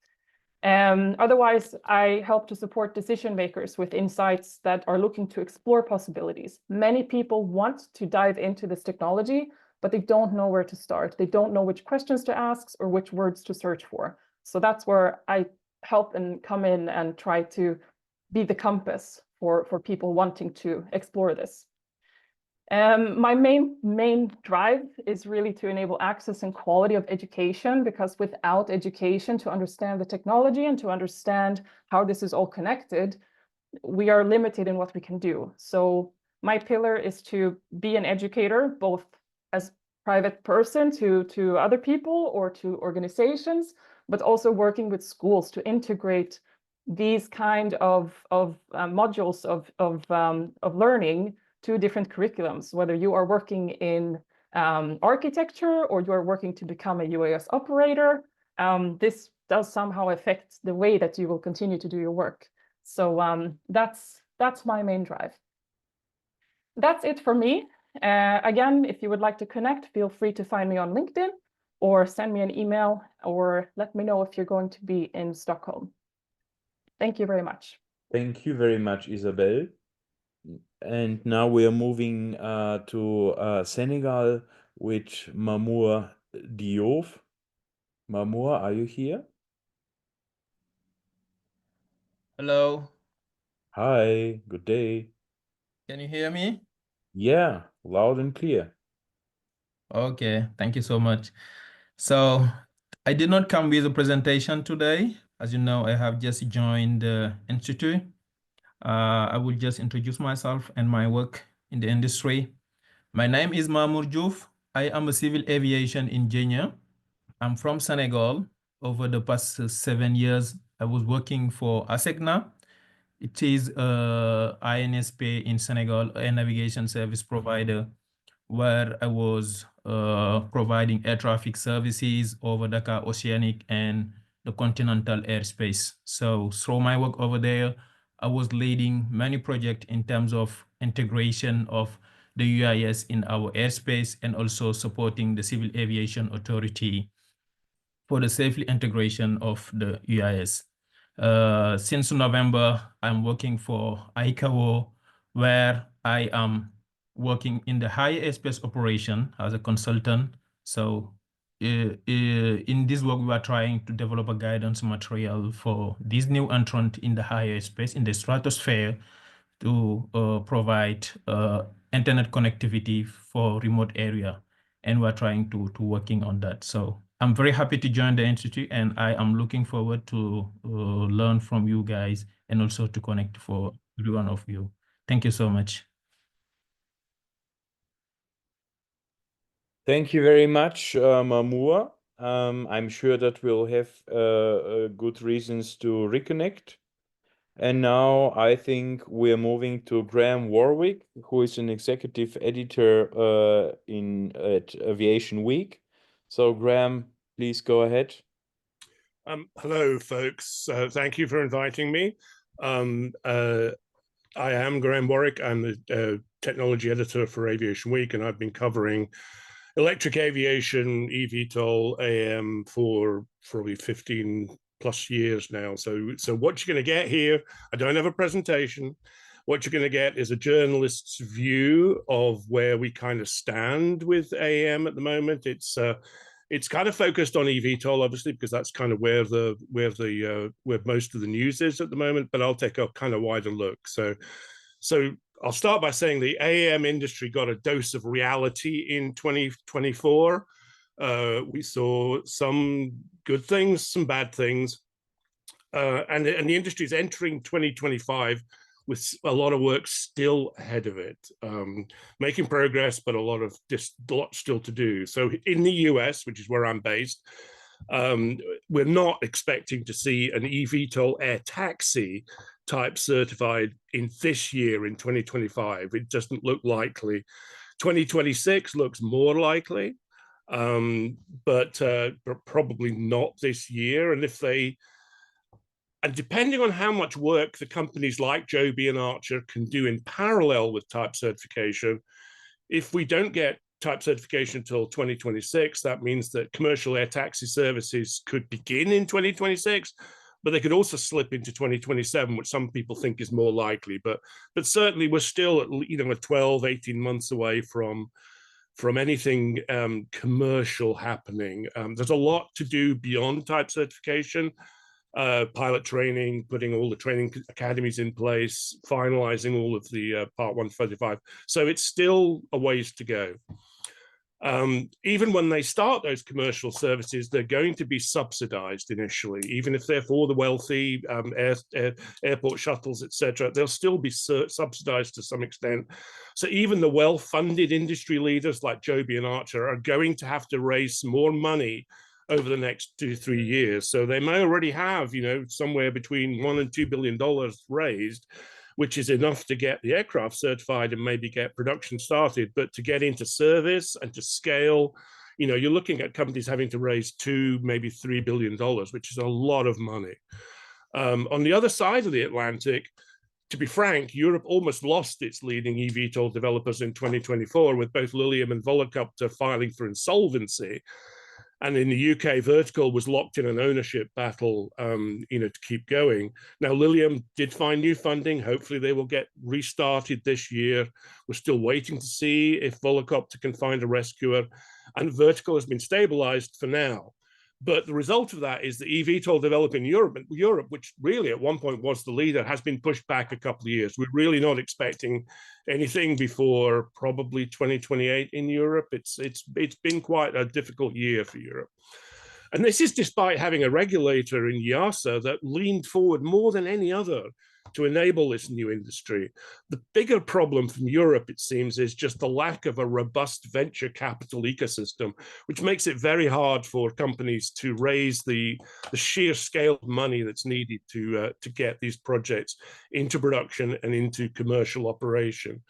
Otherwise, I help to support decision makers with insights that are looking to explore possibilities. Many people want to dive into this technology, but they don't know where to start. They don't know which questions to ask or which words to search for. So that's where I help and come in and try to be the compass for people wanting to explore this. My main drive is really to enable access and quality of education, because without education to understand the technology and to understand how this is all connected, we are limited in what we can do. So my pillar is to be an educator, both as private person to other people or to organizations, but also working with schools to integrate these kind of modules of learning to different curriculums, whether you are working in architecture or you are working to become a UAS operator. This does somehow affect the way that you will continue to do your work. So that's my main drive. That's it for me. Again, if you would like to connect, feel free to find me on LinkedIn or send me an email or let me know if you're going to be in Stockholm. Thank you very much. Thank you very much, Isabel. And now we are moving to Senegal with Mamour Diouf. Mamour, are you here? Hello. Hi, good day. Can you hear me? Yeah, loud and clear. Okay, thank you so much. So I did not come with a presentation today. As you know, I have just joined the institute. I will just introduce myself and my work in the industry. My name is Mamour Diouf. I am a civil aviation engineer. I'm from Senegal. Over the past 7 years, I was working for ASECNA. It is INSP in Senegal, a navigation service provider, where I was providing air traffic services over Dakar Oceanic and the continental airspace. So through my work over there, I was leading many projects in terms of integration of the UIS in our airspace and also supporting the Civil Aviation Authority for the safely integration of the UIS. Since November, I'm working for ICAO, where I am working in the high airspace operation as a consultant. So in this work, we are trying to develop a guidance material for this new entrant in the high airspace, in the stratosphere, to provide internet connectivity for remote area. And we're trying to working on that. So I'm very happy to join the institute, and I am looking forward to learn from you guys and also to connect for every one of you. Thank you so much. Thank you very much, Mamour. I'm sure that we'll have good reasons to reconnect. And now I think we're moving to Graham Warwick, who is an executive editor at Aviation Week. So Graham, please go ahead. Hello, folks. Thank you for inviting me. I am Graham Warwick. I'm the technology editor for Aviation Week, and I've been covering electric aviation, eVTOL, AAM for probably 15 plus years now. So what you're going to get here, I don't have a presentation. What you're going to get is a journalist's view of where we kind of stand with AAM at the moment. It's kind of focused on eVTOL, obviously, because that's kind of where most of the news is at the moment. But I'll take a kind of wider look. So I'll start by saying the AAM industry got a dose of reality in 2024. We saw some good things, some bad things, and the industry is entering 2025 with a lot of work still ahead of it. Making progress, but a lot still to do. So in the US, which is where I'm based, we're not expecting to see an eVTOL air taxi type certified in this year, in 2025. It doesn't look likely. 2026 looks more likely, but probably not this year. And depending on how much work the companies like Joby and Archer can do in parallel with type certification, if we don't get type certification until 2026, that means that commercial air taxi services could begin in 2026, but they could also slip into 2027, which some people think is more likely. But certainly we're still at 12, 18 months away from anything commercial happening. There's a lot to do beyond type certification. Pilot training, putting all the training academies in place, finalizing all of the Part 135. So it's still a ways to go. Even when they start those commercial services, they're going to be subsidized initially, even if they're for the wealthy, airport shuttles, etc. They'll still be subsidized to some extent. So even the well-funded industry leaders like Joby and Archer are going to have to raise some more money over the next 2-3 years. So they may already have, somewhere between $1 and $2 billion raised, which is enough to get the aircraft certified and maybe get production started. But to get into service and to scale, you're looking at companies having to raise $2, maybe $3 billion, which is a lot of money. On the other side of the Atlantic, to be frank, Europe almost lost its leading eVTOL developers in 2024, with both Lilium and Volocopter filing for insolvency. And in the UK, Vertical was locked in an ownership battle, to keep going. Now, Lilium did find new funding. Hopefully they will get restarted this year. We're still waiting to see if Volocopter can find a rescuer. And Vertical has been stabilized for now. But the result of that is the eVTOL development in Europe, which really at one point was the leader, has been pushed back a couple of years. We're really not expecting anything before probably 2028 in Europe. It's been quite a difficult year for Europe. And this is despite having a regulator in EASA that leaned forward more than any other to enable this new industry. The bigger problem from Europe, it seems, is just the lack of a robust venture capital ecosystem, which makes it very hard for companies to raise the sheer scale of money that's needed to get these projects into production and into commercial operation.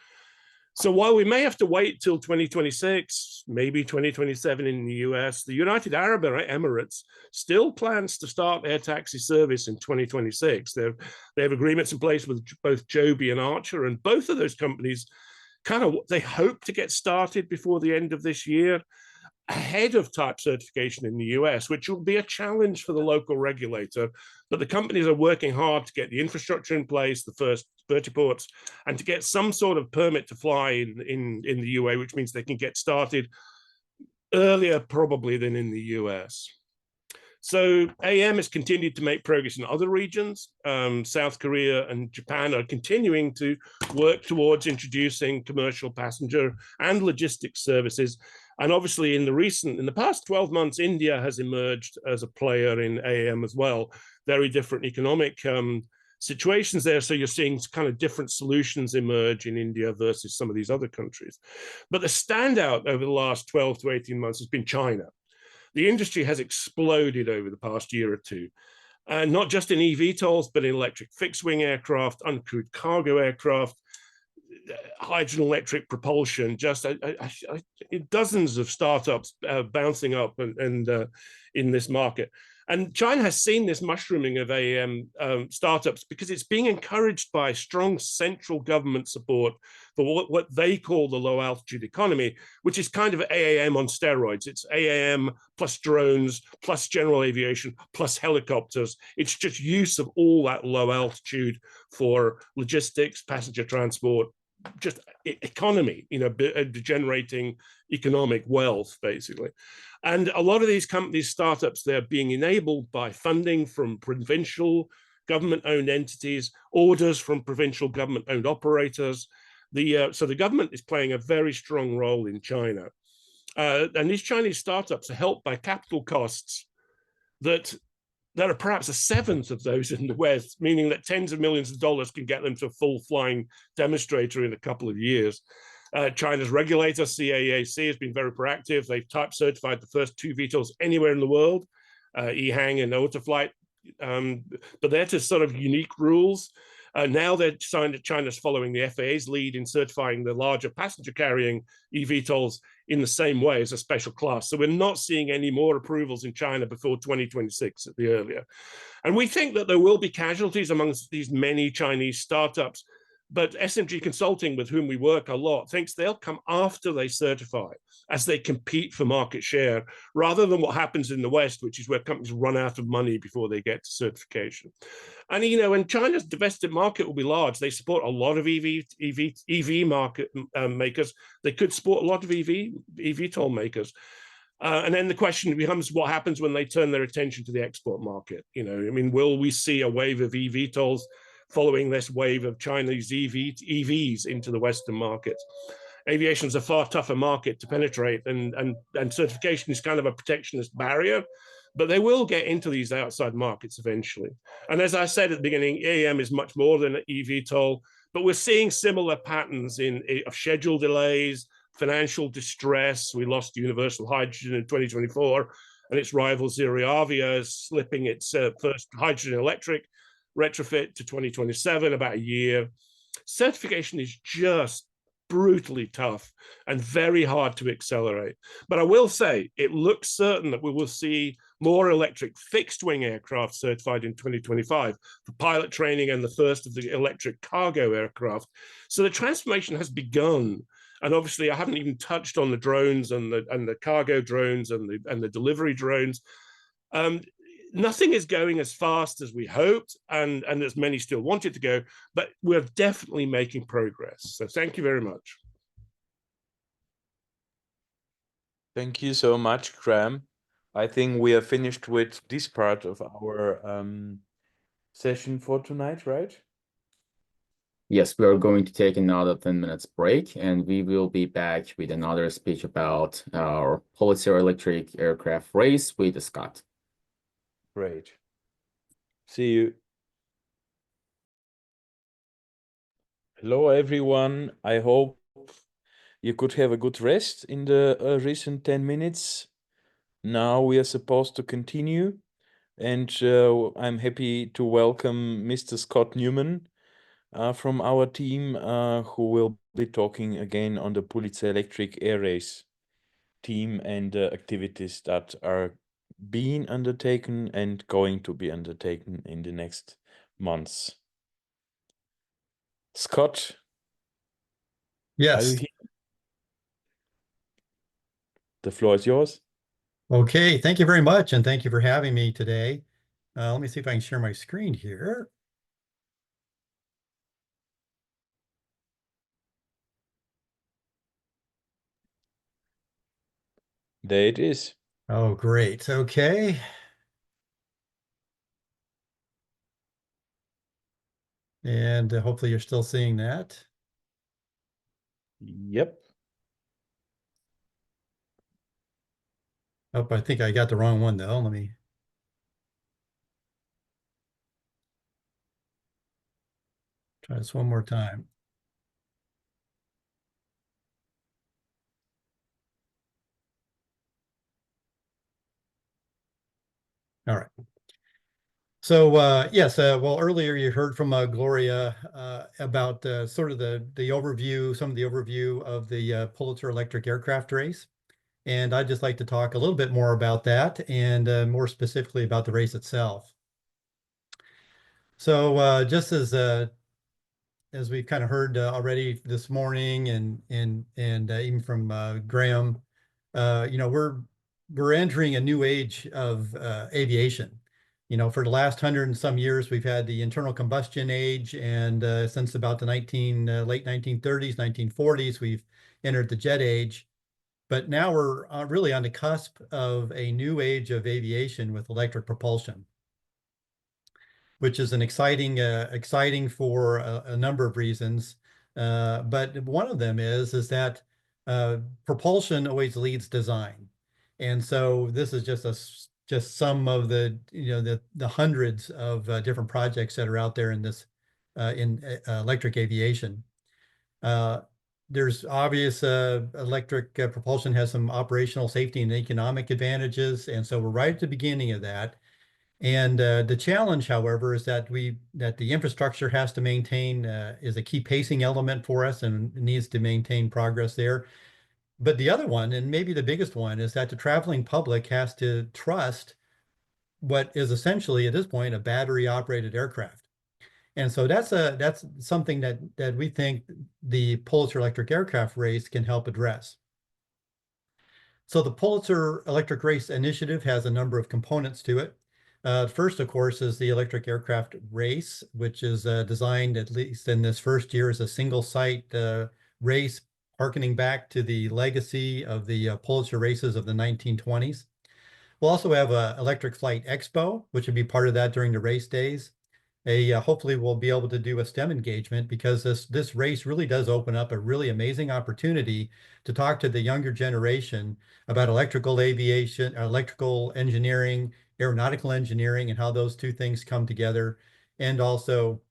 So while we may have to wait till 2026, maybe 2027 in the US, the United Arab Emirates still plans to start air taxi service in 2026. They have agreements in place with both Joby and Archer, and both of those companies they hope to get started before the end of this year, ahead of type certification in the US, which will be a challenge for the local regulator. But the companies are working hard to get the infrastructure in place, the first vertiports, and to get some sort of permit to fly in the UAE, which means they can get started earlier probably than in the US. So AAM has continued to make progress in other regions. South Korea and Japan are continuing to work towards introducing commercial passenger and logistics services. And obviously in the past 12 months, India has emerged as a player in AAM as well. Very different economic situations there. So you're seeing kind of different solutions emerge in India versus some of these other countries. But the standout over the last 12 to 18 months has been China. The industry has exploded over the past year or two, and not just in eVTOLs, but in electric fixed-wing aircraft, uncrewed cargo aircraft, hydrogen electric propulsion, just dozens of startups bouncing up and in this market. And China has seen this mushrooming of AAM startups because it's being encouraged by strong central government support for what they call the low altitude economy, which is kind of AAM on steroids. It's AAM plus drones, plus general aviation, plus helicopters. It's just use of all that low altitude for logistics, passenger transport, just economy, generating economic wealth, basically. And a lot of these companies, startups, they're being enabled by funding from provincial government-owned entities, orders from provincial government-owned operators. So the government is playing a very strong role in China. And these Chinese startups are helped by capital costs that there are perhaps a seventh of those in the West, meaning that tens of millions of dollars can get them to a full flying demonstrator in a couple of years. China's regulator, CAAC, has been very proactive. They've type certified the first 2 VTOLs anywhere in the world, EHang and Autoflight, but they're to sort of unique rules. Now China's following the FAA's lead in certifying the larger passenger carrying eVTOLs in the same way as a special class. So we're not seeing any more approvals in China before 2026 at the earlier. And we think that there will be casualties amongst these many Chinese startups, but SMG Consulting, with whom we work a lot, thinks they'll come after they certify, as they compete for market share, rather than what happens in the West, which is where companies run out of money before they get to certification. And, you know, and China's domestic market will be large. They support a lot of EV market makers. They could support a lot of eVTOL makers. And then the question becomes, what happens when they turn their attention to the export market? You know, I mean, will we see a wave of eVTOLs following this wave of Chinese EVs into the Western market? Aviation is a far tougher market to penetrate, and certification is kind of a protectionist barrier, but they will get into these outside markets eventually. And as I said at the beginning, AAM is much more than an eVTOL, but we're seeing similar patterns of schedule delays, financial distress. We lost Universal Hydrogen in 2024, and its rival Zeroavia is slipping its first hydrogen electric retrofit to 2027, about a year. Certification is just brutally tough and very hard to accelerate. But I will say, it looks certain that we will see more electric fixed-wing aircraft certified in 2025 for pilot training and the first of the electric cargo aircraft. So the transformation has begun. And obviously, I haven't even touched on the drones and the cargo drones and the delivery drones. Nothing is going as fast as we hoped, and as many still want it to go, but we're definitely making progress. So thank you very much. Thank you so much, Graham. I think we are finished with this part of our session for tonight, right? Yes, we are going to take another 10 minutes break, and we will be back with another speech about our Pulitzer electric aircraft race with Scott. Great. See you. Hello, everyone. I hope you could have a good rest in the recent 10 minutes. Now we are supposed to continue, and I'm happy to welcome Mr. Scott Newman from our team, who will be talking again on the Pulitzer Electric Air Race team and activities that are being undertaken and going to be undertaken in the next months. Scott? Yes. Are you here? The floor is yours. Okay, thank you very much, and thank you for having me today. Let me see if I can share my screen here. There it is. Oh, great. Okay. And hopefully you're still seeing that. Yep. Oh, I think I got the wrong one though. Let me try this one more time. All right. So yes, well, earlier you heard from Gloria about sort of the overview, some of the overview of the Pulitzer electric aircraft race. And I'd just like to talk a little bit more about that, and more specifically about the race itself. So just as we've kind of heard already this morning, and even from Graham, you know, we're entering a new age of aviation. You know, for the last 100 and some years, we've had the internal combustion age, and since about the late 1930s, 1940s, we've entered the jet age. But now we're really on the cusp of a new age of aviation with electric propulsion, which is an exciting for a number of reasons. But one of them is that propulsion always leads design. And so this is just just some of the the hundreds of different projects that are out there in this electric aviation. There's obvious electric propulsion has some operational safety and economic advantages, and so we're right at the beginning of that. And the challenge, however, is that the infrastructure has to maintain is a key pacing element for us and needs to maintain progress there. But the other one, and maybe the biggest one, is that the traveling public has to trust what is essentially at this point a battery operated aircraft. And so that's something that we think the Pulitzer Electric Aircraft Race can help address. So the Pulitzer Electric Race Initiative has a number of components to it. First, of course, is the Electric Aircraft Race, which is designed, at least in this first year, as a single site race, harkening back to the legacy of the Pulitzer races of the 1920s. We'll also have an Electric Flight Expo, which will be part of that during the race days. Hopefully we'll be able to do a STEM engagement, because this race really does open up a really amazing opportunity to talk to the younger generation about electrical aviation, electrical engineering, aeronautical engineering, and how those two things come together, and also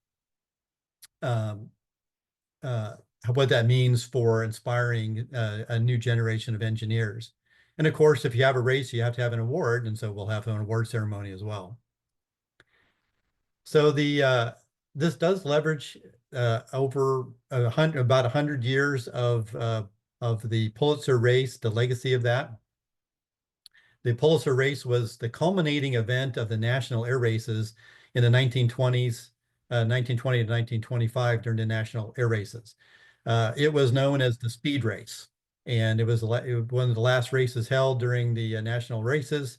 what that means for inspiring a new generation of engineers. And of course, if you have a race, you have to have an award, and so we'll have an award ceremony as well. So this does leverage over about 100 years of the Pulitzer race, the legacy of that. The Pulitzer race was the culminating event of the national air races in the 1920s, 1920 to 1925 during the national air races. It was known as the speed race, and it was one of the last races held during the national races.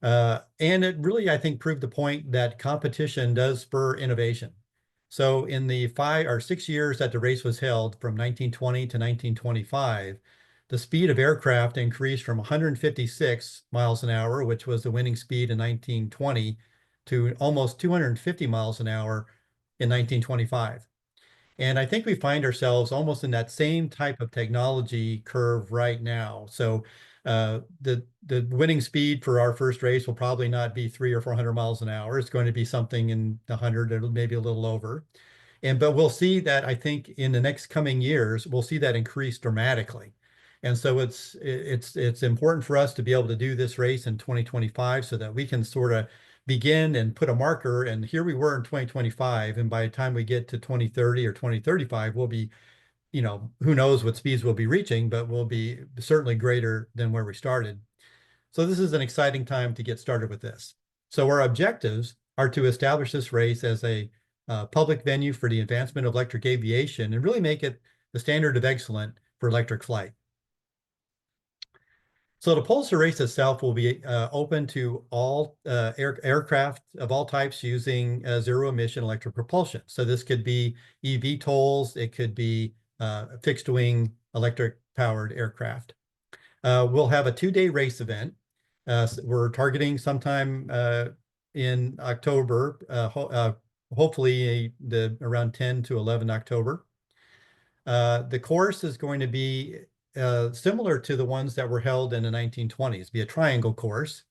And it really, I think, proved the point that competition does spur innovation. So in the 5 or 6 years that the race was held, from 1920 to 1925, the speed of aircraft increased from 156 miles an hour, which was the winning speed in 1920, to almost 250 miles an hour in 1925. And I think we find ourselves almost in that same type of technology curve right now. So the winning speed for our first race will probably not be 300 or 400 miles an hour. It's going to be something in the 100, or maybe a little over. But we'll see that, I think, in the next coming years, we'll see that increase dramatically. And so it's important for us to be able to do this race in 2025, so that we can sort of begin and put a marker. And here we were in 2025, and by the time we get to 2030 or 2035, we'll be, who knows what speeds we'll be reaching, but we'll be certainly greater than where we started. So this is an exciting time to get started with this. So our objectives are to establish this race as a public venue for the advancement of electric aviation, and really make it the standard of excellence for electric flight. So the Pulitzer race itself will be open to all aircraft of all types using zero-emission electric propulsion. So this could be eVTOLs, it could be fixed-wing electric-powered aircraft. We'll have a 2-day race event. We're targeting sometime in October, hopefully around 10 to 11 October. The course is going to be similar to the ones that were held in the 1920s, be a triangle course.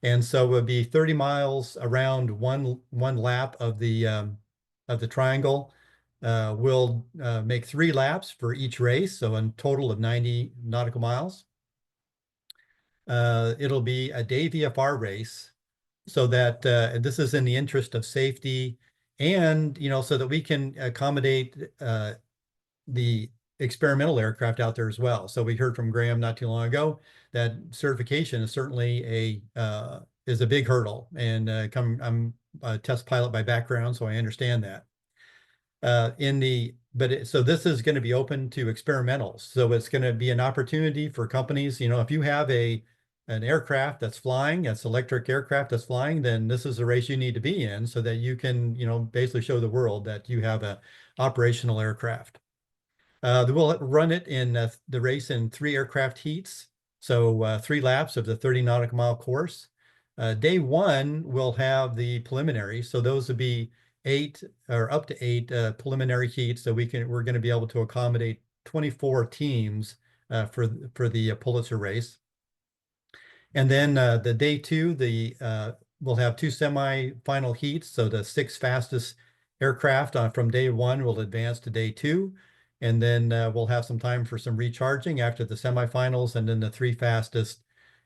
And so it would be 30 miles around one lap of the triangle. We'll make 3 laps for each race, so a total of 90 nautical miles. It'll be a day VFR race, so that this is in the interest of safety, and so that we can accommodate the experimental aircraft out there as well. So we heard from Graham not too long ago that certification is certainly a big hurdle, and I'm a test pilot by background, so I understand that. So this is going to be open to experimentals. So it's going to be an opportunity for companies. If you have an aircraft that's flying, that's electric aircraft that's flying, then this is the race you need to be in, so that you can basically show the world that you have an operational aircraft. We'll run it in the race in 3 aircraft heats, so 3 laps of the 30 nautical mile course. Day 1 we'll have the preliminary, so those would be 8 or up to 8 preliminary heats, so we're going to be able to accommodate 24 teams for the Pulitzer race. And then the day two, we'll have two semi-final heats. So the 6 fastest aircraft from day one will advance to day two. And then we'll have some time for some recharging after the semifinals. And then the 3 fastest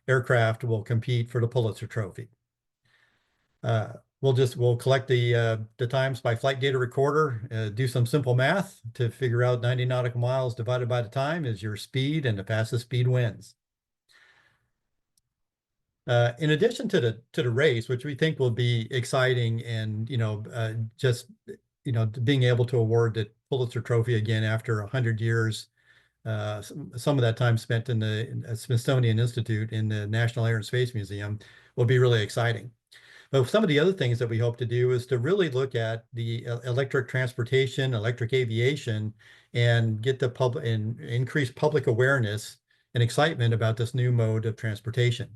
aircraft will compete for the Pulitzer Trophy. We'll collect the times by flight data recorder, do some simple math to figure out 90 nautical miles divided by the time is your speed, and the fastest speed wins. In addition to the race, which we think will be exciting, and just being able to award the Pulitzer Trophy again after 100 years, some of that time spent in the Smithsonian Institute in the National Air and Space Museum will be really exciting. But some of the other things that we hope to do is to really look at the electric transportation, electric aviation, and get the public and increase public awareness and excitement about this new mode of transportation.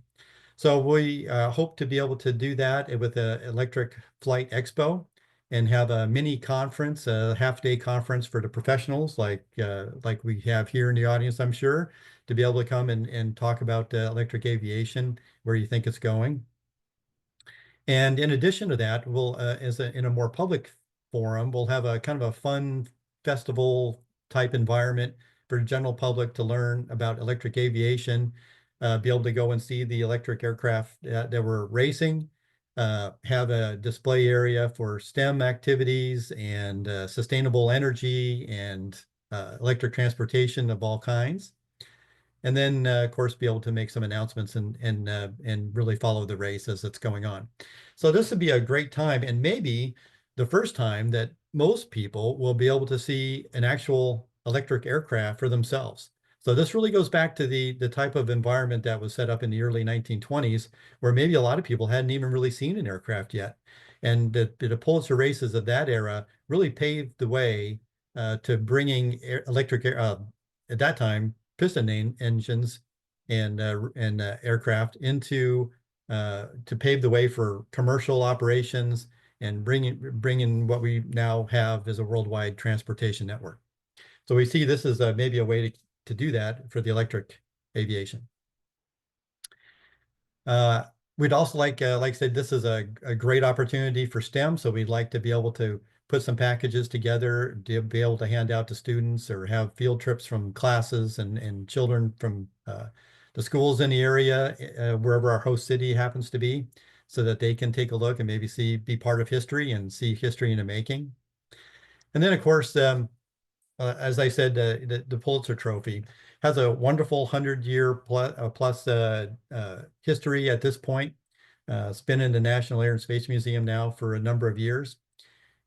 So we hope to be able to do that with the Electric Flight Expo and have a mini conference, a half-day conference for the professionals like we have here in the audience, I'm sure, to be able to come and talk about electric aviation, where you think it's going. And in addition to that, we'll, in a more public forum, we'll have a kind of a fun festival type environment for the general public to learn about electric aviation, be able to go and see the electric aircraft that we're racing, have a display area for STEM activities and sustainable energy and electric transportation of all kinds. And then, of course, be able to make some announcements and really follow the race as it's going on. So this would be a great time, and maybe the first time that most people will be able to see an actual electric aircraft for themselves. So this really goes back to the type of environment that was set up in the early 1920s, where maybe a lot of people hadn't even really seen an aircraft yet. And the Pulitzer races of that era really paved the way to bringing electric at that time piston engines and aircraft into to pave the way for commercial operations and bringing what we now have as a worldwide transportation network. So we see this as maybe a way to do that for the electric aviation. We'd also like I said, this is a great opportunity for STEM. So we'd like to be able to put some packages together to be able to hand out to students or have field trips from classes and children from the schools in the area, wherever our host city happens to be, so that they can take a look and maybe be part of history and see history in the making. And then, of course, as I said, the Pulitzer Trophy has a wonderful 100-year plus history at this point. It's been in the National Air and Space Museum now for a number of years.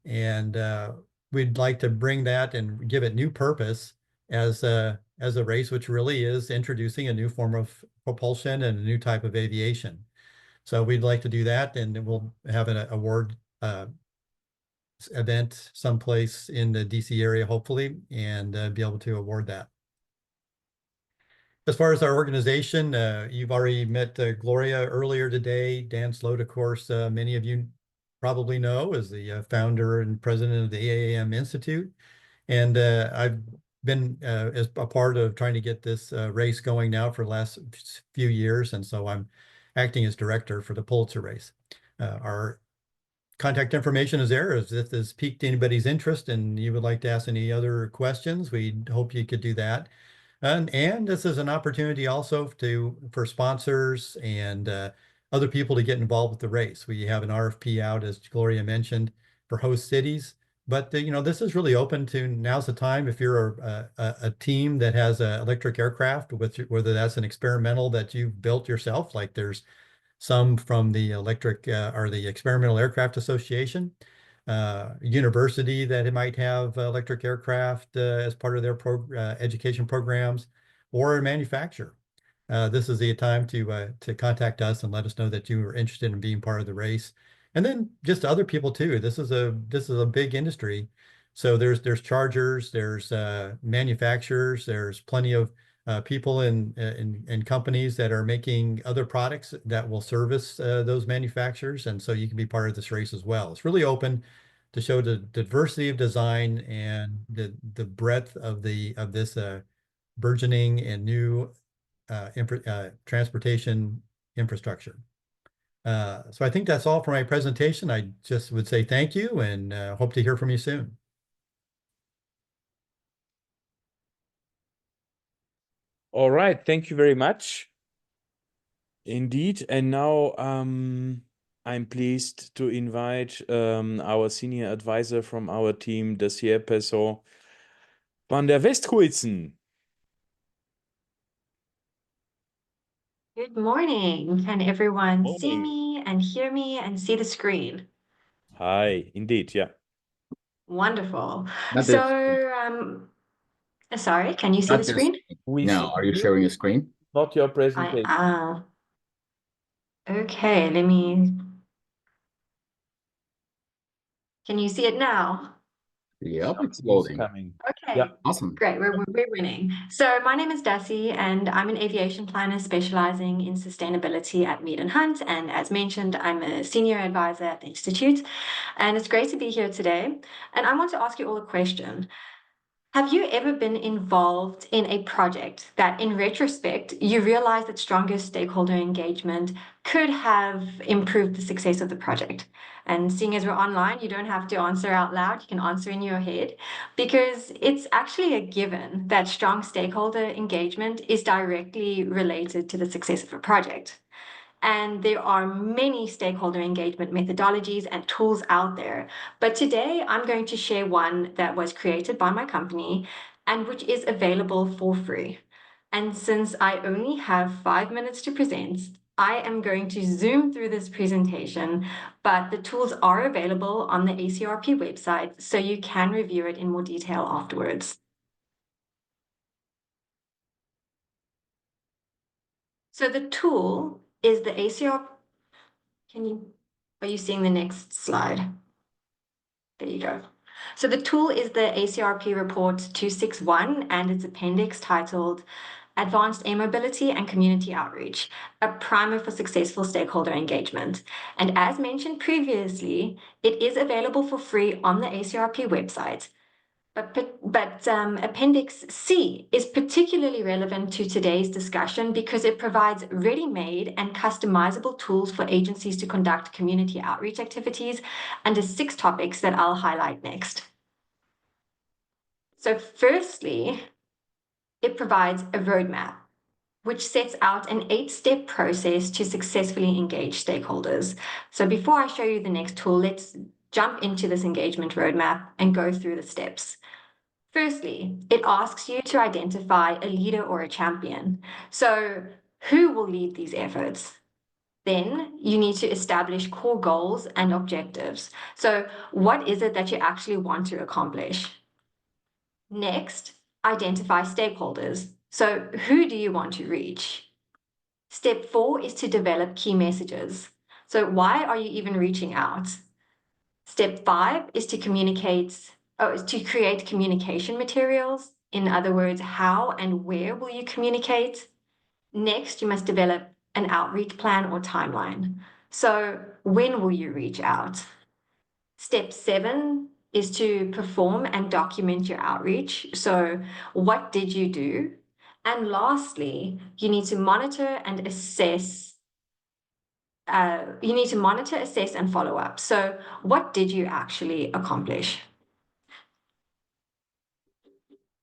And we'd like to bring that and give it new purpose as a race, which really is introducing a new form of propulsion and a new type of aviation. So we'd like to do that, and we'll have an award event someplace in the DC area, hopefully, and be able to award that. As far as our organization, you've already met Gloria earlier today. Dan Sloat, of course, many of you probably know, is the founder and president of the AAM Institute. And I've been as a part of trying to get this race going now for the last few years. And so I'm acting as director for the Pulitzer race. Our contact information is there. If this piqued anybody's interest and you would like to ask any other questions, we hope you could do that. And this is an opportunity also for sponsors and other people to get involved with the race. We have an RFP out, as Gloria mentioned, for host cities. But this is really open to, now's the time, if you're a team that has an electric aircraft, whether that's an experimental that you've built yourself, like there's some from the electric or the Experimental Aircraft Association, university that it might have electric aircraft as part of their education programs, or a manufacturer. This is the time to contact us and let us know that you are interested in being part of the race. And then just other people too. This is a big industry. So there's chargers, there's manufacturers, there's plenty of people and companies that are making other products that will service those manufacturers. And so you can be part of this race as well. It's really open to show the diversity of design and the breadth of this burgeoning and new transportation infrastructure. So I think that's all for my presentation. I just would say thank you and hope to hear from you soon. All right, thank you very much. Indeed, and now I'm pleased to invite our senior advisor from our team, Dacier Pesson van der Westhuizen. Good morning. Can everyone see me and hear me and see the screen? Hi, indeed, yeah. Wonderful. Not So, this- sorry, can you see not the this screen? No, are you sharing a screen? Not your I presentation. am. Okay, let me. Can you see it now? Yep, it's It's loading. coming. Okay, Yeah. Awesome. great. We're winning. So my name is Daci, and I'm an aviation planner specializing in sustainability at Mead & Hunt. And as mentioned, I'm a senior advisor at the Institute. And it's great to be here today. And I want to ask you all a question. Have you ever been involved in a project that, in retrospect, you realize that stronger stakeholder engagement could have improved the success of the project? And seeing as we're online, you don't have to answer out loud, you can answer in your head, because it's actually a given that strong stakeholder engagement is directly related to the success of a project. And there are many stakeholder engagement methodologies and tools out there. But today I'm going to share one that was created by my company and which is available for free. And since I only have 5 minutes to present, I am going to zoom through this presentation, but the tools are available on the ACRP website, so you can review it in more detail afterwards. So the tool is the ACRP. Are you seeing the next slide? There you go. So the tool is the ACRP report 261 and its appendix titled Advanced Air Mobility and Community Outreach, a primer for successful stakeholder engagement. And as mentioned previously, it is available for free on the ACRP website. But Appendix C is particularly relevant to today's discussion because it provides ready-made and customizable tools for agencies to conduct community outreach activities under 6 topics that I'll highlight next. So firstly, it provides a roadmap which sets out an 8-step process to successfully engage stakeholders. So before I show you the next tool, let's jump into this engagement roadmap and go through the steps. Firstly, it asks you to identify a leader or a champion. So who will lead these efforts? Then you need to establish core goals and objectives. So what is it that you actually want to accomplish? Next, identify stakeholders. So who do you want to reach? Step 4 is to develop key messages. So why are you even reaching out? Step 5 is to create communication materials. In other words, how and where will you communicate? Next, you must develop an outreach plan or timeline. So when will you reach out? Step 7 is to perform and document your outreach. So what did you do? And lastly, you need to monitor and assess assess, and follow up. So what did you actually accomplish?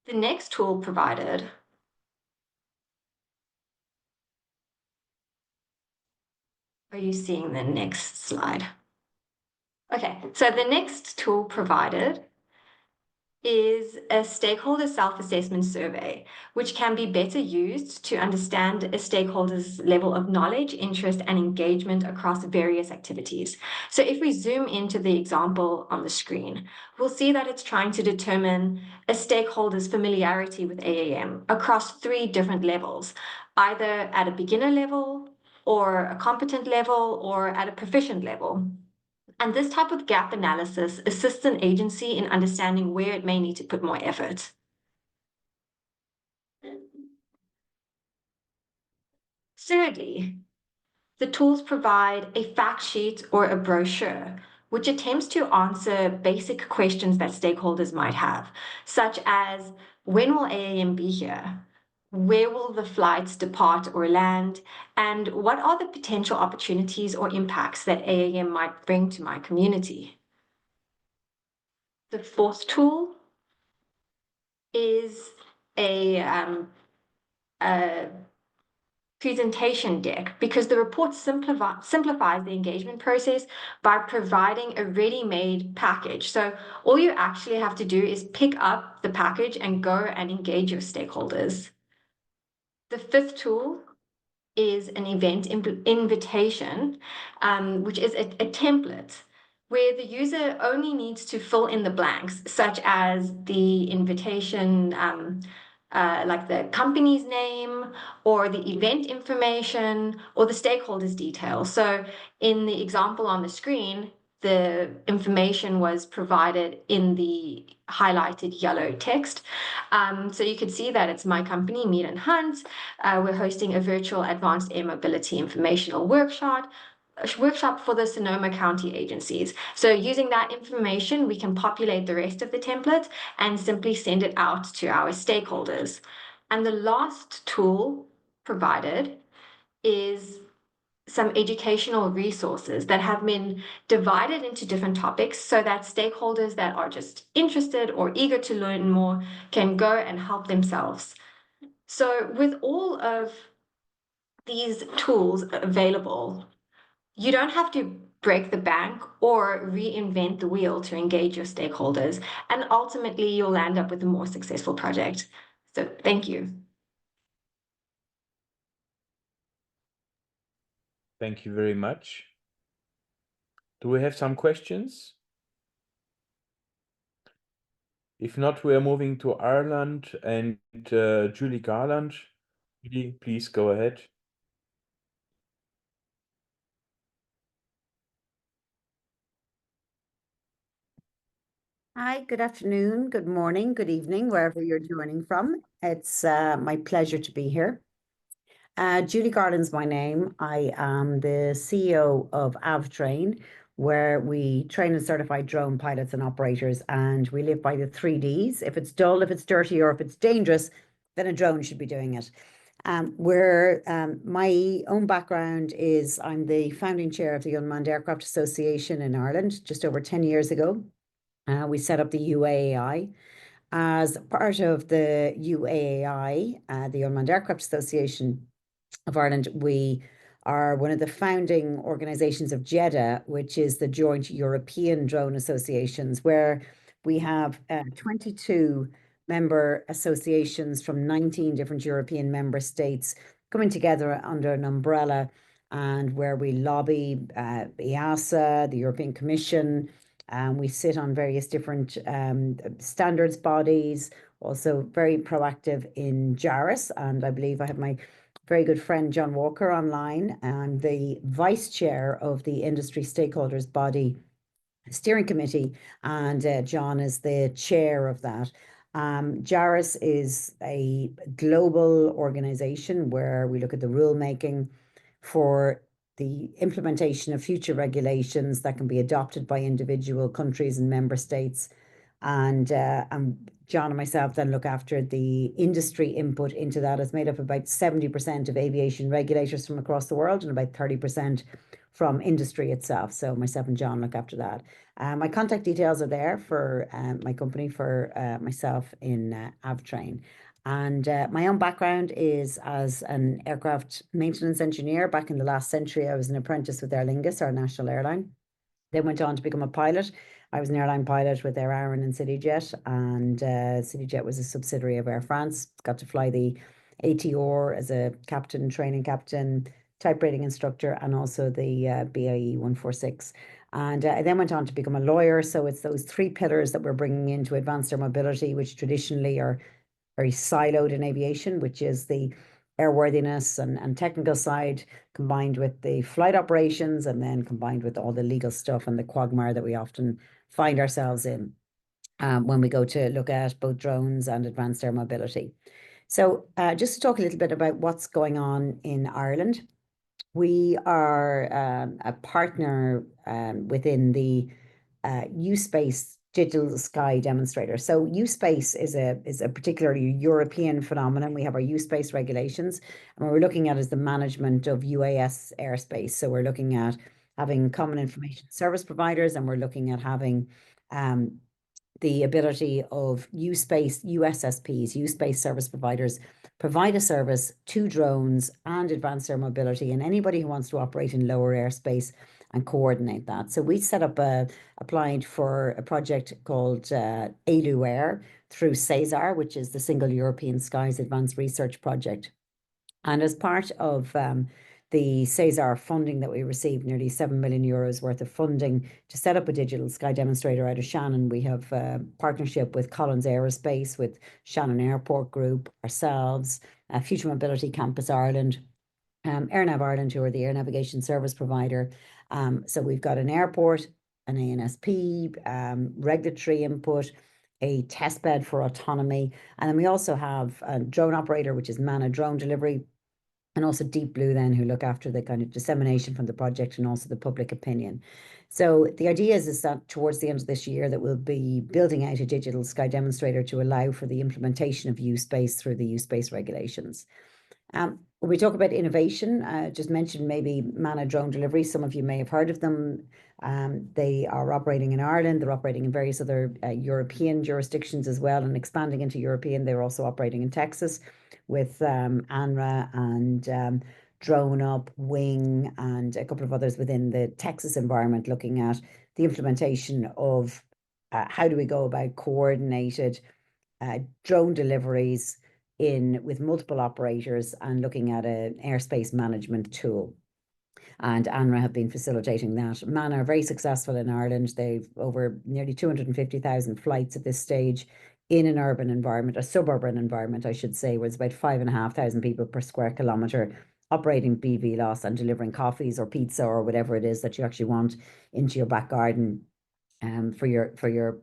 The next tool provided are you seeing the next slide? Okay, so the next tool provided is a stakeholder self-assessment survey, which can be better used to understand a stakeholder's level of knowledge, interest, and engagement across various activities. So if we zoom into the example on the screen, we'll see that it's trying to determine a stakeholder's familiarity with AAM across 3 different levels, either at a beginner level, or a competent level, or at a proficient level. And this type of gap analysis assists an agency in understanding where it may need to put more effort. Thirdly, the tools provide a fact sheet or a brochure, which attempts to answer basic questions that stakeholders might have, such as, when will AAM be here? Where will the flights depart or land? And what are the potential opportunities or impacts that AAM might bring to my community? The fourth tool is a presentation deck, because the report simplifies the engagement process by providing a ready-made package. So all you actually have to do is pick up the package and go and engage your stakeholders. The fifth tool is an event invitation, which is a template where the user only needs to fill in the blanks, such as the invitation, like the company's name or the event information or the stakeholders details. So in the example on the screen, the information was provided in the highlighted yellow text. So you could see that it's my company, Mead and Hunt. We're hosting a virtual advanced air mobility informational workshop for the Sonoma County agencies. So using that information, we can populate the rest of the template and simply send it out to our stakeholders. And the last tool provided is some educational resources that have been divided into different topics so that stakeholders that are just interested or eager to learn more can go and help themselves. So with all of these tools available, you don't have to break the bank or reinvent the wheel to engage your stakeholders, and ultimately you'll land up with a more successful project. So thank you. Thank you very much. Do we have some questions? If not, we are moving to Ireland and Julie Garland. Julie, please go ahead. Hi, good afternoon, good morning, good evening, wherever you're joining from. It's my pleasure to be here. Julie Garland's my name. I am the CEO of AvTrain, where we train and certify drone pilots and operators, and we live by the 3Ds. If it's dull, if it's dirty, or if it's dangerous, then a drone should be doing it. My own background is I'm the founding chair of the Unmanned Aircraft Association in Ireland just over 10 years ago. We set up the UAAI. As part of the UAAI, the Unmanned Aircraft Association of Ireland, we are one of the founding organizations of JEDA, which is the Joint European Drone Associations, where we have 22 member associations from 19 different European member states coming together under an umbrella, and where we lobby EASA, the European Commission. We sit on various different standards bodies, also very proactive in JARIS, and I believe I have my very good friend John Walker online. I'm the vice chair of the industry stakeholders body steering committee, and John is the chair of that. JARIS is a global organization where we look at the rulemaking for the implementation of future regulations that can be adopted by individual countries and member states. And John and myself then look after the industry input into that. It's made up of about 70% of aviation regulators from across the world and about 30% from industry itself. So myself and John look after that. My contact details are there for my company, for myself in AvTrain. And my own background is as an aircraft maintenance engineer. Back in the last century, I was an apprentice with Aer Lingus, our national airline. Then went on to become a pilot. I was an airline pilot with Air Aran and CityJet, and CityJet was a subsidiary of Air France. Got to fly the ATR as a captain, training captain, type rating instructor, and also the BAE 146. And I then went on to become a lawyer. So it's those three pillars that we're bringing into advanced air mobility, which traditionally are very siloed in aviation, which is the airworthiness and technical side, combined with the flight operations, and then combined with all the legal stuff and the quagmire that we often find ourselves in when we go to look at both drones and advanced air mobility. So just to talk a little bit about what's going on in Ireland, we are a partner within the use-based digital sky demonstrator. So U-Space is a particularly European phenomenon. We have our U-Space regulations, and what we're looking at is the management of UAS airspace. So we're looking at having common information service providers, and we're looking at having the ability of U-Space, USSPs, U-Space service providers, provide a service to drones and advanced air mobility, and anybody who wants to operate in lower airspace and coordinate that. So we set up applied for a project called ALU Air through CESAR, which is the Single European Skies Advanced Research Project. And as part of the CESAR funding that we received, nearly 7 million euros worth of funding to set up a digital sky demonstrator out of Shannon. We have a partnership with Collins Aerospace, with Shannon Airport Group, ourselves, Future Mobility Campus Ireland, AirNav Ireland, who are the air navigation service provider. So we've got an airport, an ANSP, regulatory input, a test bed for autonomy, and then we also have a drone operator, which is MANA Drone Delivery, and also Deep Blue then, who look after the kind of dissemination from the project and also the public opinion. So the idea is that towards the end of this year that we'll be building out a digital sky demonstrator to allow for the implementation of U-Space through the U-Space regulations. When we talk about innovation, just mention maybe MANA Drone Delivery. Some of you may have heard of them. They are operating in Ireland. They're operating in various other European jurisdictions as well, and expanding into European. They're also operating in Texas with ANRA and Drone Up, Wing, and a couple of others within the Texas environment, looking at the implementation of how do we go about coordinated drone deliveries with multiple operators and looking at an airspace management tool. And ANRA have been facilitating that. MANA are very successful in Ireland. They've over nearly 250,000 flights at this stage in an urban environment, a suburban environment, I should say, where it's about 5,500 people per square kilometre operating BVLOS and delivering coffees or pizza or whatever it is that you actually want into your back garden for your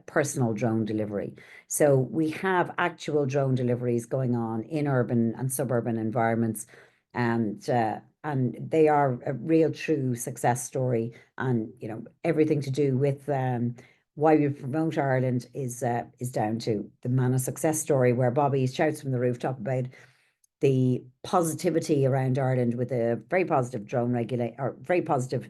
personal drone delivery. So we have actual drone deliveries going on in urban and suburban environments, and they are a real true success story. And everything to do with why we promote Ireland is down to the MANA success story, where Bobby shouts from the rooftop about the positivity around Ireland with a very positive drone regulator, or very positive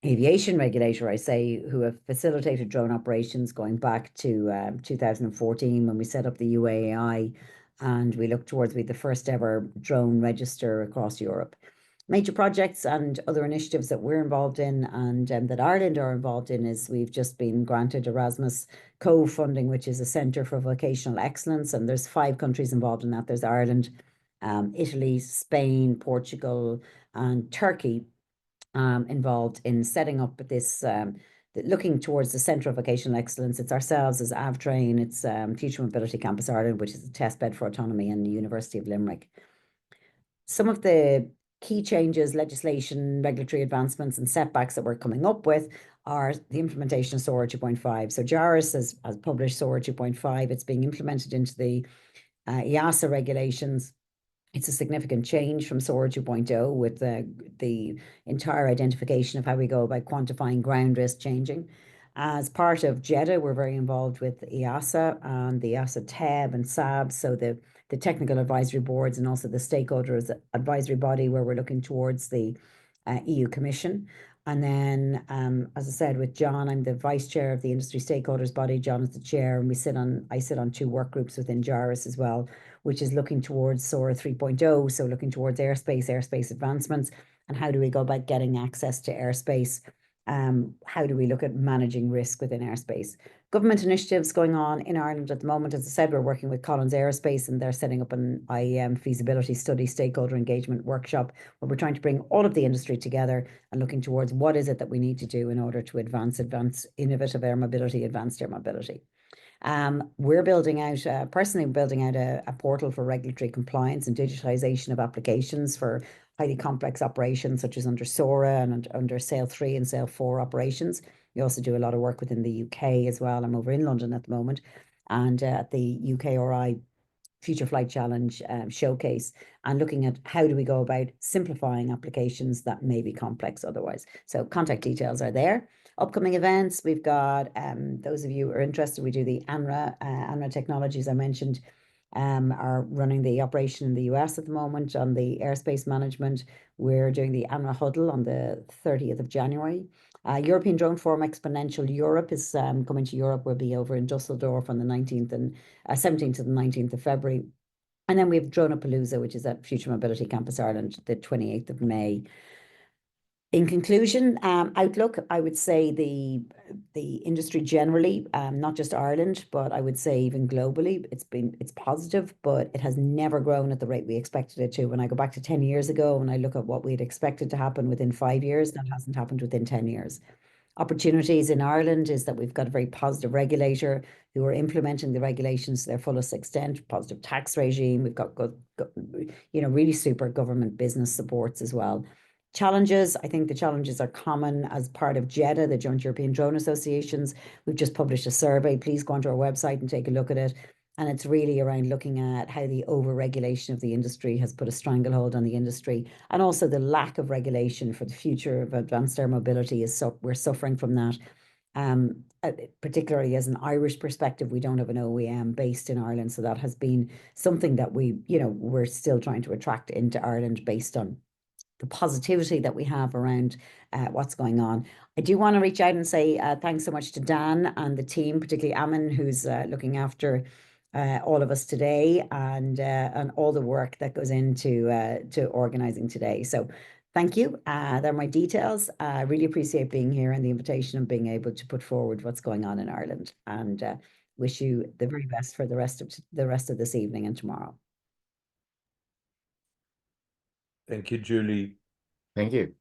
aviation regulator, I say, who have facilitated drone operations going back to 2014 when we set up the UAI, and we look towards be the first ever drone register across Europe. Major projects and other initiatives that we're involved in and that Ireland are involved in is we've just been granted Erasmus co-funding, which is a centre for vocational excellence, and there's 5 countries involved in that. There's Ireland, Italy, Spain, Portugal, and Turkey involved in setting up this, looking towards the Centre of Vocational Excellence. It's ourselves as AvTrain, it's Future Mobility Campus Ireland, which is a test bed for autonomy, and the University of Limerick. Some of the key changes, legislation, regulatory advancements and setbacks that we're coming up with are the implementation of SORA 2.5. So JARIS has published SORA 2.5. It's being implemented into the EASA regulations. It's a significant change from SORA 2.0 with the entire identification of how we go about quantifying ground risk changing. As part of JEDA, we're very involved with EASA and the EASA TEB and SAB, so the technical advisory boards, and also the stakeholders advisory body, where we're looking towards the EU Commission. And then, as I said, with John, I'm the vice chair of the industry stakeholders body. John is the chair, and I sit on 2 work groups within JARIS as well, which is looking towards SORA 3.0, so looking towards airspace advancements, and how do we go about getting access to airspace. How do we look at managing risk within airspace? Government initiatives going on in Ireland at the moment. As I said, we're working with Collins Aerospace, and they're setting up an IAM feasibility study stakeholder engagement workshop, where we're trying to bring all of the industry together and looking towards what is it that we need to do in order to advance innovative air mobility, advanced air mobility. We're building out, personally building out a portal for regulatory compliance and digitization of applications for highly complex operations, such as under SORA and under SAIL 3 and SAIL 4 operations. We also do a lot of work within the UK as well. I'm over in London at the moment, and at the UKRI Future Flight Challenge showcase, and looking at how do we go about simplifying applications that may be complex otherwise. So contact details are there. Upcoming events, we've got, those of you who are interested, we do the ANRA Technologies I mentioned, are running the operation in the US at the moment on the airspace management. We're doing the ANRA Huddle on the 30th of January. European Drone Forum Exponential Europe is coming to Europe. We'll be over in Dusseldorf on the 19th and 17th to the 19th of February. And then we have Dronapalooza, which is at Future Mobility Campus Ireland, the 28th of May. In conclusion, outlook, I would say the industry generally, not just Ireland, but I would say even globally, it's positive, but it has never grown at the rate we expected it to. When I go back to 10 years ago, and I look at what we'd expected to happen within 5 years, that hasn't happened within 10 years. Opportunities in Ireland is that we've got a very positive regulator who are implementing the regulations to their fullest extent, positive tax regime. We've got good, really super government business supports as well. Challenges, I think the challenges are common as part of JEDA, the Joint European Drone Associations. We've just published a survey. Please go onto our website and take a look at it. And it's really around looking at how the over-regulation of the industry has put a stranglehold on the industry, and also the lack of regulation for the future of advanced air mobility. We're suffering from that. Particularly as an Irish perspective, we don't have an OEM based in Ireland. So that has been something that we're still trying to attract into Ireland based on the positivity that we have around what's going on. I do want to reach out and say thanks so much to Dan and the team, particularly Amin, who's looking after all of us today, and all the work that goes into to organizing today. So thank you. They're my details. I really appreciate being here and the invitation and being able to put forward what's going on in Ireland, and wish you the very best for the rest of this evening and tomorrow. Thank you, Julie. Thank you.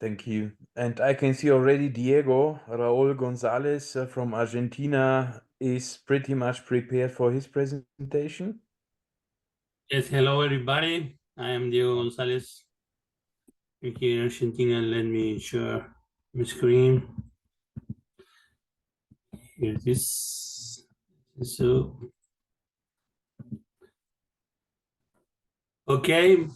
Thank you. And I can see already Diego Raúl González from Argentina is pretty much prepared for his presentation. Yes, hello everybody. I am Diego González here in Argentina. Let me share my screen. Here it is. So, okay.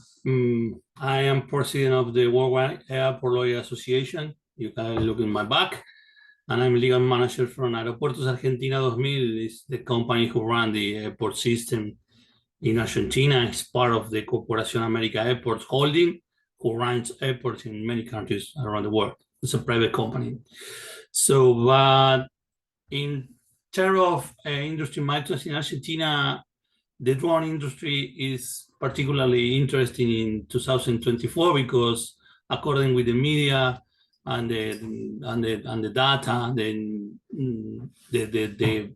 I am president of the Worldwide Airport Lawyer Association. You can look in my back. And I'm legal manager from Aeropuertos Argentina 2000. It's the company who runs the airport system in Argentina. It's part of the Corporación América Airports Holding, who runs airports in many countries around the world. It's a private company. So, but in terms of industry milestones in Argentina, the drone industry is particularly interesting in 2024 because, according with the media and the data, the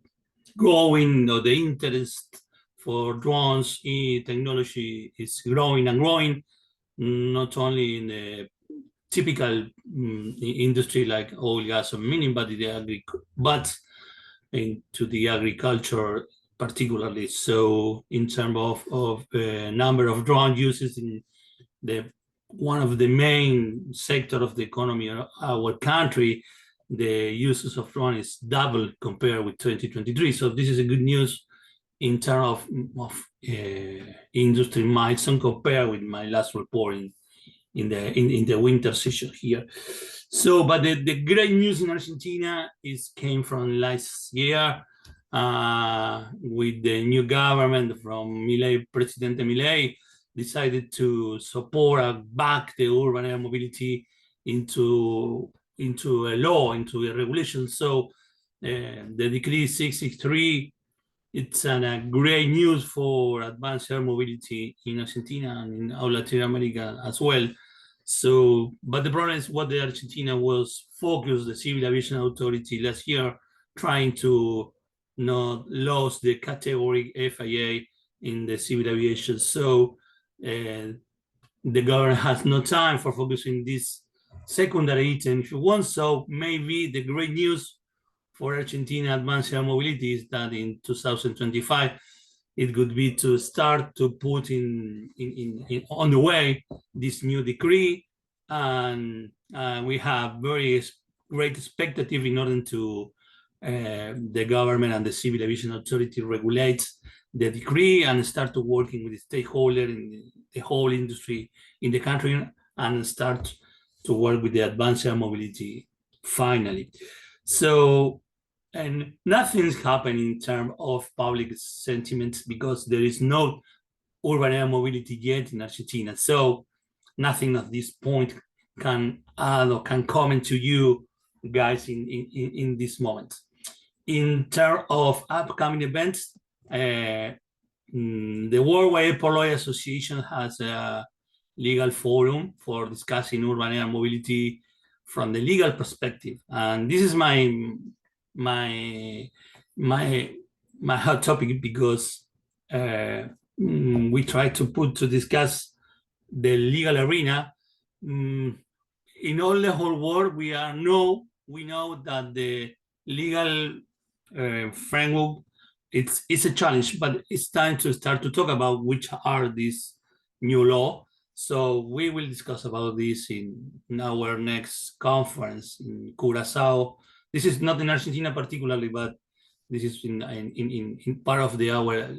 growing or the interest for drones in technology is growing and growing, not only in the typical industry like oil, gas, or mining, but into the agriculture particularly. So in terms of number of drone uses in one of the main sector of the economy of our country, the uses of drone is double compared with 2023. So this is a good news in terms of industry milestone compared with my last report in the winter session here. So, but the great news in Argentina came from last year with the new government from President Milei decided to support and back the urban air mobility into a law, into a regulation. So the decree 663, it's a great news for advanced air mobility in Argentina and in all Latin America as well. So, but the problem is what the Argentina was focused, the Civil Aviation Authority last year, trying to not lose the category FIA in the civil aviation. So the government has no time for focusing this secondary item if you want. So maybe the great news for Argentina advanced air mobility is that in 2025, it could be to start to put on the way this new decree. And we have very great expectative in order to the government and the Civil Aviation Authority regulate the decree and start to working with the stakeholder in the whole industry in the country and start to work with the advanced air mobility finally. So, and nothing's happening in terms of public sentiment because there is no urban air mobility yet in Argentina. So nothing at this point can add or can comment to you guys in this moment. In terms of upcoming events, the Worldwide Air Pollution Association has a legal forum for discussing urban air mobility from the legal perspective, and this is my hot topic because we try to discuss the legal arena. In all the whole world, we know that the legal framework it's a challenge, but it's time to start to talk about which are these new law. So we will discuss about this in our next conference in Curacao. This is not in Argentina particularly, but this is in part of our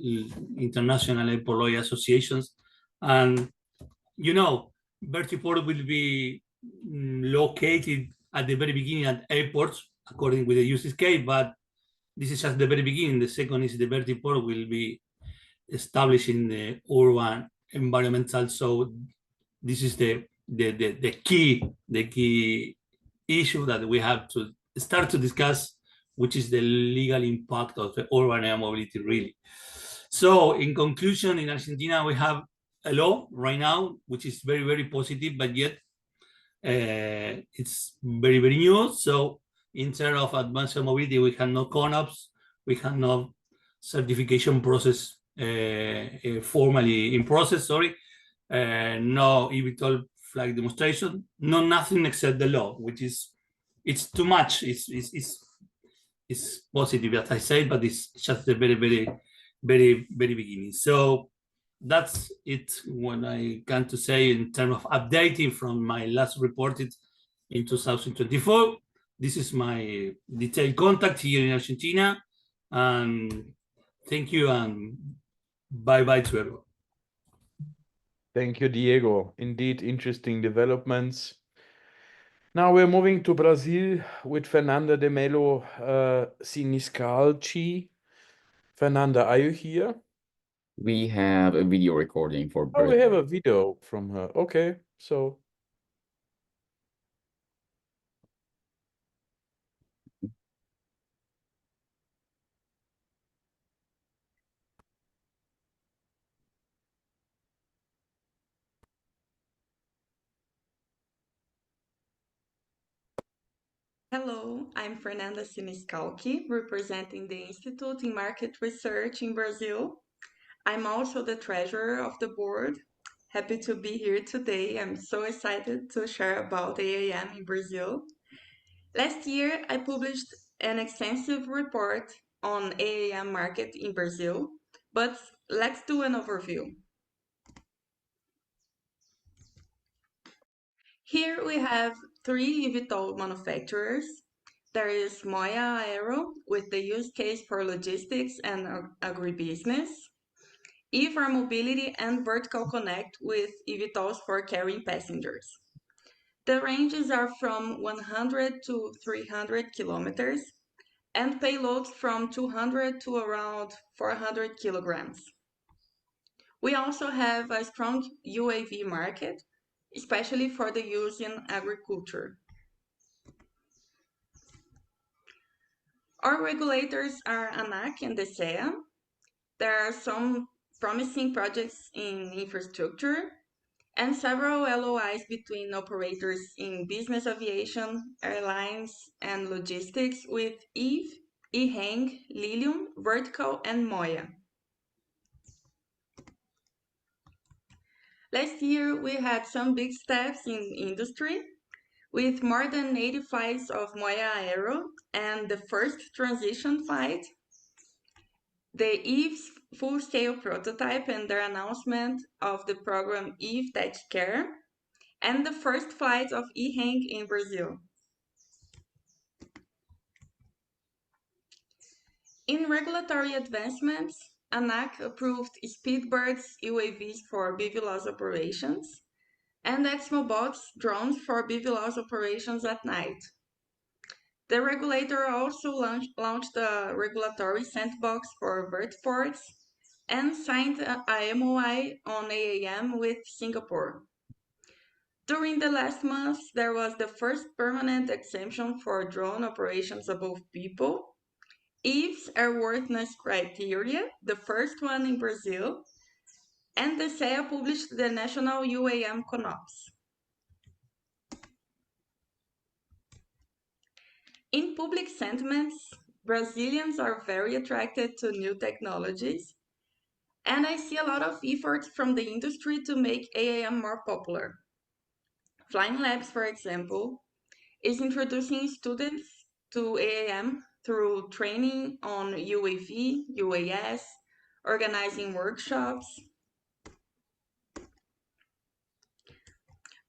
international air pollution associations. And you know, vertiport will be located at the very beginning at airports according with the use case, but this is just the very beginning. The second is the vertiport will be established in the urban environmental. So this is the key issue that we have to start to discuss, which is the legal impact of the urban air mobility really. So in conclusion, in Argentina, we have a law right now, which is very, very positive, but yet it's very, very new. So in terms of advanced air mobility, we have no CONOPS, we have no certification process formally in process, sorry. No eVTOL flight demonstration, no nothing except the law, which is, it's too much. It's positive, as I say, but it's just the very, very, very, very beginning. So that's it what I can to say in terms of updating from my last reported in 2024. This is my detailed contact here in Argentina, and thank you and bye-bye to everyone. Thank you, Diego. Indeed, interesting developments. Now we're moving to Brazil with Fernanda de Melo Siniscalchi. Fernanda, are you here? We have a video recording for Oh, we have a video from her. Okay, so. Hello, I'm Fernanda Siniscalchi, representing the Institute in Market Research in Brazil. I'm also the treasurer of the board. Happy to be here today. I'm so excited to share about AAM in Brazil. Last year, I published an extensive report on AAM market in Brazil, but let's do an overview. Here we have 3 eVTOL manufacturers. There is Moya Aero with the use case for logistics and agribusiness, Eve for mobility and Vertical Connect with eVTOLs for carrying passengers. The ranges are from 100 to 300 kilometers and payloads from 200 to around 400 kilograms. We also have a strong UAV market, especially for the use in agriculture. Our regulators are ANAC and the SEA. There are some promising projects in infrastructure and several LOIs between operators in business aviation, airlines, and logistics with Eve, EHang, Lilium, Vertical, and Moya. Last year, we had some big steps in industry, with more than 80 flights of Moya Aero and the first transition flight, the Eve's full-scale prototype and their announcement of the program Eve Tech Care, and the first flight of EHang in Brazil. In regulatory advancements, ANAC approved Speedbird's UAVs for BVLOS operations, and ExmoBot's drones for BVLOS operations at night. The regulator also launched a regulatory sandbox for vertiports and signed a MOI on AAM with Singapore. During the last month, there was the first permanent exemption for drone operations above people, IF's airworthiness criteria, the first one in Brazil, and the SEA published the national UAM CONOPS. In public sentiments, Brazilians are very attracted to new technologies, and I see a lot of efforts from the industry to make AAM more popular. Flying Labs, for example, is introducing students to AAM through training on UAV, UAS, organizing workshops.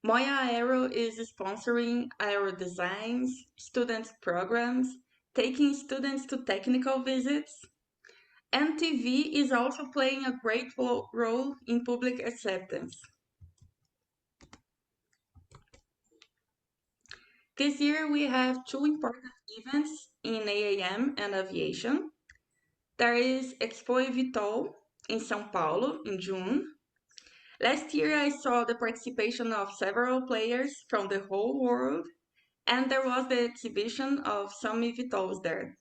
Moya Aero is sponsoring aero designs, student programs, taking students to technical visits, and TV is also playing a great role in public acceptance. This year we have two important events in AAM and aviation. There is Expo eVTOL in São Paulo in June. Last year I saw the participation of several players from the whole world, and there was the exhibition of some eVTOLs there.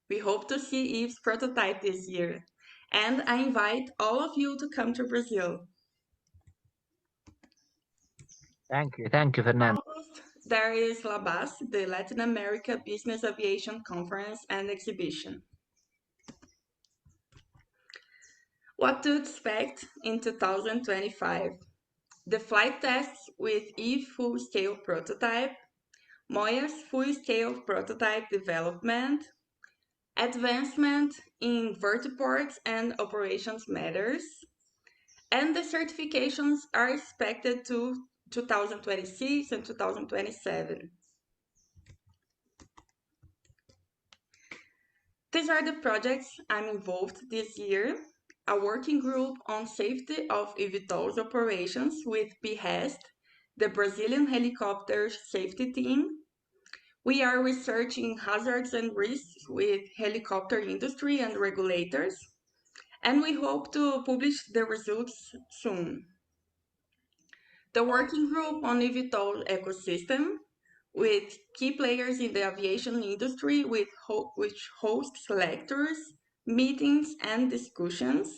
We hope to see Eve's prototype this year, and I invite all of you to come to Brazil. Thank you, Fernando. There is LABAS, the Latin America Business Aviation Conference and Exhibition. What to expect in 2025? The flight tests with Eve full-scale prototype, Moya's full-scale prototype development, advancement in vertiports and operations matters, and the certifications are expected to 2026 and 2027. These are the projects I'm involved this year. A working group on safety of eVTOL's operations with BHEST, the Brazilian helicopter safety team. We are researching hazards and risks with helicopter industry and regulators, and we hope to publish the results soon. The working group on eVTOL ecosystem with key players in the aviation industry which hosts lectures, meetings, and discussions.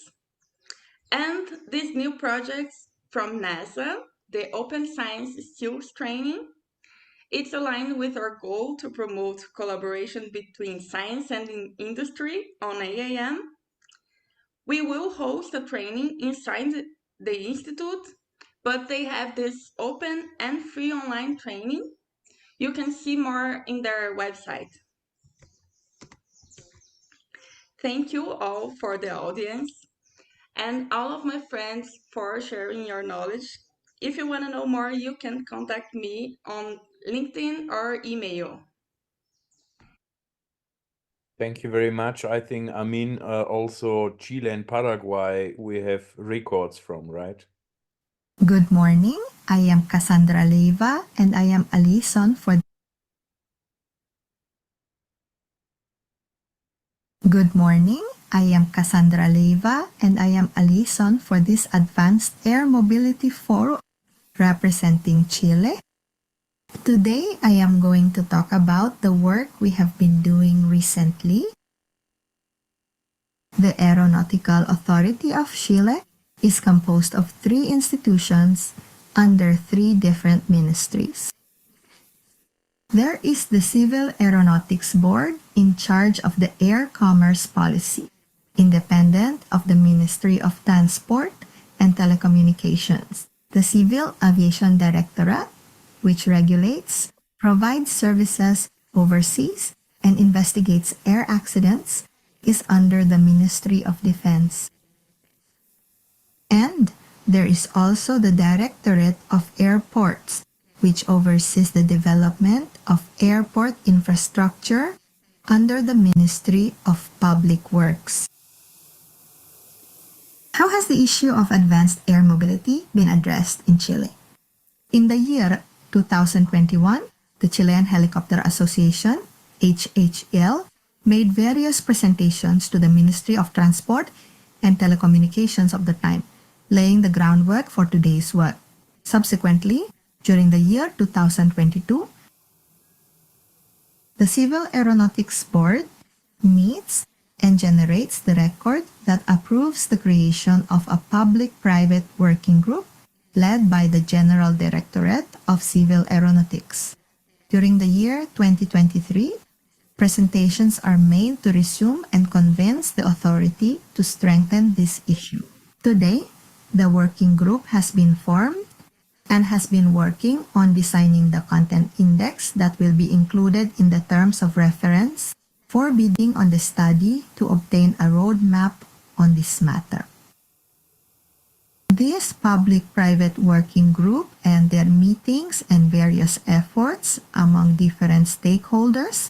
And these new projects from NASA, the Open Science Skills Training. It's aligned with our goal to promote collaboration between science and industry on AAM. We will host a training inside the Institute, but they have this open and free online training. You can see more in their website. Thank you all for the audience and all of my friends for sharing your knowledge. If you want to know more, you can contact me on LinkedIn or email. Thank you very much. I think, also Chile and Paraguay, we have records from, right? Good morning. I am Cassandra Leiva, and I am a liaison for. Good morning. I am Cassandra Leiva, and I am a liaison for this Advanced Air Mobility Forum representing Chile. Today, I am going to talk about the work we have been doing recently. The Aeronautical Authority of Chile is composed of 3 institutions under 3 different ministries. There is the Civil Aeronautics Board in charge of the air commerce policy, independent of the Ministry of Transport and Telecommunications. The Civil Aviation Directorate, which regulates, provides services, oversees, and investigates air accidents, is under the Ministry of Defense. And there is also the Directorate of Airports, which oversees the development of airport infrastructure under the Ministry of Public Works. How has the issue of advanced air mobility been addressed in Chile? In the year 2021, the Chilean Helicopter Association HHL, made various presentations to the Ministry of Transport and Telecommunications of the time, laying the groundwork for today's work. Subsequently, during the year 2022, the Civil Aeronautics Board meets and generates the record that approves the creation of a public-private working group led by the General Directorate of Civil Aeronautics. During the year 2023, presentations are made to resume and convince the authority to strengthen this issue. Today, the working group has been formed and has been working on designing the content index that will be included in the terms of reference for bidding on the study to obtain a roadmap on this matter. This public-private working group and their meetings and various efforts among different stakeholders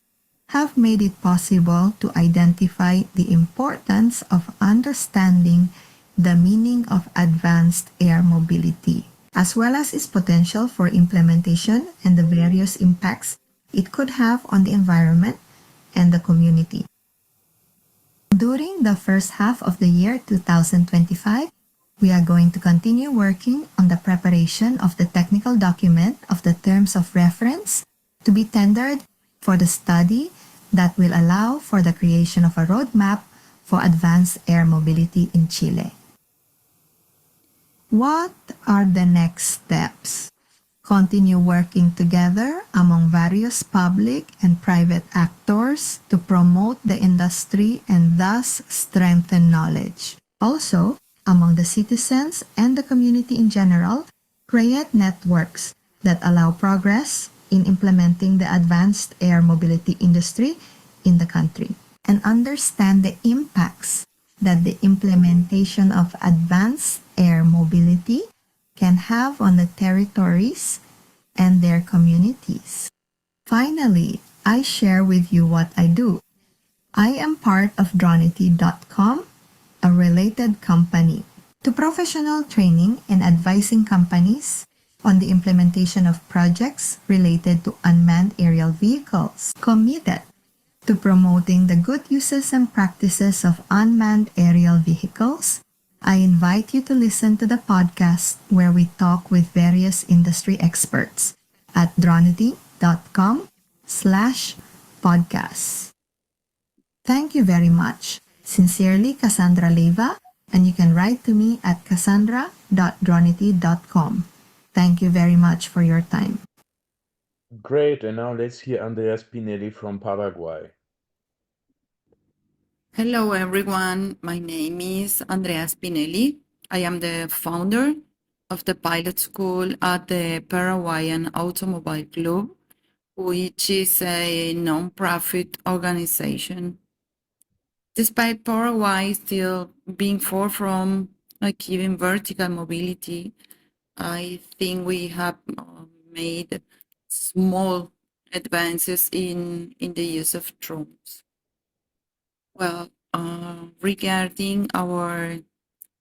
have made it possible to identify the importance of understanding the meaning of advanced air mobility, as well as its potential for implementation and the various impacts it could have on the environment and the community. During the first half of the year 2025, we are going to continue working on the preparation of the technical document of the terms of reference to be tendered for the study that will allow for the creation of a roadmap for advanced air mobility in Chile. What are the next steps? Continue working together among various public and private actors to promote the industry and thus strengthen knowledge. Also, among the citizens and the community in general, create networks that allow progress in implementing the advanced air mobility industry in the country, and understand the impacts that the implementation of advanced air mobility can have on the territories and their communities. Finally, I share with you what I do. I am part of Dronity.com, a related company, to professional training and advising companies on the implementation of projects related to unmanned aerial vehicles, committed to promoting the good uses and practices of unmanned aerial vehicles. I invite you to listen to the podcast where we talk with various industry experts at dronity.com/podcasts. Thank you very much. Sincerely, Cassandra Leva, and you can write to me at cassandra.dronity.com. Thank you very much for your time. Great, and now let's hear Andrea Spinelli from Paraguay. Hello everyone, my name is Andrea Spinelli. I am the founder of the pilot school at the Paraguayan Automobile Club, which is a non-profit organization. Despite Paraguay still being far from achieving vertical mobility, I think we have made small advances in the use of drones. Well, regarding our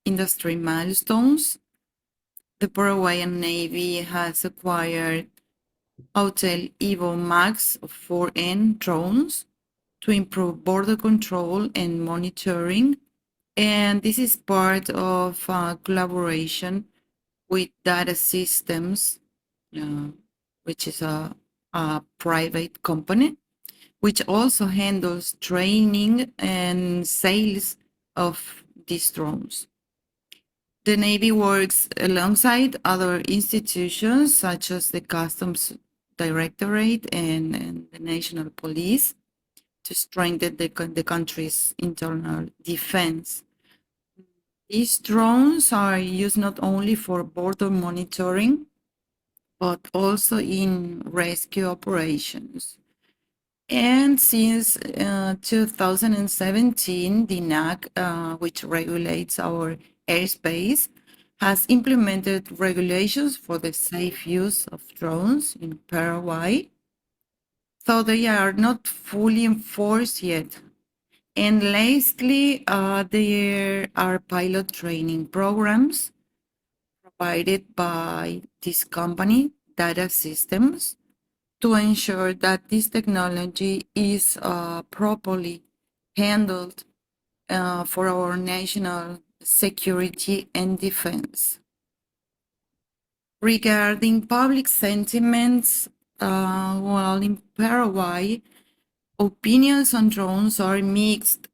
industry milestones, the Paraguayan Navy has acquired Autel Evo Max 4N drones to improve border control and monitoring. And this is part of collaboration with Data Systems, which is a private company, which also handles training and sales of these drones. The Navy works alongside other institutions such as the Customs Directorate and the National Police to strengthen the country's internal defense. These drones are used not only for border monitoring, but also in rescue operations. And since 2017, the NAC, which regulates our airspace, has implemented regulations for the safe use of drones in Paraguay, though they are not fully enforced yet. And lastly, there are pilot training programs provided by this company, Data Systems, to ensure that this technology is properly handled for our national security and defense. Regarding public sentiments, well, in Paraguay, opinions on drones are mixed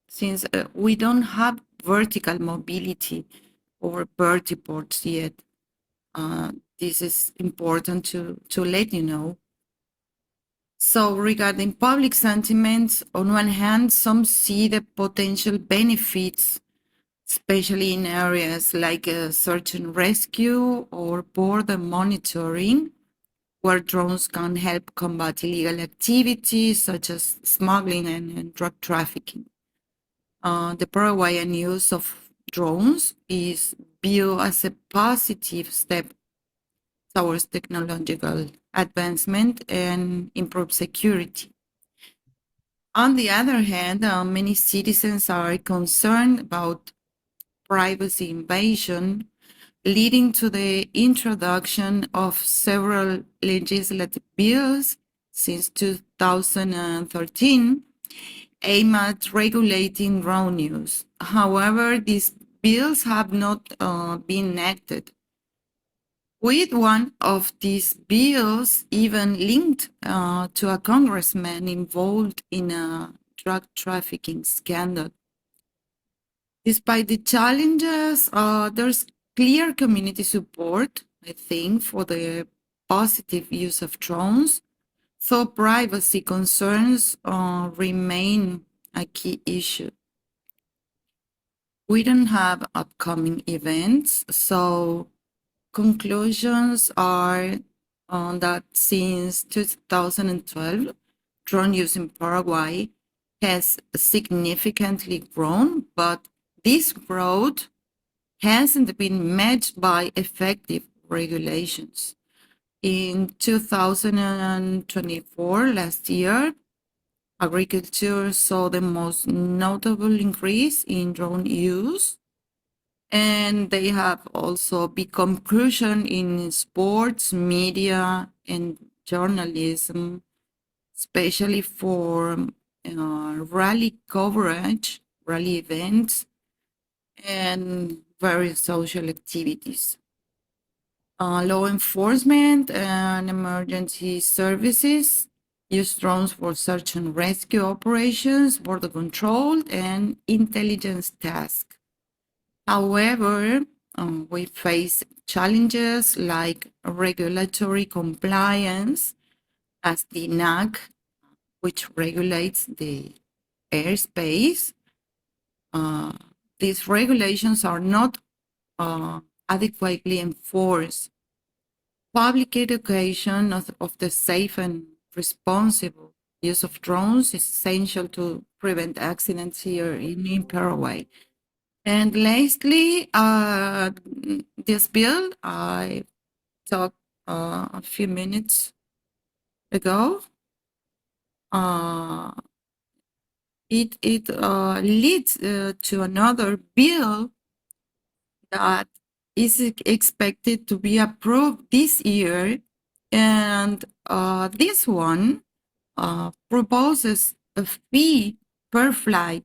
since we don't have vertical mobility or vertiports yet. This is important to let you know. So regarding public sentiments, on one hand, some see the potential benefits, especially in areas like search and rescue or border monitoring, where drones can help combat illegal activities such as smuggling and drug trafficking. The Paraguayan use of drones is viewed as a positive step towards technological advancement and improved security. On the other hand, many citizens are concerned about privacy invasion, leading to the introduction of several legislative bills since 2013 aimed at regulating drone use. However, these bills have not been enacted, with one of these bills even linked to a congressman involved in a drug trafficking scandal. Despite the challenges, there's clear community support, I think, for the positive use of drones, so privacy concerns remain a key issue. We don't have upcoming events, so conclusions are that since 2012, drone use in Paraguay has significantly grown, but this growth hasn't been matched by effective regulations. In 2024, last year, agriculture saw the most notable increase in drone use, and they have also become crucial in sports, media, and journalism, especially for rally coverage, rally events, and various social activities. Law enforcement and emergency services use drones for search and rescue operations, border control, and intelligence tasks. However, we face challenges like regulatory compliance, as the NAC, which regulates the airspace. These regulations are not adequately enforced. Public education of the safe and responsible use of drones is essential to prevent accidents here in Paraguay. And lastly, this bill I talked a few minutes ago, it leads to another bill that is expected to be approved this year, and this one proposes a fee per flight.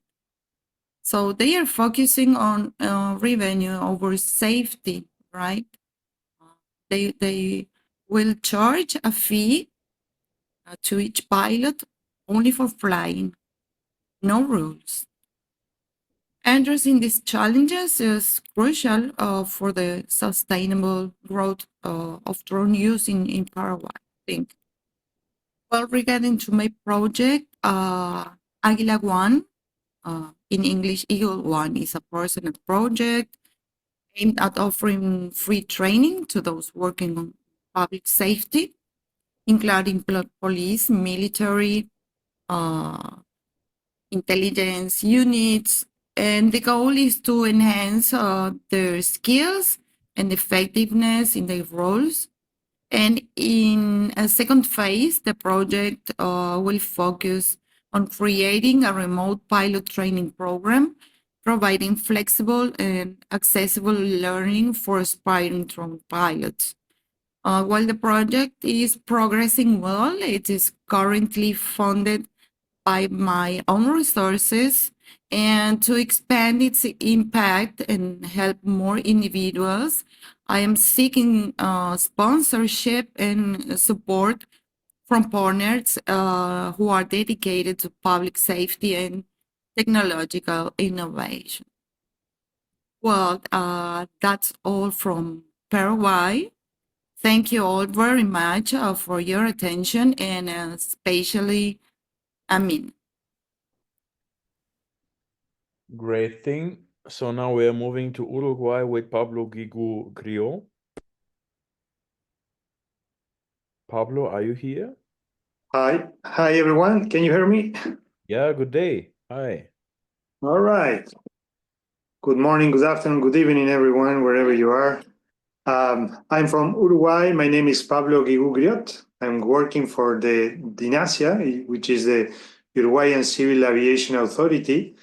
So they are focusing on revenue over safety, right? They will charge a fee to each pilot only for flying, no rules. Addressing these challenges is crucial for the sustainable growth of drone use in Paraguay, I think. Well, regarding to my project, Águila One, in English, Eagle One, is a personal project aimed at offering free training to those working on public safety, including police, military, intelligence units, and the goal is to enhance their skills and effectiveness in their roles. And in a second phase, the project will focus on creating a remote pilot training program, providing flexible and accessible learning for aspiring drone pilots. While the project is progressing well, it is currently funded by my own resources, and to expand its impact and help more individuals, I am seeking sponsorship and support from partners who are dedicated to public safety and technological innovation. Well, that's all from Paraguay. Thank you all very much for your attention, and especially Amin. Great thing. So now we are moving to Uruguay with Pablo Guigu Griot. Pablo, are you here? Hi everyone. Can you hear me? Yeah, good day. Hi. All right. Good morning, good afternoon, good evening, everyone, wherever you are. I'm from Uruguay. My name is Pablo Guigu Griot. I'm working for the DINASIA, which is the Uruguayan Civil Aviation Authority.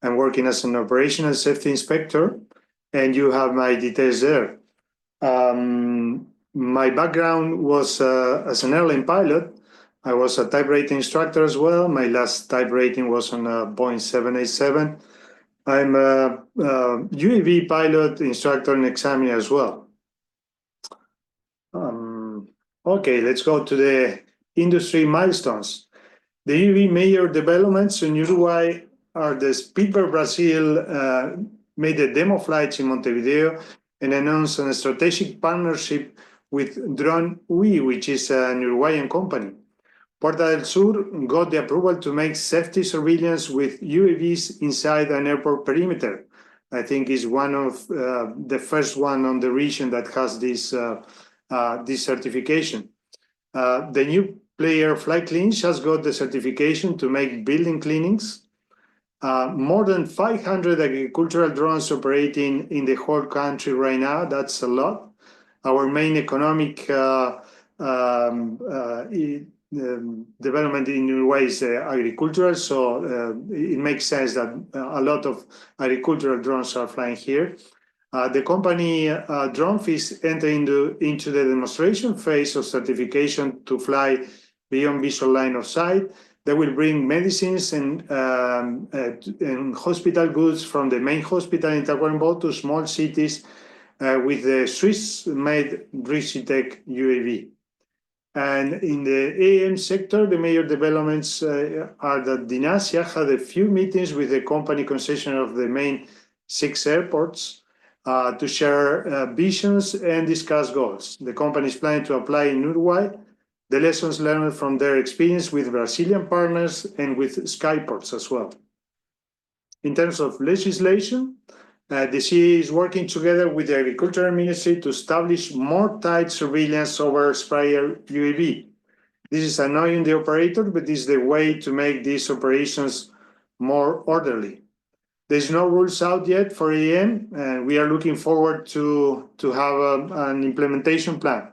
I'm working as an operational safety inspector, and you have my details there. My background was as an airline pilot. I was a type rating instructor as well. My last type rating was on a Boeing 787. I'm a UAV pilot, instructor, and examiner as well. Okay, let's go to the industry milestones. The UAV major developments in Uruguay are the Spielberg Brazil made a demo flights in Montevideo and announced a strategic partnership with Drone UI, which is an Uruguayan company. Puerta del Sur got the approval to make safety surveillance with UAVs inside an airport perimeter. I think is one of the first one on the region that has this certification. The new player FlyCleanch has got the certification to make building cleanings. More than 500 agricultural drones operating in the whole country right now. That's a lot. Our main economic development in Uruguay is agricultural, so it makes sense that a lot of agricultural drones are flying here. The company Dronefish entered into the demonstration phase of certification to fly beyond visual line of sight. They will bring medicines and hospital goods from the main hospital in Tacuarembó to small cities with the Swiss-made Ricitech UAV. And in the AAM sector, the major developments are that DINASIA had a few meetings with the company concessionaire of the main 6 airports to share visions and discuss goals. The company is planning to apply in Uruguay the lessons learned from their experience with Brazilian partners and with Skyports as well. In terms of legislation, the CA is working together with the Agricultural Ministry to establish more tight surveillance over sprayer UAV. This is annoying the operator, but is the way to make these operations more orderly. There's no rules out yet for AAM, and we are looking forward to have an implementation plan.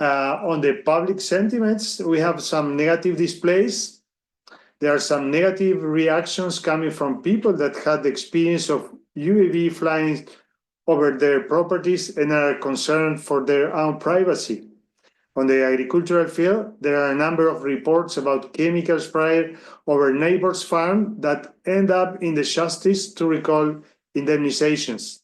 On the public sentiments, we have some negative displays. There are some negative reactions coming from people that had the experience of UAV flying over their properties and are concerned for their own privacy. On the agricultural field, there are a number of reports about chemical spray over neighbors' farm that end up in the justice to recall indemnizations.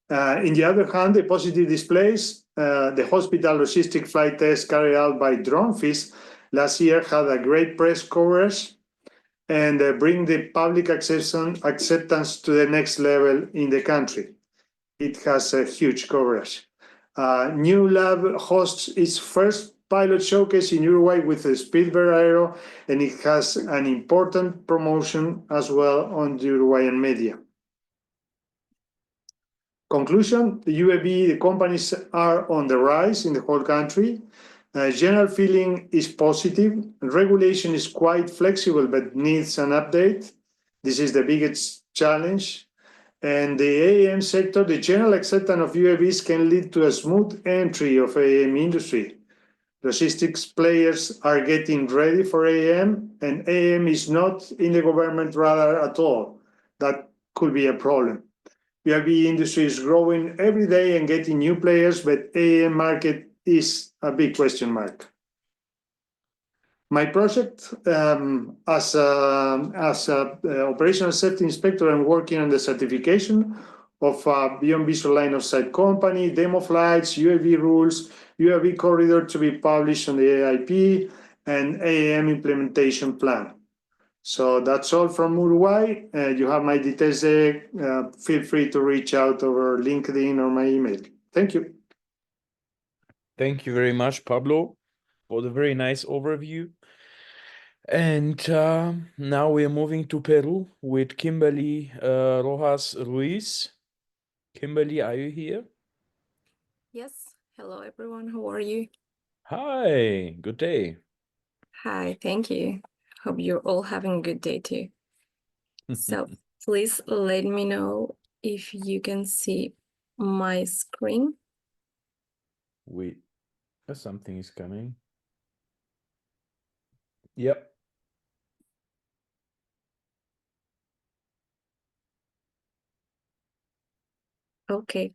In the other hand, the positive displays, the hospital logistic flight test carried out by Dronefish last year had a great press coverage and bring the public acceptance to the next level in the country. It has a huge coverage. New Lab hosts its first pilot showcase in Uruguay with the Spielberg Aero, and it has an important promotion as well on the Uruguayan media. Conclusion, the UAV, the companies are on the rise in the whole country. General feeling is positive. Regulation is quite flexible, but needs an update. This is the biggest challenge. And the AAM sector, the general acceptance of UAVs can lead to a smooth entry of AAM industry. Logistics players are getting ready for AAM, and AAM is not in the government radar at all. That could be a problem. UAV industry is growing every day and getting new players, but AAM market is a big question mark. My project as a operational safety inspector, I'm working on the certification of a beyond visual line of sight company, demo flights, UAV rules, UAV corridor to be published on the AIP, and AAM implementation plan. So that's all from Uruguay. You have my details there. Feel free to reach out over LinkedIn or my email. Thank you. Thank you very much, Pablo, for the very nice overview. And now we are moving to Peru with Kimberly Rojas Ruiz. Kimberly, are you here? Yes. Hello, everyone. How are you? Hi, good day. Hi, thank you. Hope you're all having a good day too. So please let me know if you can see my screen. Wait, something is coming. Yep. Okay.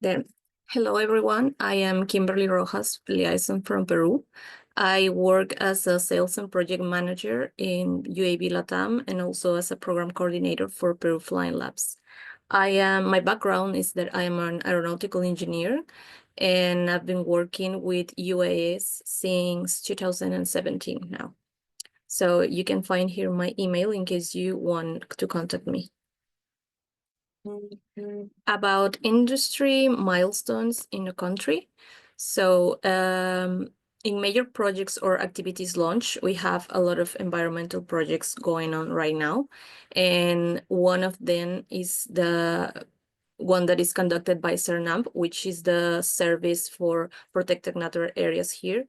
Then, hello everyone. I am Kimberly Rojas, liaison from Peru. I work as a sales and project manager in UAV LATAM and also as a program coordinator for Peru Flying Labs. My background is that I am an aeronautical engineer and I've been working with UAS since 2017 now. So you can find here my email in case you want to contact me. About industry milestones in the country. So in major projects or activities launch, we have a lot of environmental projects going on right now. And one of them is the one that is conducted by CERNAMP, which is the Service for Protected Natural Areas here.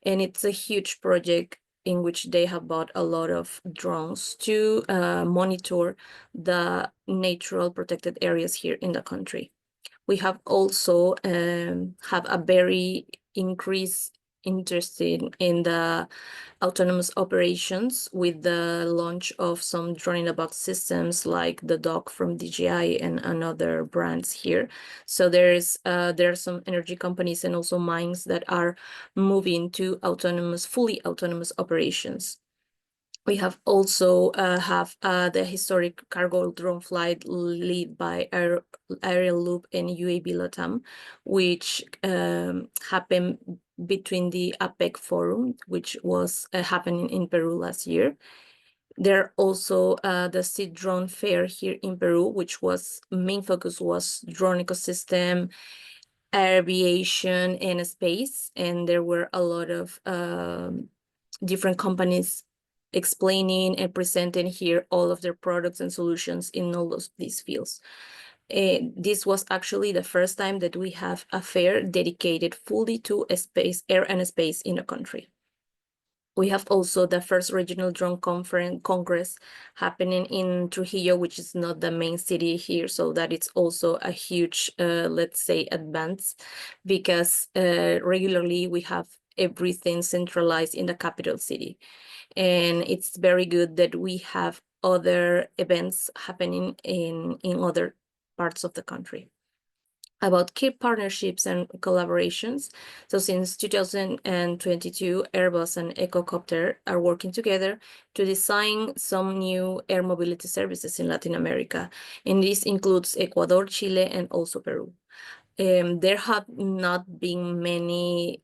And it's a huge project in which they have bought a lot of drones to monitor the natural protected areas here in the country. We have also have a very increased interest in the autonomous operations with the launch of some drone-in-a-box systems like the dog from DJI and other brands here. So there are some energy companies and also mines that are moving to fully autonomous operations. We have also the historic cargo drone flight led by Aerial Loop and UAV LATAM, which happened between the APEC forum, which was happening in Peru last year. There also the Seed Drone Fair here in Peru, which main focus was drone ecosystem, aviation, and space. And there were a lot of different companies explaining and presenting here all of their products and solutions in all of these fields. This was actually the first time that we have a fair dedicated fully to air and space in the country. We have also the first regional drone congress happening in Trujillo, which is not the main city here, so that it's also a huge, let's say, advance, because regularly we have everything centralized in the capital city. And it's very good that we have other events happening in other parts of the country. About key partnerships and collaborations. So since 2022, Airbus and Ecocopter are working together to design some new air mobility services in Latin America. And this includes Ecuador, Chile, and also Peru. There have not been many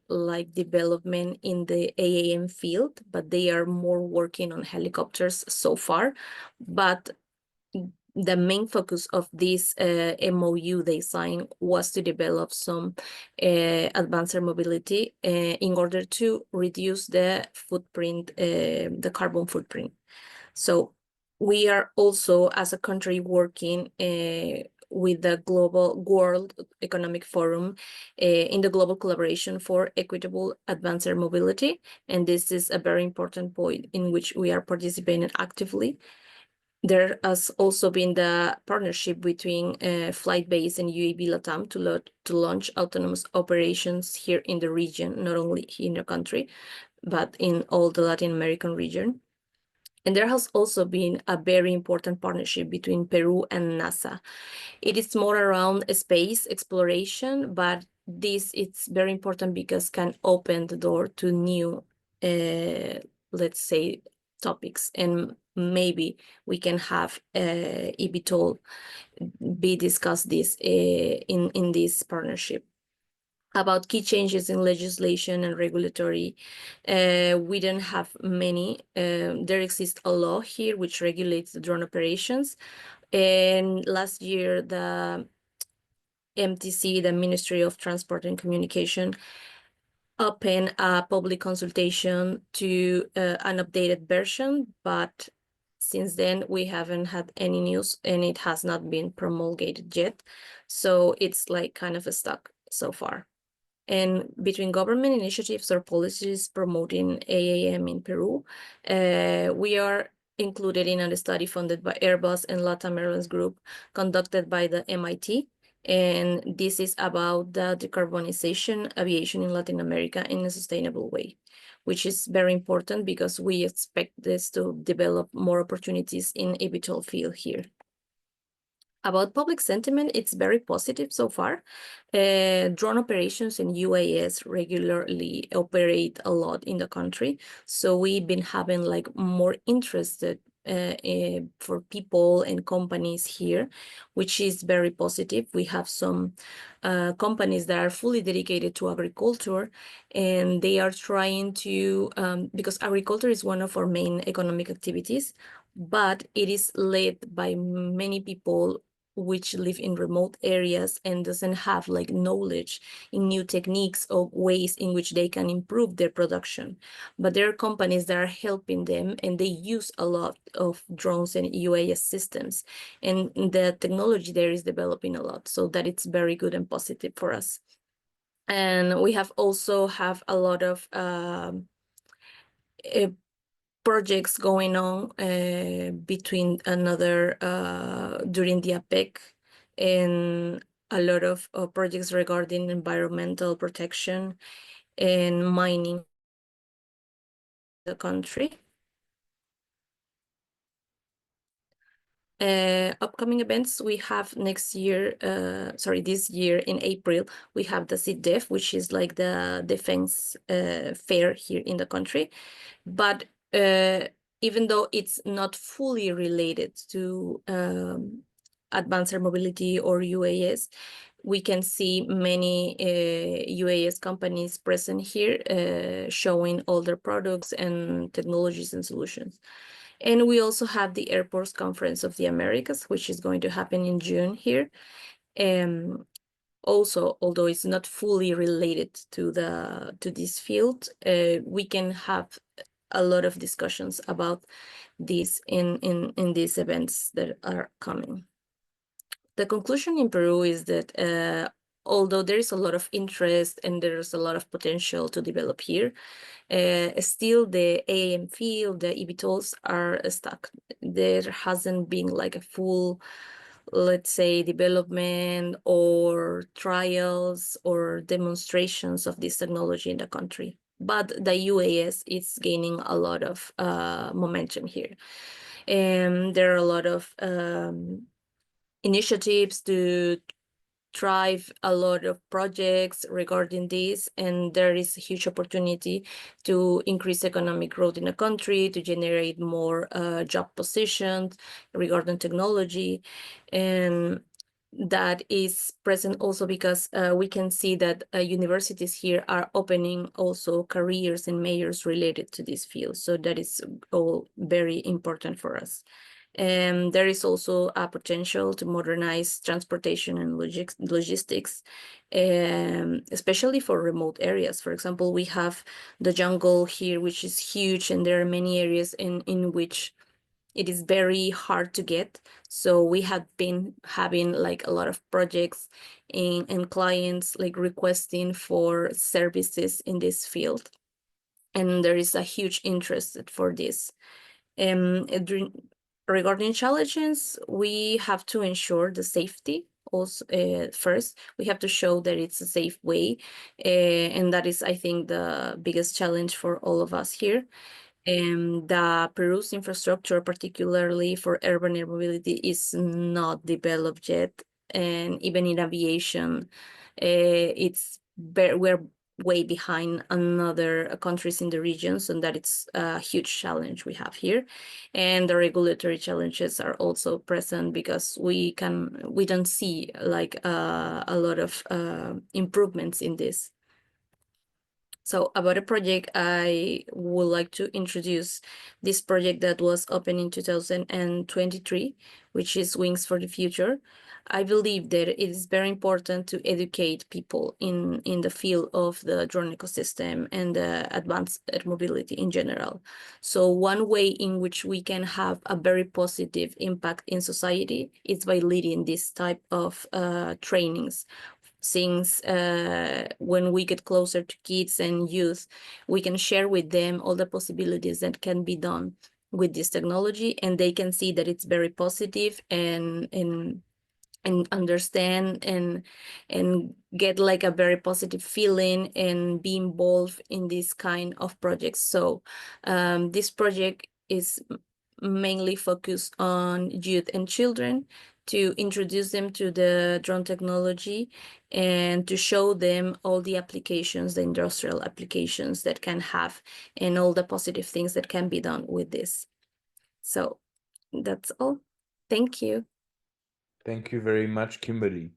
development in the AAM field, but they are more working on helicopters so far. But the main focus of this MOU they signed was to develop some advanced air mobility in order to reduce the footprint, the carbon footprint. So we are also, as a country, working with the Global World Economic Forum in the global collaboration for equitable advanced air mobility. And this is a very important point in which we are participating actively. There has also been the partnership between Flightbase and UAV LATAM to launch autonomous operations here in the region, not only here in the country, but in all the Latin American region. And there has also been a very important partnership between Peru and NASA. It is more around space exploration, but this it's very important because can open the door to new, let's say, topics, and maybe we can have eVTOL be discussed this in this partnership. About key changes in legislation and regulatory, we don't have many. There exists a law here which regulates the drone operations. And last year, the MTC, the Ministry of Transport and Communication, opened a public consultation to an updated version, but since then we haven't had any news and it has not been promulgated yet. So it's like kind of stuck so far. And between government initiatives or policies promoting AAM in Peru, we are included in a study funded by Airbus and LATAM Airlines Group conducted by the MIT. And this is about the decarbonization aviation in Latin America in a sustainable way, which is very important because we expect this to develop more opportunities in eVTOL field here. About public sentiment, it's very positive so far. Drone operations and UAS regularly operate a lot in the country. So we've been having like more interested for people and companies here, which is very positive. We have some companies that are fully dedicated to agriculture, and they are trying to, because agriculture is one of our main economic activities, but it is led by many people which live in remote areas and doesn't have like knowledge in new techniques or ways in which they can improve their production. But there are companies that are helping them, and they use a lot of drones and UAS systems, and the technology there is developing a lot, so that it's very good and positive for us. And we have also have a lot of projects going on between another during the APEC, and a lot of projects regarding environmental protection and mining in the country. Upcoming events we have next year, this year in April, we have the CIDEF, which is like the defense fair here in the country. But even though it's not fully related to advanced air mobility or UAS, we can see many UAS companies present here showing all their products and technologies and solutions. And we also have the Airports Conference of the Americas, which is going to happen in June here. Also, although it's not fully related to this field, we can have a lot of discussions about this in these events that are coming. The conclusion in Peru is that although there is a lot of interest and there's a lot of potential to develop here, still the AAM field, the eVTOLs are stuck. There hasn't been like a full, let's say, development or trials or demonstrations of this technology in the country. But the UAS is gaining a lot of momentum here. And there are a lot of initiatives to drive a lot of projects regarding this, and there is a huge opportunity to increase economic growth in the country, to generate more job positions regarding technology. And that is present also because we can see that universities here are opening also careers and majors related to this field. So that is all very important for us. And there is also a potential to modernize transportation and logistics, especially for remote areas. For example, we have the jungle here, which is huge, and there are many areas in which it is very hard to get. So we have been having like a lot of projects and clients like requesting for services in this field. And there is a huge interest for this. Regarding challenges, we have to ensure the safety. Also, first, we have to show that it's a safe way. And that is, I think, the biggest challenge for all of us here. The Peru's infrastructure, particularly for urban air mobility, is not developed yet. And even in aviation, we're way behind other countries in the regions, and that it's a huge challenge we have here. And the regulatory challenges are also present because we don't see like a lot of improvements in this. So about a project, I would like to introduce this project that was opened in 2023, which is Wings for the Future. I believe that it is very important to educate people in the field of the drone ecosystem and advanced air mobility in general. So one way in which we can have a very positive impact in society is by leading this type of trainings. Since when we get closer to kids and youth, we can share with them all the possibilities that can be done with this technology, and they can see that it's very positive and understand and get like a very positive feeling and be involved in this kind of projects. So this project is mainly focused on youth and children, to introduce them to the drone technology and to show them all the applications, the industrial applications that can have, and all the positive things that can be done with this. So that's all. Thank you. Thank you very much, Kimberly.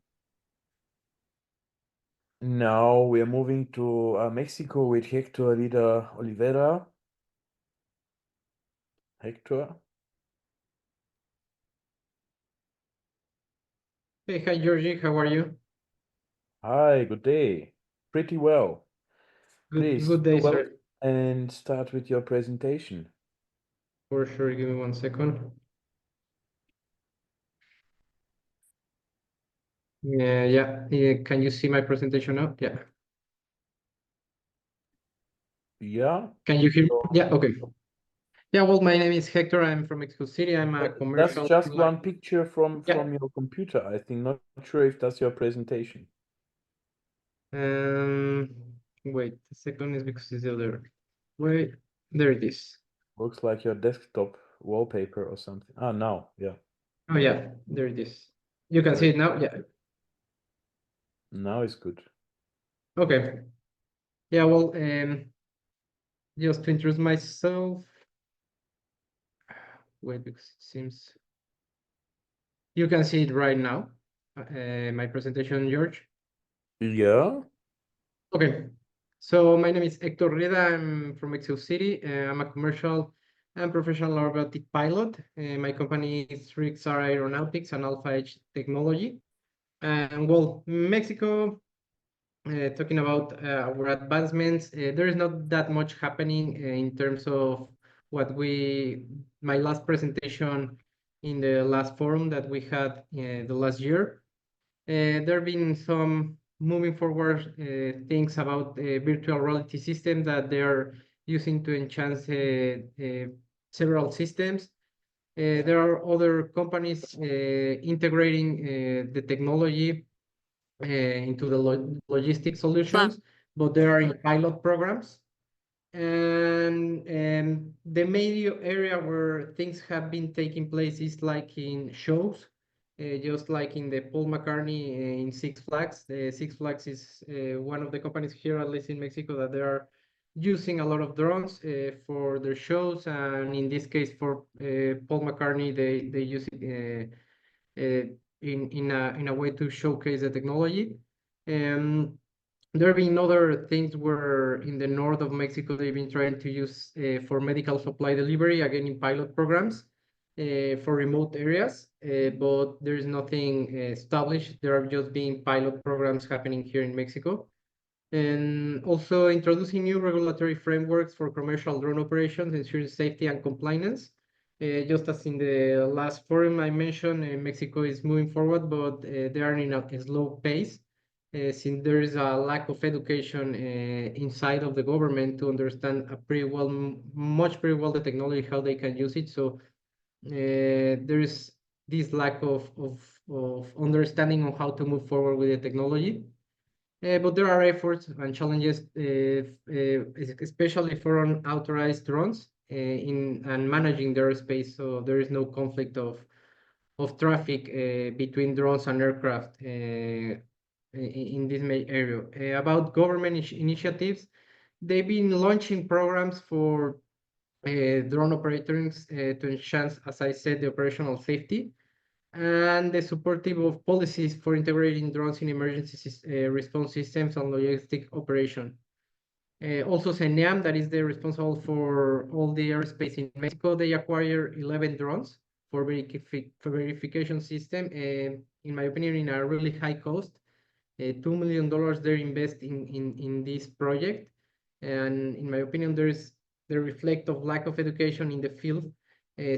Now we are moving to Mexico with Hector Rida Oliveira. Hector? Hey, hi, Georgie. How are you? Hi, good day. Pretty well. Please, Good day, well, sir. and start with your presentation. For sure. Give me 1 second. Yeah. Can you see my presentation now? Yeah. Yeah. Can you hear me? Yeah, okay. Yeah, well, my name is Hector. I'm from Mexico City. I'm a commercial. That's just one picture from your computer, I think. Not sure if that's your presentation. Wait a second, is because it's the other way. There it is. Looks like your desktop wallpaper or something. Ah, now, yeah. Oh yeah, there it is. You can see it now. Yeah. Now it's good. Okay. Yeah, well, just to introduce myself. Wait, because it seems you can see it right now. My presentation, George. Yeah. Okay. So my name is Hector Rida. I'm from Mexico City. I'm a commercial and professional robotic pilot. My company is Rixar Aeronautics and Alpha Edge Technology. And well, Mexico, talking about our advancements, there is not that much happening in terms of my last presentation in the last forum that we had the last year. There have been some moving forward things about virtual reality systems that they are using to enhance several systems. There are other companies integrating the technology into the logistic solutions, but they are in pilot programs. And the main area where things have been taking place is like in shows, just like in the Paul McCartney in Six Flags. Six Flags is one of the companies here, at least in Mexico, that they are using a lot of drones for their shows. And in this case, for Paul McCartney, they use it in a way to showcase the technology. There have been other things where in the north of Mexico, they've been trying to use for medical supply delivery, again in pilot programs for remote areas, but there is nothing established. There are just being pilot programs happening here in Mexico. And also introducing new regulatory frameworks for commercial drone operations, ensuring safety and compliance. Just as in the last forum I mentioned, Mexico is moving forward, but they are in a slow pace. Since there is a lack of education inside of the government to understand pretty well the technology, how they can use it. So there is this lack of understanding on how to move forward with the technology. But there are efforts and challenges, especially for unauthorized drones. in and managing the airspace, so there is no conflict of traffic between drones and aircraft in this area. About government initiatives, they've been launching programs for drone operators to enhance, as I said, the operational safety and the supportive of policies for integrating drones in emergency response systems and logistic operation. Also, CENEAM, that is the responsible for all the airspace in Mexico, they acquire 11 drones for verification system. In my opinion, in a really high cost, $2 million they're investing in this project. And in my opinion, there's the reflect of lack of education in the field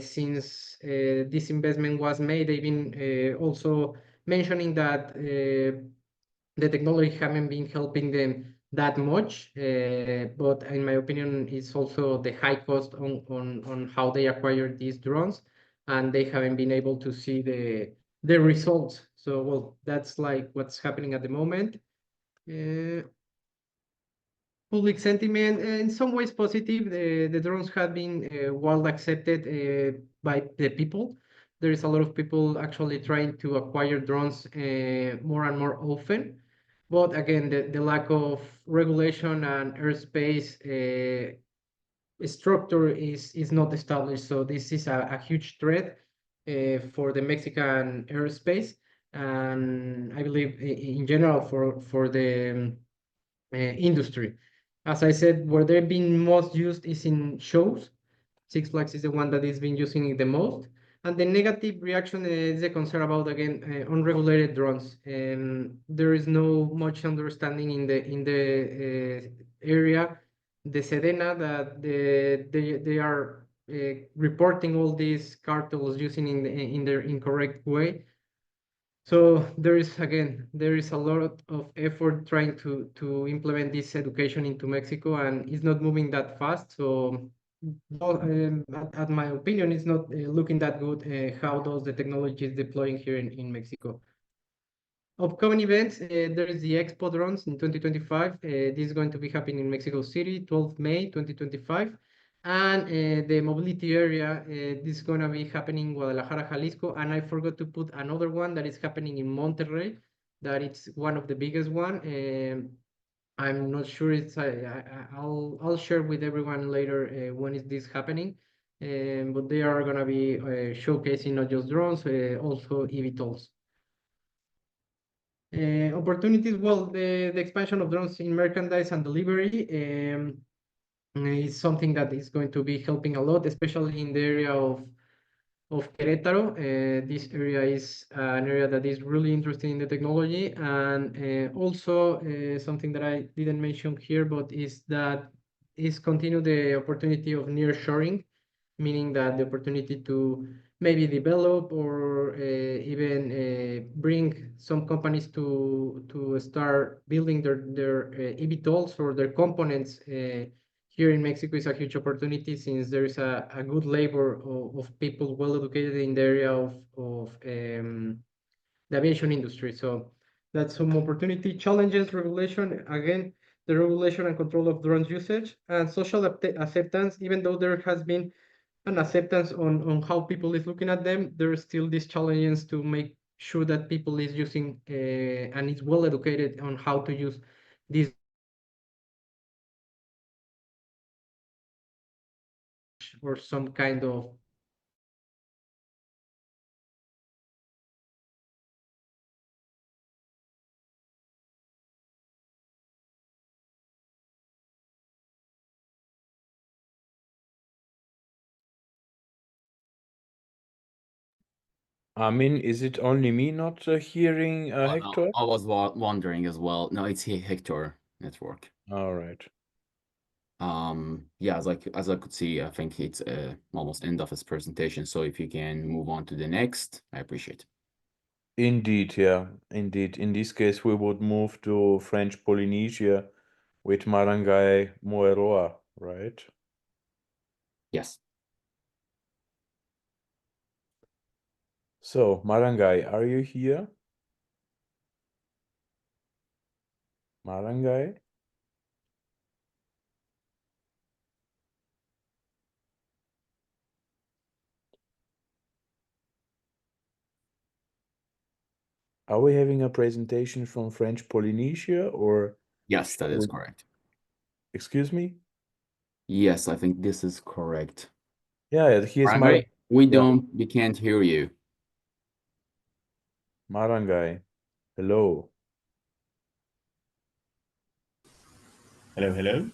since this investment was made. They've been also mentioning that the technology haven't been helping them that much, but in my opinion, it's also the high cost on how they acquire these drones, and they haven't been able to see the results. So, well, that's like what's happening at the moment. Public sentiment, in some ways positive. The drones have been well accepted by the people. There is a lot of people actually trying to acquire drones more and more often. But again, the lack of regulation and airspace structure is not established. So this is a huge threat for the Mexican airspace, and I believe in general for the industry. As I said, where they're being most used is in shows. Six Flags is the one that is being using it the most. And the negative reaction is the concern about, again, unregulated drones. There is no much understanding in the area. The Sedena that they are reporting all these cartels using in their incorrect way. So there is a lot of effort trying to implement this education into Mexico, and it's not moving that fast. So, at my opinion, it's not looking that good how the technology is deploying here in Mexico. Upcoming events, there is the Expo Drones in 2025. This is going to be happening in Mexico City, 12 May 2025. And the mobility area, this is going to be happening in Guadalajara, Jalisco. And I forgot to put another one that is happening in Monterrey, that it's one of the biggest one. I'm not sure it's, I'll share with everyone later when is this happening. But they are going to be showcasing not just drones, also eVTOLs. Opportunities, well, the expansion of drones in merchandise and delivery is something that is going to be helping a lot, especially in the area of Querétaro. This area is an area that is really interested in the technology, and also something that I didn't mention here, but is continue the opportunity of nearshoring, meaning that the opportunity to maybe develop or even bring some companies to start building their eVTOLs or their components here in Mexico is a huge opportunity, since there is a good labor of people well educated in the area of the aviation industry. So that's some opportunity. Challenges, regulation, again, the regulation and control of drones usage, and social acceptance. Even though there has been an acceptance on how people is looking at them, there are still these challenges to make sure that people is using and is well educated on how to use these or some kind of I mean, is it only me not hearing Hector? I was wondering as well. No, it's Hector network. All right. Yeah, as I could see, I think it's almost end of his presentation. So if you can move on to the next, I appreciate it. Indeed, yeah, indeed. In this case, we would move to French Polynesia with Marangai Moeroa, right? Yes. So, Marangai, are you here? Marangai? Are we having a presentation from French Polynesia or? Yes, that is correct. Excuse me? Yes, I think this is correct. Yeah, here's Marangai, we yeah. can't hear you. Marangai, hello. Hello, hello.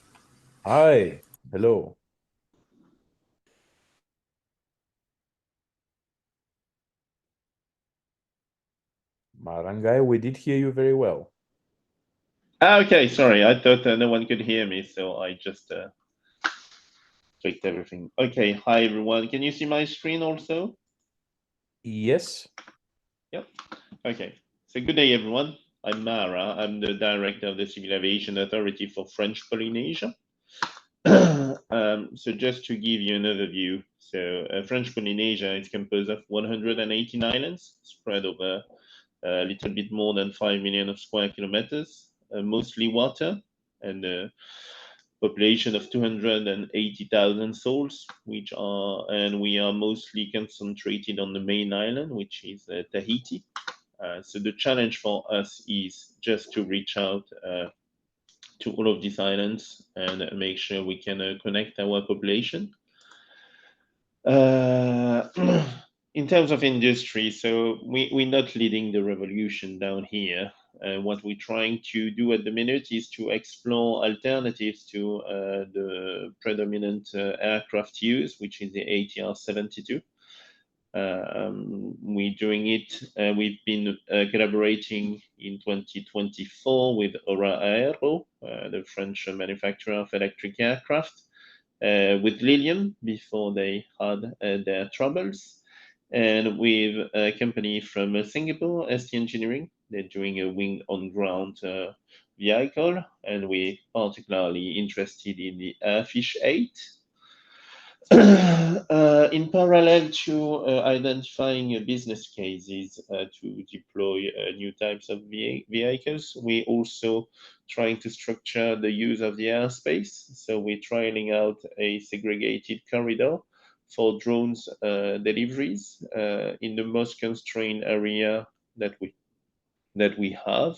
Hi, hello. Marangai, we did hear you very well. Okay, sorry, I thought no one could hear me, so I just clicked everything. Okay, hi everyone. Can you see my screen also? Yes. Yep. Okay. So good day, everyone. I'm Mara. I'm the director of the Civil Aviation Authority for French Polynesia. So just to give you an overview, so French Polynesia is composed of 118 islands spread over a little bit more than 5 million of square kilometers, mostly water, and a population of 280,000 souls, and we are mostly concentrated on the main island, which is Tahiti. So the challenge for us is just to reach out to all of these islands and make sure we can connect our population. In terms of industry, so we're not leading the revolution down here. What we're trying to do at the minute is to explore alternatives to the predominant aircraft use, which is the ATR 72. We're doing it. We've been collaborating in 2024 with Aura Aero, the French manufacturer of electric aircraft, with Lilium before they had their troubles, and with a company from Singapore, ST Engineering. They're doing a wing on ground vehicle, and we're particularly interested in the Airfish 8. In parallel to identifying business cases to deploy new types of vehicles, we also trying to structure the use of the airspace. So we're trialing out a segregated corridor for drones deliveries in the most constrained area that we have.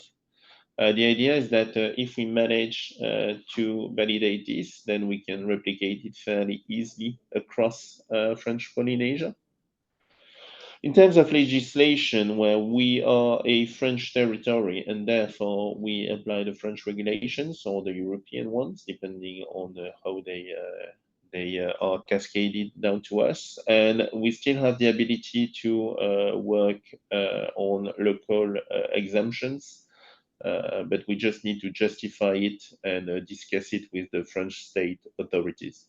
The idea is that if we manage to validate this, then we can replicate it fairly easily across French Polynesia. In terms of legislation, where we are a French territory and therefore we apply the French regulations or the European ones, depending on how they are cascaded down to us, and we still have the ability to work on local exemptions. But we just need to justify it and discuss it with the French state authorities.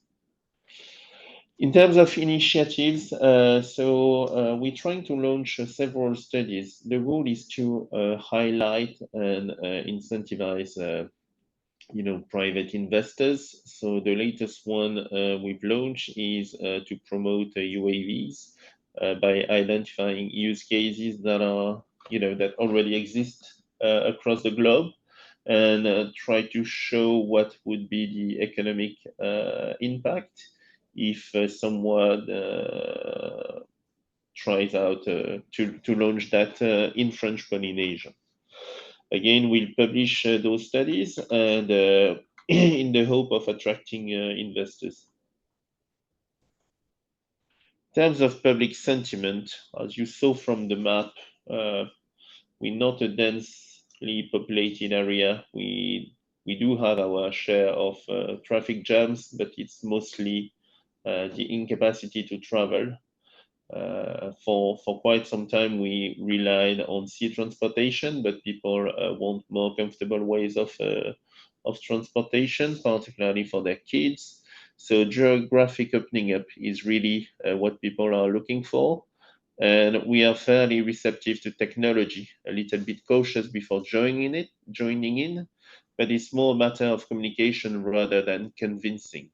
In terms of initiatives, we're trying to launch several studies. The goal is to highlight and incentivize private investors. So the latest one we've launched is to promote UAVs by identifying use cases that are that already exist across the globe, and try to show what would be the economic impact if someone tries out to launch that in French Polynesia. Again, we'll publish those studies and in the hope of attracting investors. In terms of public sentiment, as you saw from the map, we're not a densely populated area. We do have our share of traffic jams, but it's mostly the incapacity to travel. For quite some time, we relied on sea transportation, but people want more comfortable ways of transportation, particularly for their kids. So geographic opening up is really what people are looking for. And we are fairly receptive to technology, a little bit cautious before joining in, but it's more a matter of communication rather than convincing.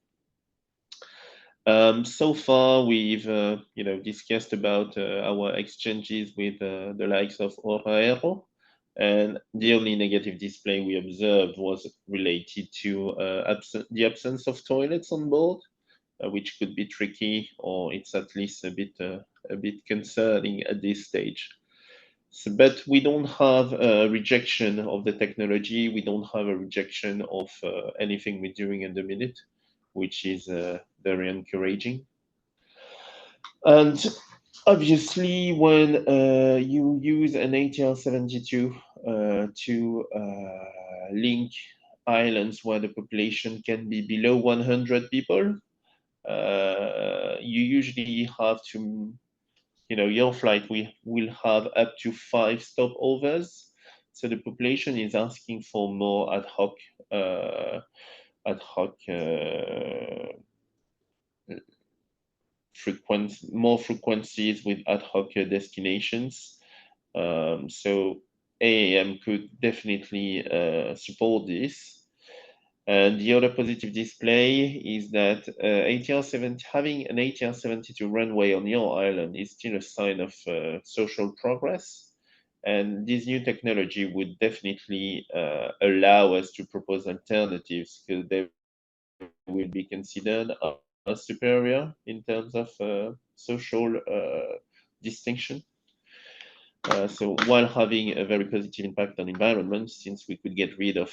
So far, we've discussed about our exchanges with the likes of Aura Aero, and the only negative display we observed was related to the absence of toilets on board, which could be tricky, or it's at least a bit concerning at this stage. So, but we don't have a rejection of the technology. We don't have a rejection of anything we're doing at the minute, which is very encouraging. And obviously, when you use an ATR-72 to link islands where the population can be below 100 people, you usually have to, your flight will have up to 5 stopovers. So the population is asking for more ad hoc more frequencies with ad hoc destinations. So AAM could definitely support this. And the other positive display is that having an ATR-72 runway on your island is still a sign of social progress. And this new technology would definitely allow us to propose alternatives because they will be considered as superior in terms of social distinction. So while having a very positive impact on environment, since we could get rid of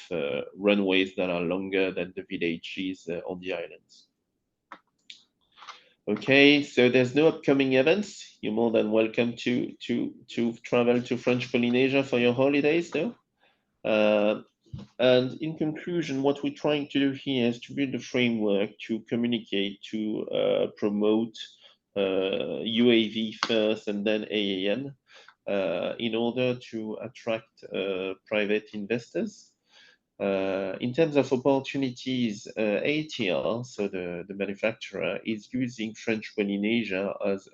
runways that are longer than the villages on the islands. Okay, so there's no upcoming events. You're more than welcome to travel to French Polynesia for your holidays, though. And in conclusion, what we're trying to do here is to build a framework to communicate, to promote UAV first and then AAM. In order to attract private investors. In terms of opportunities, ATR, so the manufacturer, is using French Polynesia as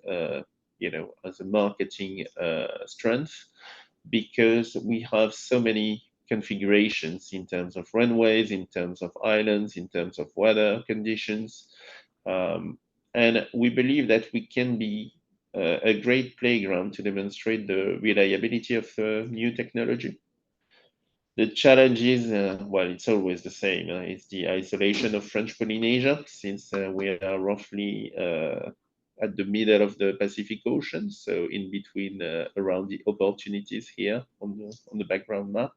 as a marketing strength because we have so many configurations in terms of runways, in terms of islands, in terms of weather conditions. And we believe that we can be a great playground to demonstrate the reliability of new technology. The challenge is, well, it's always the same. It's the isolation of French Polynesia, since we are roughly at the middle of the Pacific Ocean, so in between around the opportunities here on the background map.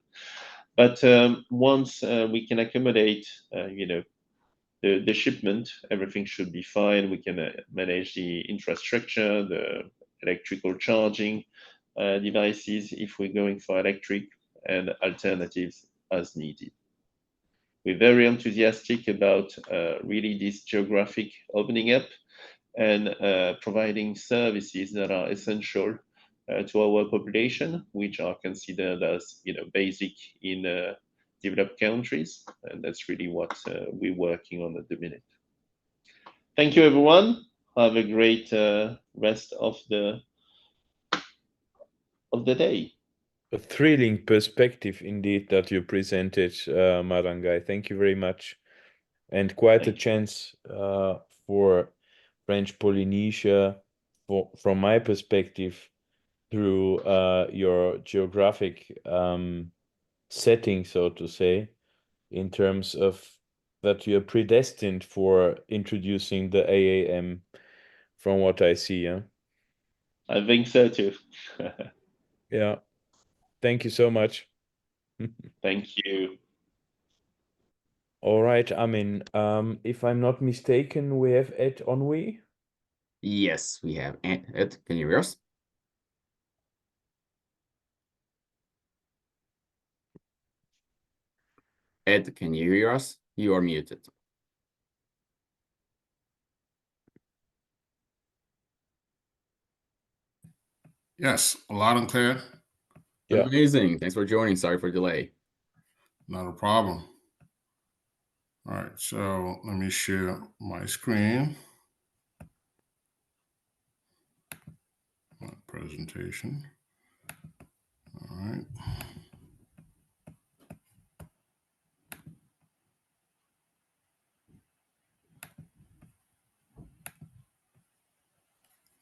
But once we can accommodate, the shipment, everything should be fine. We can manage the infrastructure, the electrical charging devices if we're going for electric, and alternatives as needed. We're very enthusiastic about really this geographic opening up and providing services that are essential to our population, which are considered as basic in developed countries, and that's really what we're working on at the minute. Thank you, everyone. Have a great rest of the day. A thrilling perspective indeed that you presented, Marangai. Thank you very much. And quite a chance for French Polynesia, from my perspective, through your geographic setting, so to say, in terms of that you're predestined for introducing the AAM, from what I see. Yeah? I think so too. Yeah. Thank you so much. Thank you. All right, Amin. If I'm not mistaken, we have Ed Onwe. Yes, we have Ed. Can you hear us? Ed, can you hear us? You are muted. Yes, loud and clear. Yeah. Amazing. Thanks for joining. Sorry for delay. Not a problem. All right, so let me share my screen. My presentation. All right.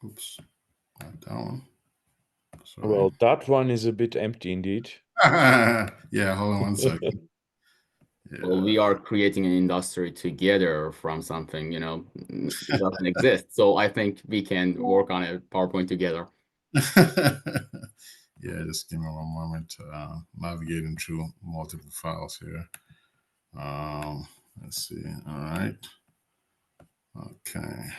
Oops, not that one. Sorry. Well, that one is a bit empty indeed. Yeah, hold on one second. Yeah. Well, we are creating an industry together from something, it doesn't exist. So I think we can work on a PowerPoint together. Yeah, just give me one moment to navigating through multiple files here. Let's see. All right. Okay.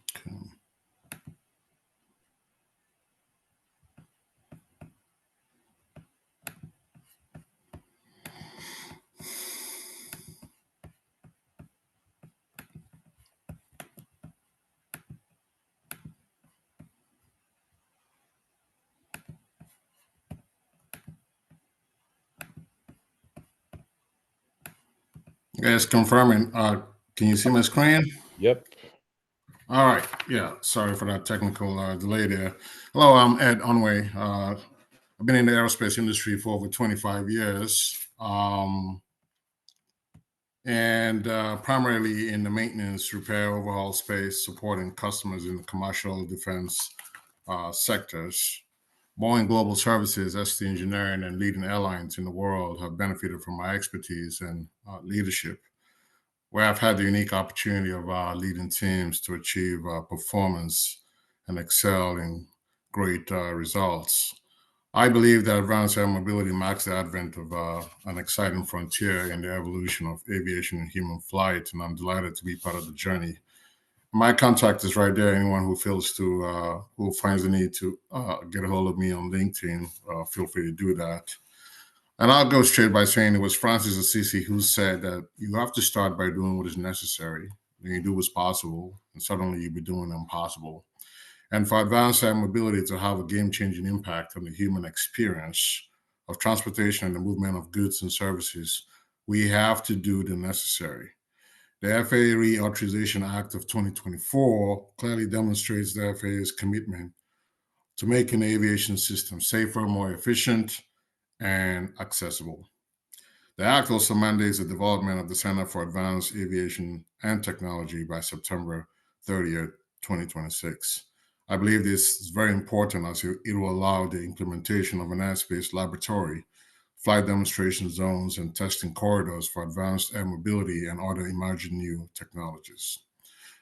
Okay. Guys, confirming. Can you see my screen? Yep. All right. Yeah. Sorry for that technical delay there. Hello, I'm Ed Unway. I've been in the aerospace industry for over 25 years, and primarily in the maintenance, repair, overhaul space, supporting customers in the commercial defense sectors. Boeing Global Services, ST Engineering, and leading airlines in the world have benefited from my expertise and leadership, where I've had the unique opportunity of leading teams to achieve performance and excel in great results. I believe that advanced air mobility marks the advent of an exciting frontier in the evolution of aviation and human flight, and I'm delighted to be part of the journey. My contact is right there. Anyone who who finds the need to get a hold of me on LinkedIn, feel free to do that. And I'll go straight by saying it was Francis Assisi who said that you have to start by doing what is necessary. Then you do what's possible, and suddenly you'll be doing the impossible. And for advanced air mobility to have a game-changing impact on the human experience of transportation and the movement of goods and services, we have to do the necessary. The FAA Reauthorization Act of 2024 clearly demonstrates the FAA's commitment to making the aviation system safer, more efficient, and accessible. The Act also mandates the development of the Center for Advanced Aviation and Technology by September 30th, 2026. I believe this is very important as it will allow the implementation of an airspace laboratory, flight demonstration zones, and testing corridors for advanced air mobility and other emerging new technologies.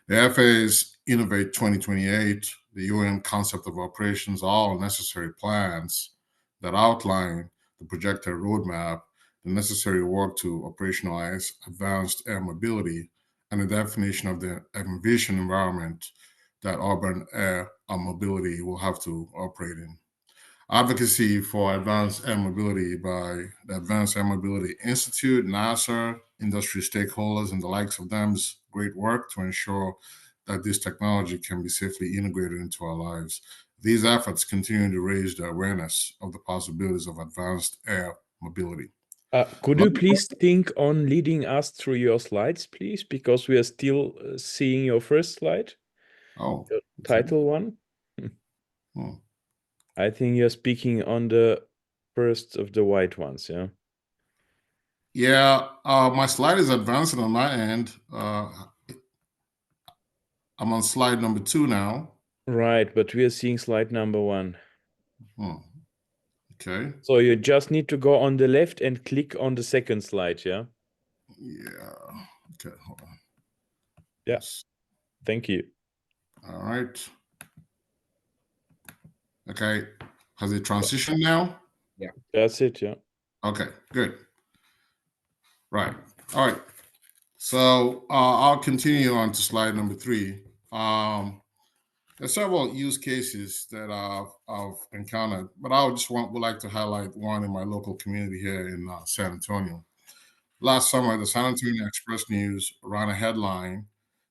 The FAA's Innovate 2028, the UAM concept of operations, are all necessary plans that outline the projected roadmap, the necessary work to operationalize advanced air mobility, and the definition of the envisioned environment that urban air mobility will have to operate in. Advocacy for advanced air mobility by the Advanced Air Mobility Institute, NASA, industry stakeholders, and the likes of them is great work to ensure that this technology can be safely integrated into our lives. These efforts continue to raise the awareness of the possibilities of advanced air mobility. Could you please think on leading us through your slides, please? Because we are still seeing your first slide. Oh, the title one. I think you're speaking on the first of the white ones, yeah? Yeah, my slide is advancing on my end. I'm on slide number 2 now. Right, but we are seeing slide number 1. Okay. So you just need to go on the left and click on the second slide, yeah? Yeah. Okay, hold on. Yes. Thank you. All right. Okay. Has it transitioned now? Yeah. That's it, yeah. Okay, good. Right. All right. So I'll continue on to slide number 3. There's several use cases that I've encountered, but I would like to highlight one in my local community here in San Antonio. Last summer, the San Antonio Express News ran a headline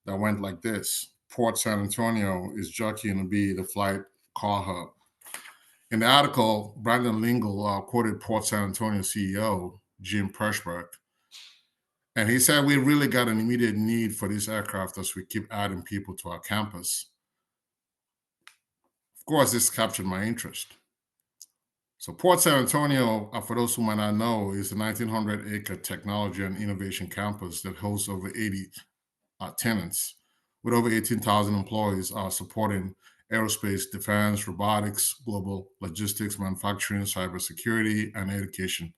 that went like this: Port San Antonio is jockeying to be the flight car hub. In the article, Brandon Lingle quoted Port San Antonio CEO Jim Pershberg, and he said, "We really got an immediate need for this aircraft as we keep adding people to our campus." Of course, this captured my interest. So Port San Antonio, for those who might not know, is a 1,900-acre technology and innovation campus that hosts over 80 tenants with over 18,000 employees supporting aerospace, defense, robotics, global logistics, manufacturing, cybersecurity, and education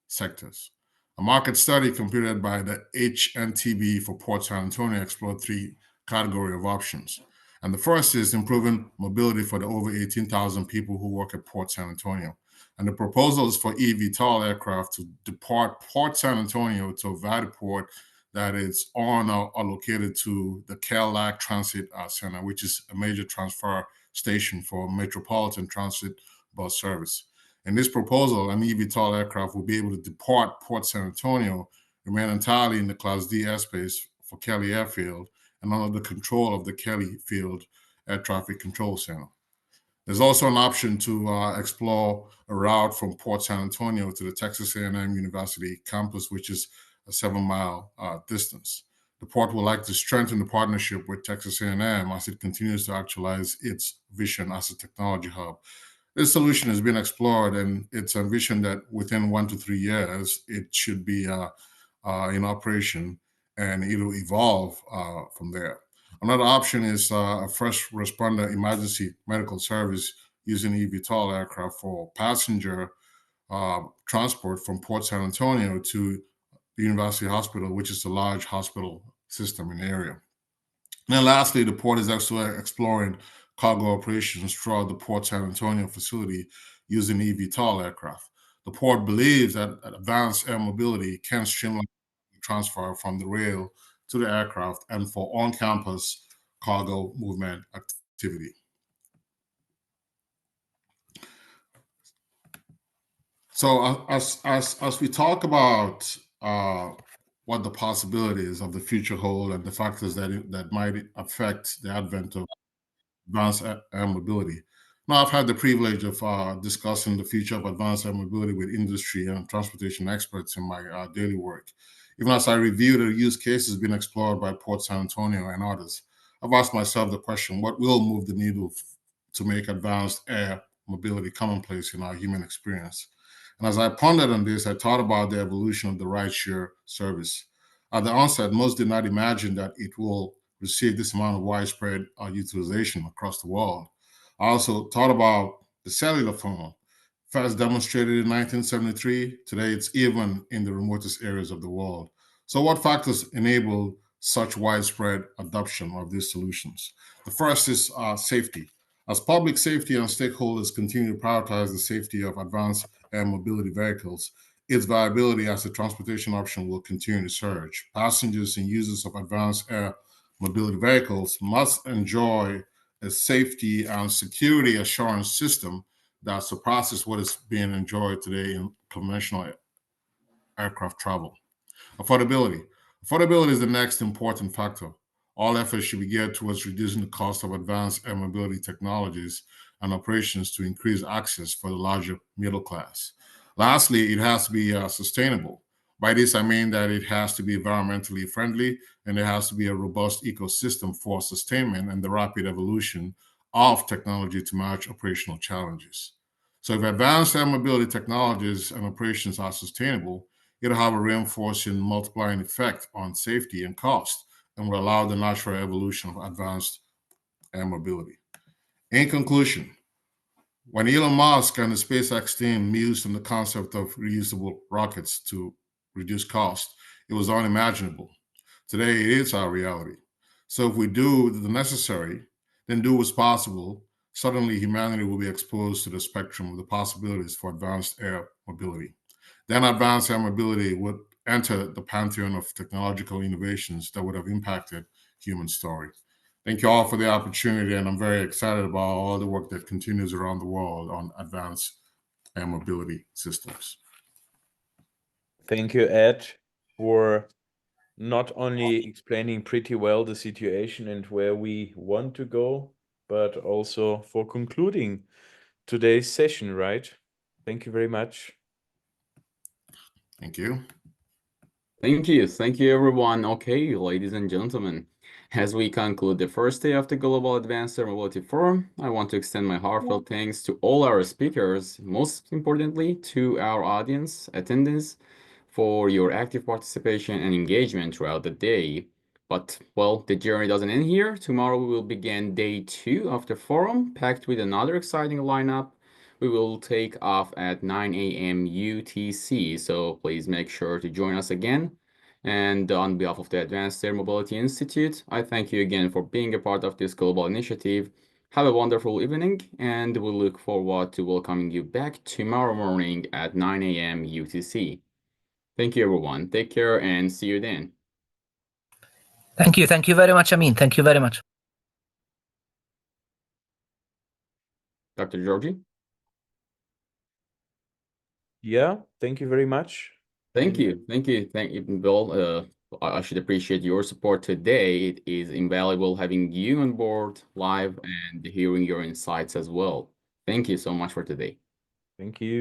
sectors. A market study completed by the HNTB for Port San Antonio explored three categories of options. And the first is improving mobility for the over 18,000 people who work at Port San Antonio. And the proposal is for eVTOL aircraft to depart Port San Antonio to a vertiport that is on or located to the Cadillac Transit Center, which is a major transfer station for metropolitan transit bus service. In this proposal, an eVTOL aircraft will be able to depart Port San Antonio, remain entirely in the Class D airspace for Kelly Airfield, and under the control of the Kelly Field Air Traffic Control Center. There's also an option to explore a route from Port San Antonio to the Texas A&M University campus, which is a 7-mile distance. The port would like to strengthen the partnership with Texas A&M as it continues to actualize its vision as a technology hub. This solution has been explored, and it's envisioned that within 1 to 3 years, it should be in operation, and it'll evolve from there. Another option is a first responder emergency medical service using eVTOL aircraft for passenger transport from Port San Antonio to the University Hospital, which is a large hospital system in the area. And then lastly, the port is also exploring cargo operations throughout the Port San Antonio facility using eVTOL aircraft. The port believes that advanced air mobility can streamline the transfer from the rail to the aircraft and for on-campus cargo movement activity. So as we talk about what the possibilities of the future hold and the factors that might affect the advent of advanced air mobility. Now, I've had the privilege of discussing the future of advanced air mobility with industry and transportation experts in my daily work. Even as I review the use cases being explored by Port San Antonio and others, I've asked myself the question, what will move the needle to make advanced air mobility commonplace in our human experience? And as I pondered on this, I thought about the evolution of the rideshare service. At the onset, most did not imagine that it will receive this amount of widespread utilization across the world. I also thought about the cellular phone, first demonstrated in 1973. Today, it's even in the remotest areas of the world. So what factors enable such widespread adoption of these solutions? The first is safety. As public safety and stakeholders continue to prioritize the safety of advanced air mobility vehicles, its viability as a transportation option will continue to surge. Passengers and users of advanced air mobility vehicles must enjoy a safety and security assurance system that surpasses what is being enjoyed today in conventional aircraft travel. Affordability. Affordability is the next important factor. All efforts should be geared towards reducing the cost of advanced air mobility technologies and operations to increase access for the larger middle class. Lastly, it has to be sustainable. By this, I mean that it has to be environmentally friendly, and there has to be a robust ecosystem for sustainment and the rapid evolution of technology to match operational challenges. So if advanced air mobility technologies and operations are sustainable, it'll have a reinforcing multiplying effect on safety and cost, and will allow the natural evolution of advanced air mobility. In conclusion, when Elon Musk and the SpaceX team mused on the concept of reusable rockets to reduce cost, it was unimaginable. Today, it is our reality. So if we do the necessary, then do what's possible, suddenly humanity will be exposed to the spectrum of the possibilities for advanced air mobility. Then advanced air mobility would enter the pantheon of technological innovations that would have impacted human story. Thank you all for the opportunity, and I'm very excited about all the work that continues around the world on advanced air mobility systems. Thank you, Ed, for not only explaining pretty well the situation and where we want to go, but also for concluding today's session, right? Thank you very much. Thank you. Thank you. Thank you, everyone. Okay, ladies and gentlemen, as we conclude the first day of the Global Advanced Air Mobility Forum, I want to extend my heartfelt thanks to all our speakers, most importantly to our audience attendees, for your active participation and engagement throughout the day. But, well, the journey doesn't end here. Tomorrow we will begin day 2 of the forum, packed with another exciting lineup. We will take off at 9 a.m. UTC, so please make sure to join us again. And on behalf of the Advanced Air Mobility Institute, I thank you again for being a part of this global initiative. Have a wonderful evening, and we look forward to welcoming you back tomorrow morning at 9 a.m. UTC. Thank you, everyone. Take care and see you then. Thank you. Thank you very much, Amin. Thank you very much. Dr. Georgi? Yeah, thank you very much. Thank you. Thank you, Bill. I should appreciate your support today. It is invaluable having you on board live and hearing your insights as well. Thank you so much for today. Thank you.